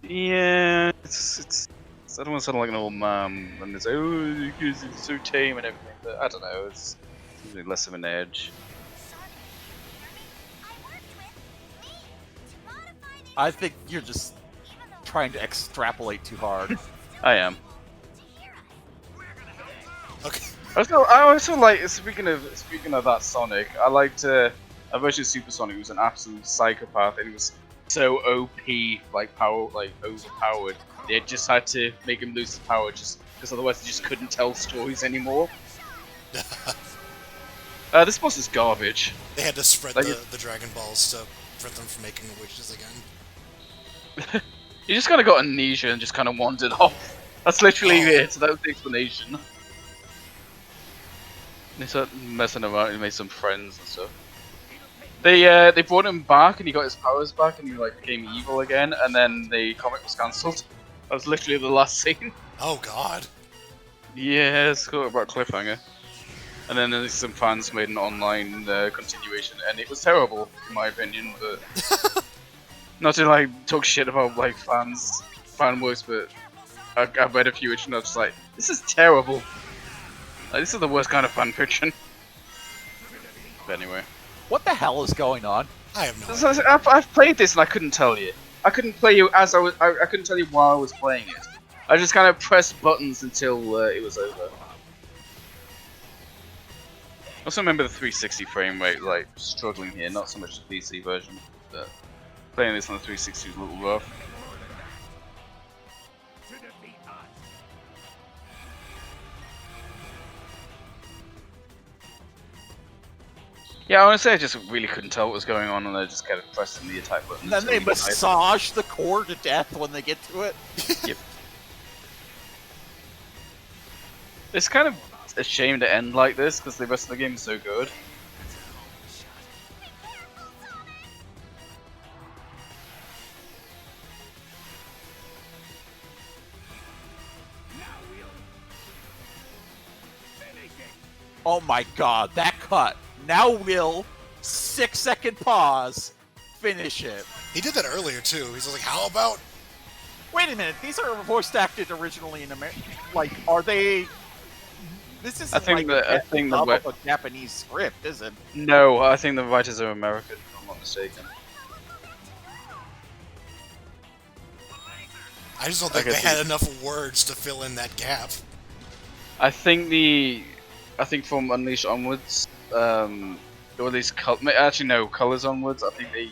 Yeah, it's I don't want to sound like an old man when they say, oh, because it's so tame and everything, but I don't know, it's usually less of an edge. Sonic, I worked with me to modify I think you're just trying to extrapolate too hard. I am. to hear I also like speaking of that Sonic. I liked a version of Super Sonic who was an absolute psychopath and he was so OP, like overpowered. They just had to make him lose his power just because otherwise they just couldn't tell stories anymore. This boss is garbage. They had to spread Like, the Dragon Balls to prevent them from making the witches again. he just kind of got amnesia and just kind of wandered off. That's literally Oh. it. So that was the explanation. They started messing around and made some friends and stuff. They brought him back and he got his powers back and he like became evil again and then the comic was cancelled. That was literally the last scene. Oh god. Yeah, it's got about cliffhanger. And then there's some fans made an online continuation and it was terrible in my opinion, but not to like talk shit about like fan works, but I've read a few which and I was just like, this is terrible. Like, this is the worst kind of fan fiction. But anyway. What the hell is going on? I have no idea. I've played this and I couldn't tell you. I couldn't play you as I couldn't tell you while I was playing it. I just kind of pressed buttons until it was over. I also remember the 360 frame rate, like, struggling here, not so much the PC version, but playing this on the 360 is a little rough. Yeah, honestly, I just really couldn't tell what was going on, and I just kind of pressing the attack button. And then they massage the core to death when they get to it. Yep. It's kind of a shame to end like this, because the rest of the game is so good. Oh my god, that cut. Now we'll 6-second pause, finish it. He did that earlier too. He's like, how about... Wait a minute, these are voice acted originally in America. Like, are they... This isn't I think a Japanese script, is it? No, I think the writers are American, if I'm not mistaken. I just don't think they had enough words to fill in that gap. I think from Unleashed onwards, or at least actually no, Colors onwards. I think they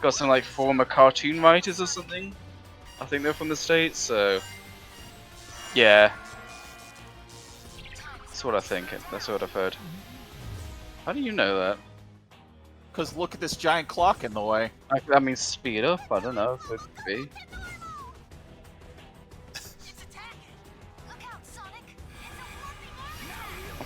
got some like former cartoon writers or something. I think they're from the States, so yeah, that's what I think. That's what I've heard. How do you know that? Because look at this giant clock in the way. I mean, speed up. I don't know. Could be.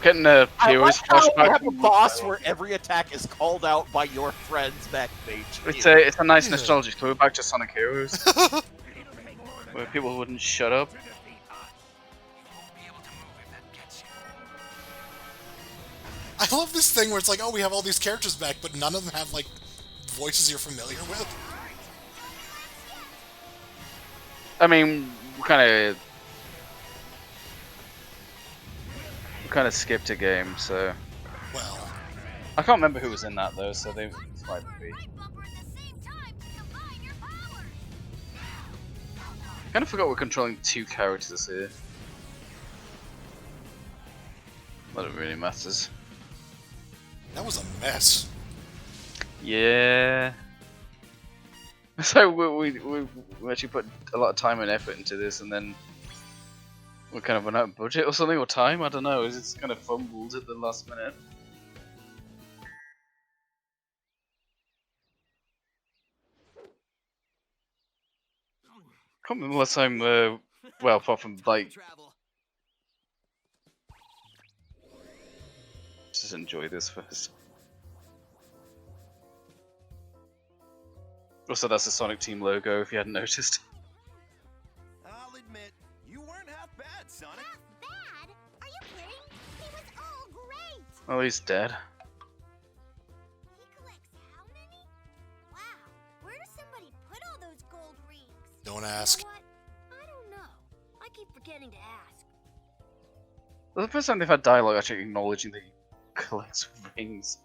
Getting a Heroes flashback. I have a boss where every attack is called out by your friends backstage. It's a nice nostalgic throwback to Sonic Heroes, where people wouldn't shut up. I love this thing where it's like, oh, we have all these characters back, but none of them have like voices you're familiar with. I mean, we kind of skipped a game, so. Well, I can't remember who was in that though, so they might be. Kind of forgot we're controlling two characters here. But it really matters. that was a mess. Yeah. So we actually put a lot of time and effort into this, and then we kind of run out of budget or something, or time. I don't know. It's just kind of fumbled at the last minute. Can't remember last time. Well, apart from like, just enjoy this first. Also, that's the Sonic Team logo. If you hadn't noticed. I'll admit, you weren't half bad, Sonic. Half bad? Are you kidding? He was all great. Oh, he's dead. He collects how many? Wow, where does somebody put all those gold rings? Don't ask. You know what? I don't know. I keep forgetting to ask. Well, the first time they've had dialogue actually acknowledging that he collects rings.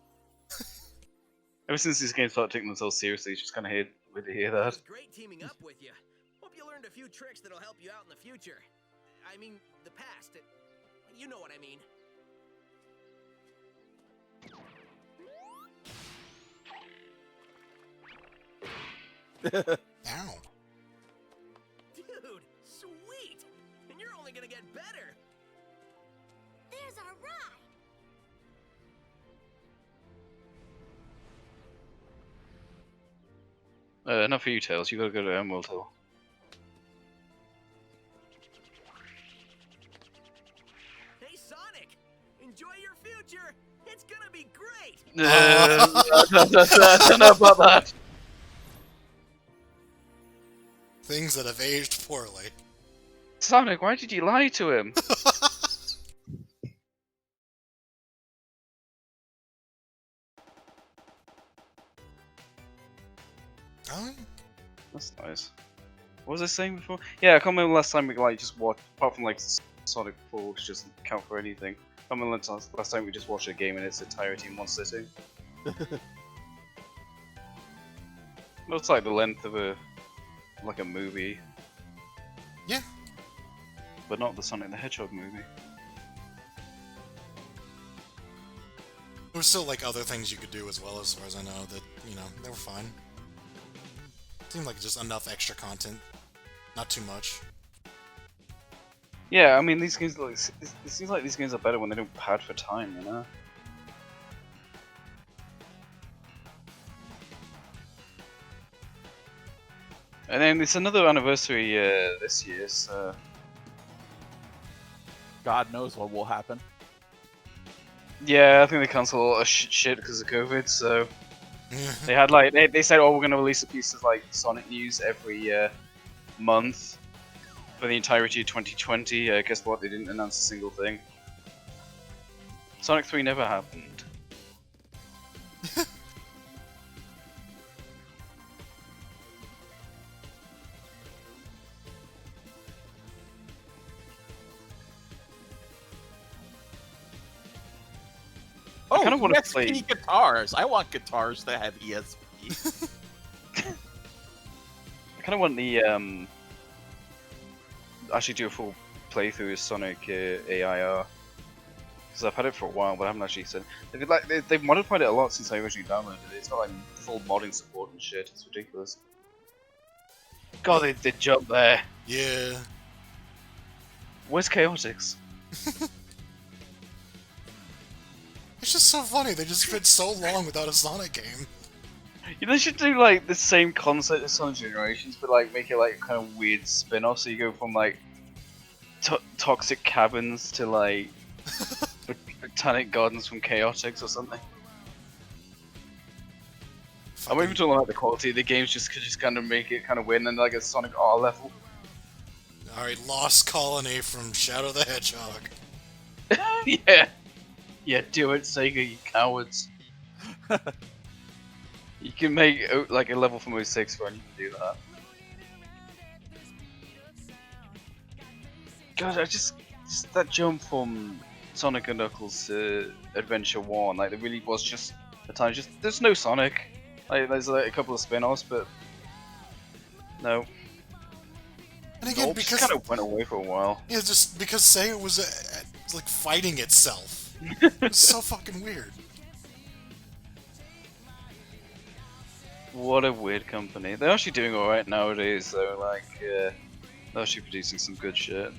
Ever since these games started taking themselves seriously, it's just kind of weird to hear It that. was great teaming up with you. Hope you learned a few tricks that'll help you out in the future. I mean, the past. You know what I mean. Ow. Dude, sweet! And you're only gonna get better! There's our ride! Not for you, Tails. You gotta go to Emerald Hill. Hey, Sonic! Enjoy your future! It's gonna be great! I don't know about that. Things that have aged poorly. Sonic, why did you lie to him? Oh, That's nice. What was I saying before? Yeah, I can't remember last time we like just watched, apart from like Sonic 4, which doesn't count for anything. I can't remember last time we just watched a game in its entirety in one sitting. Looks like the length of a movie. yeah. But not the Sonic the Hedgehog movie. There were still like other things you could do as well, as far as I know, that, you know, they were fine. Seemed like just enough extra content. Not too much. Yeah, I mean these games like it seems like these games are better when they don't pad for time, you know? And then it's another anniversary this year, so God knows what will happen. yeah, I think they cancelled a lot of shit because of COVID. So they had like they said, oh, we're gonna release a piece of like Sonic news every month for the entirety of 2020. Guess what? They didn't announce a single thing. Sonic 3 never happened. Oh, kinda wanna ESP play- guitars. I want guitars that have ESP. I kind of want the actually do a full playthrough of Sonic AIR because I've had it for a while, but I haven't actually said they've modified it a lot since I originally downloaded it. It's got like full modding support and shit. It's ridiculous. God, they jumped there. Yeah. Where's Chaotix? It's just so funny, they just spent so long without a Sonic game. You know, they should do like the same concept as Sonic Generations, but like make it like kind of weird spin-off. So you go from like toxic cabins to like botanic gardens from Chaotix or something. I'm even talking about the quality of the games, just kind of make it kind of weird, and then like a Sonic R level. Alright, Lost Colony from Shadow the Hedgehog. Yeah. Yeah, do it, Sega, you cowards. You can make like a level from 06 run, you can do that. God, I just that jump from Sonic and Knuckles to Adventure 1, like there really was just the time, just there's no Sonic. Like there's like a couple of spin-offs, but no. And again, It because just kind of went away for a while. yeah, just because Sega was like fighting itself. It was so fucking weird. What a weird company. They're actually doing alright nowadays, though. Like, they're actually producing some good shit.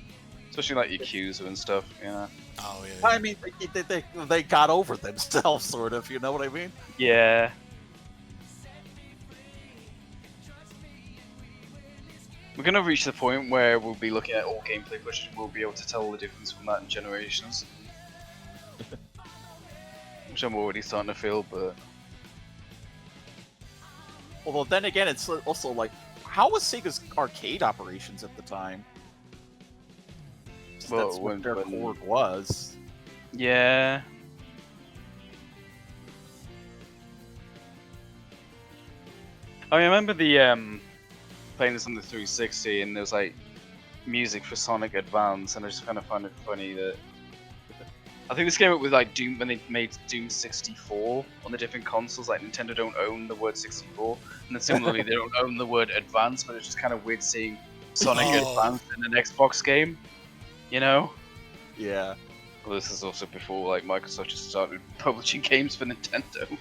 Especially like Yakuza and stuff, you know. Oh yeah. I mean, they got over themselves, sort of. You know what I mean? Yeah. We're gonna reach the point where we'll be looking at all gameplay footage and we'll be able to tell the difference from that in Generations. Which I'm already starting to feel, but... Although then again, it's also like, how was Sega's arcade operations at the time? Well, That's what their when- core was. Yeah. I remember the playing this on the 360 and there was like music for Sonic Advance, and I just kind of find it funny that I think this came up with like Doom when they made Doom 64 on the different consoles. Like Nintendo don't own the word 64, and then similarly they don't own the word Advance, but it's just kind of weird seeing Sonic Advance in an Xbox game, you know? Yeah. Well, this is also before like Microsoft just started publishing games for Nintendo.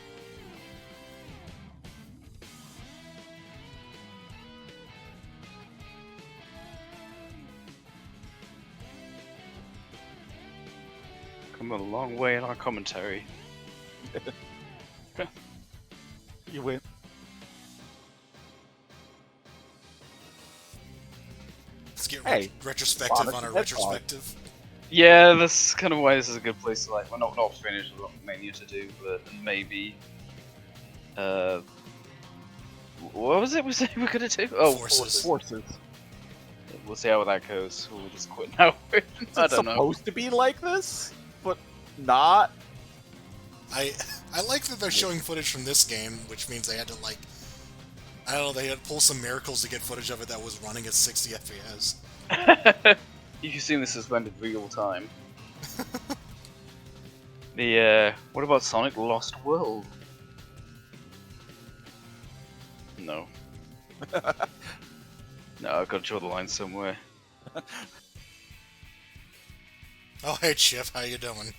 come a long way in our commentary. You win. Let's get Hey, retrospective Sonic on the our Hedgehog. retrospective. Yeah, that's kind of why this is a good place to like. Well, not finish. We've got Mania to do, but maybe. What was it we said we were gonna do? Oh, Forces. Forces. We'll see how that goes. We'll just quit now. I It's don't know. supposed to be like this, but not. I like that they're showing footage from this game, which means they had to like, I don't know, they had to pull some miracles to get footage of it that was running at 60 FPS. You've seen this suspended real time. The what about Sonic Lost World? No. No, I've got to draw the line somewhere. Oh, hey Chip, how you doing?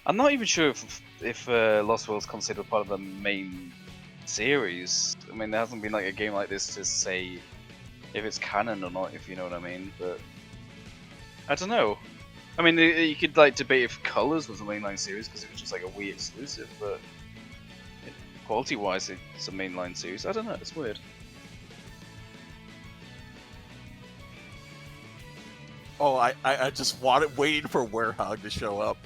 I'm not even sure if Lost World's considered part of the main series. I mean, there hasn't been like a game like this to say if it's canon or not, if you know what I mean. But I don't know. I mean, you could like debate if Colors was a mainline series because it was just like a Wii exclusive, but quality-wise, it's a mainline series. I don't know. It's weird. Oh, I just wanted waiting for Werehog to show up.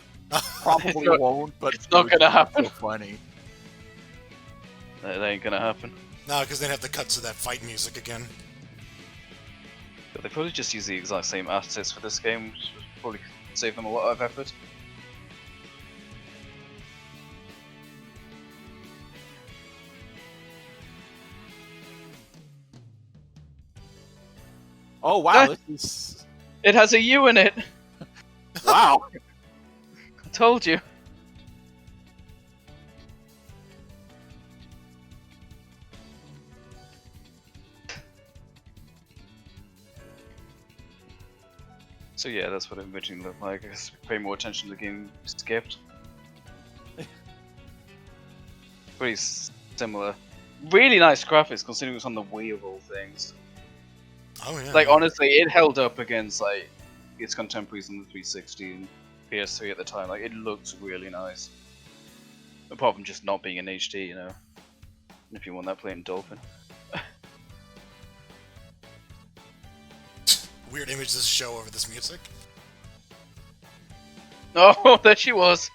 Probably It's not- won't, but it's not it would gonna be happen. So funny. That ain't gonna happen. No, because they'd have to cut to that fight music again. But they probably just use the exact same assets for this game, which would probably save them a lot of effort. Oh wow, this is It has a U in it! wow. I told you. So yeah, that's what it originally looked like. I guess pay more attention to the game skipped. Pretty similar. Really nice graphics considering it's on the Wii of all things. Oh yeah. Like honestly, it held up against like its contemporaries on the 360 and PS3 at the time. Like it looked really nice. Apart from just not being in HD, you know. If you want that, play in Dolphin. Weird images to show over this music. Oh, there she was.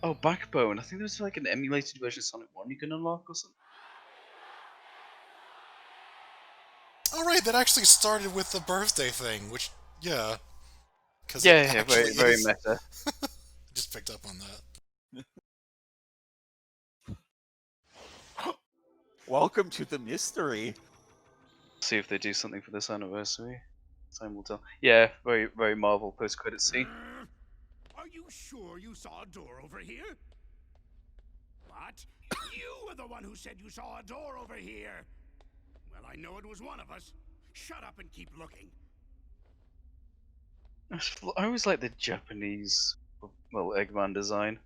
Oh, Backbone. I think there's like an emulated version of Sonic 1 you can unlock or something. Alright, that actually started with the birthday thing, which, yeah. Cause Yeah, it yeah, actually very is. meta. Just picked up on that. Welcome to the mystery. See if they do something for this anniversary. Time will tell. Yeah, very Marvel post-credit scene. Are you sure you saw a door over here? What? You were the one who said you saw a door over here! Well, I know it was one of us. Shut up and keep looking. I always like the Japanese, well, Eggman design.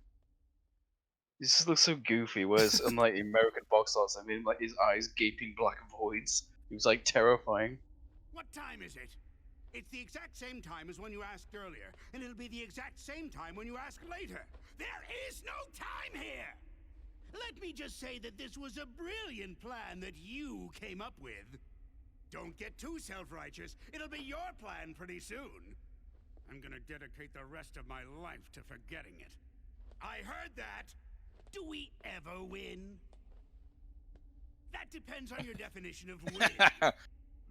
He just looks so goofy, whereas unlike the American box arts, I mean, like his eyes gaping black voids. He was like terrifying. What time is it? It's the exact same time as when you asked earlier, and it'll be the exact same time when you ask later. There is no time here! Let me just say that this was a brilliant plan that you came up with. Don't get too self-righteous. It'll be your plan pretty soon. I'm gonna dedicate the rest of my life to forgetting it. I heard that! Do we ever win? That depends on your definition of winning.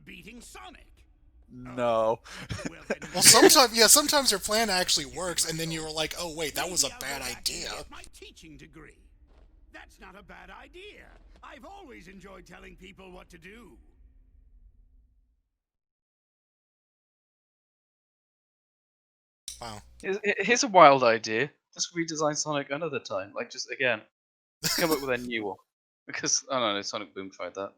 Beating Sonic. No. Well, then Well, sometimes your plan actually works, and then you were like, oh wait, that was a maybe bad I'll go back and idea. get my teaching degree. That's not a bad idea. I've always enjoyed telling people what to do. Wow. Here's a wild idea. Just redesign Sonic another time. Like, just again, come up with a new one. Because, I don't know, Sonic Boom tried that.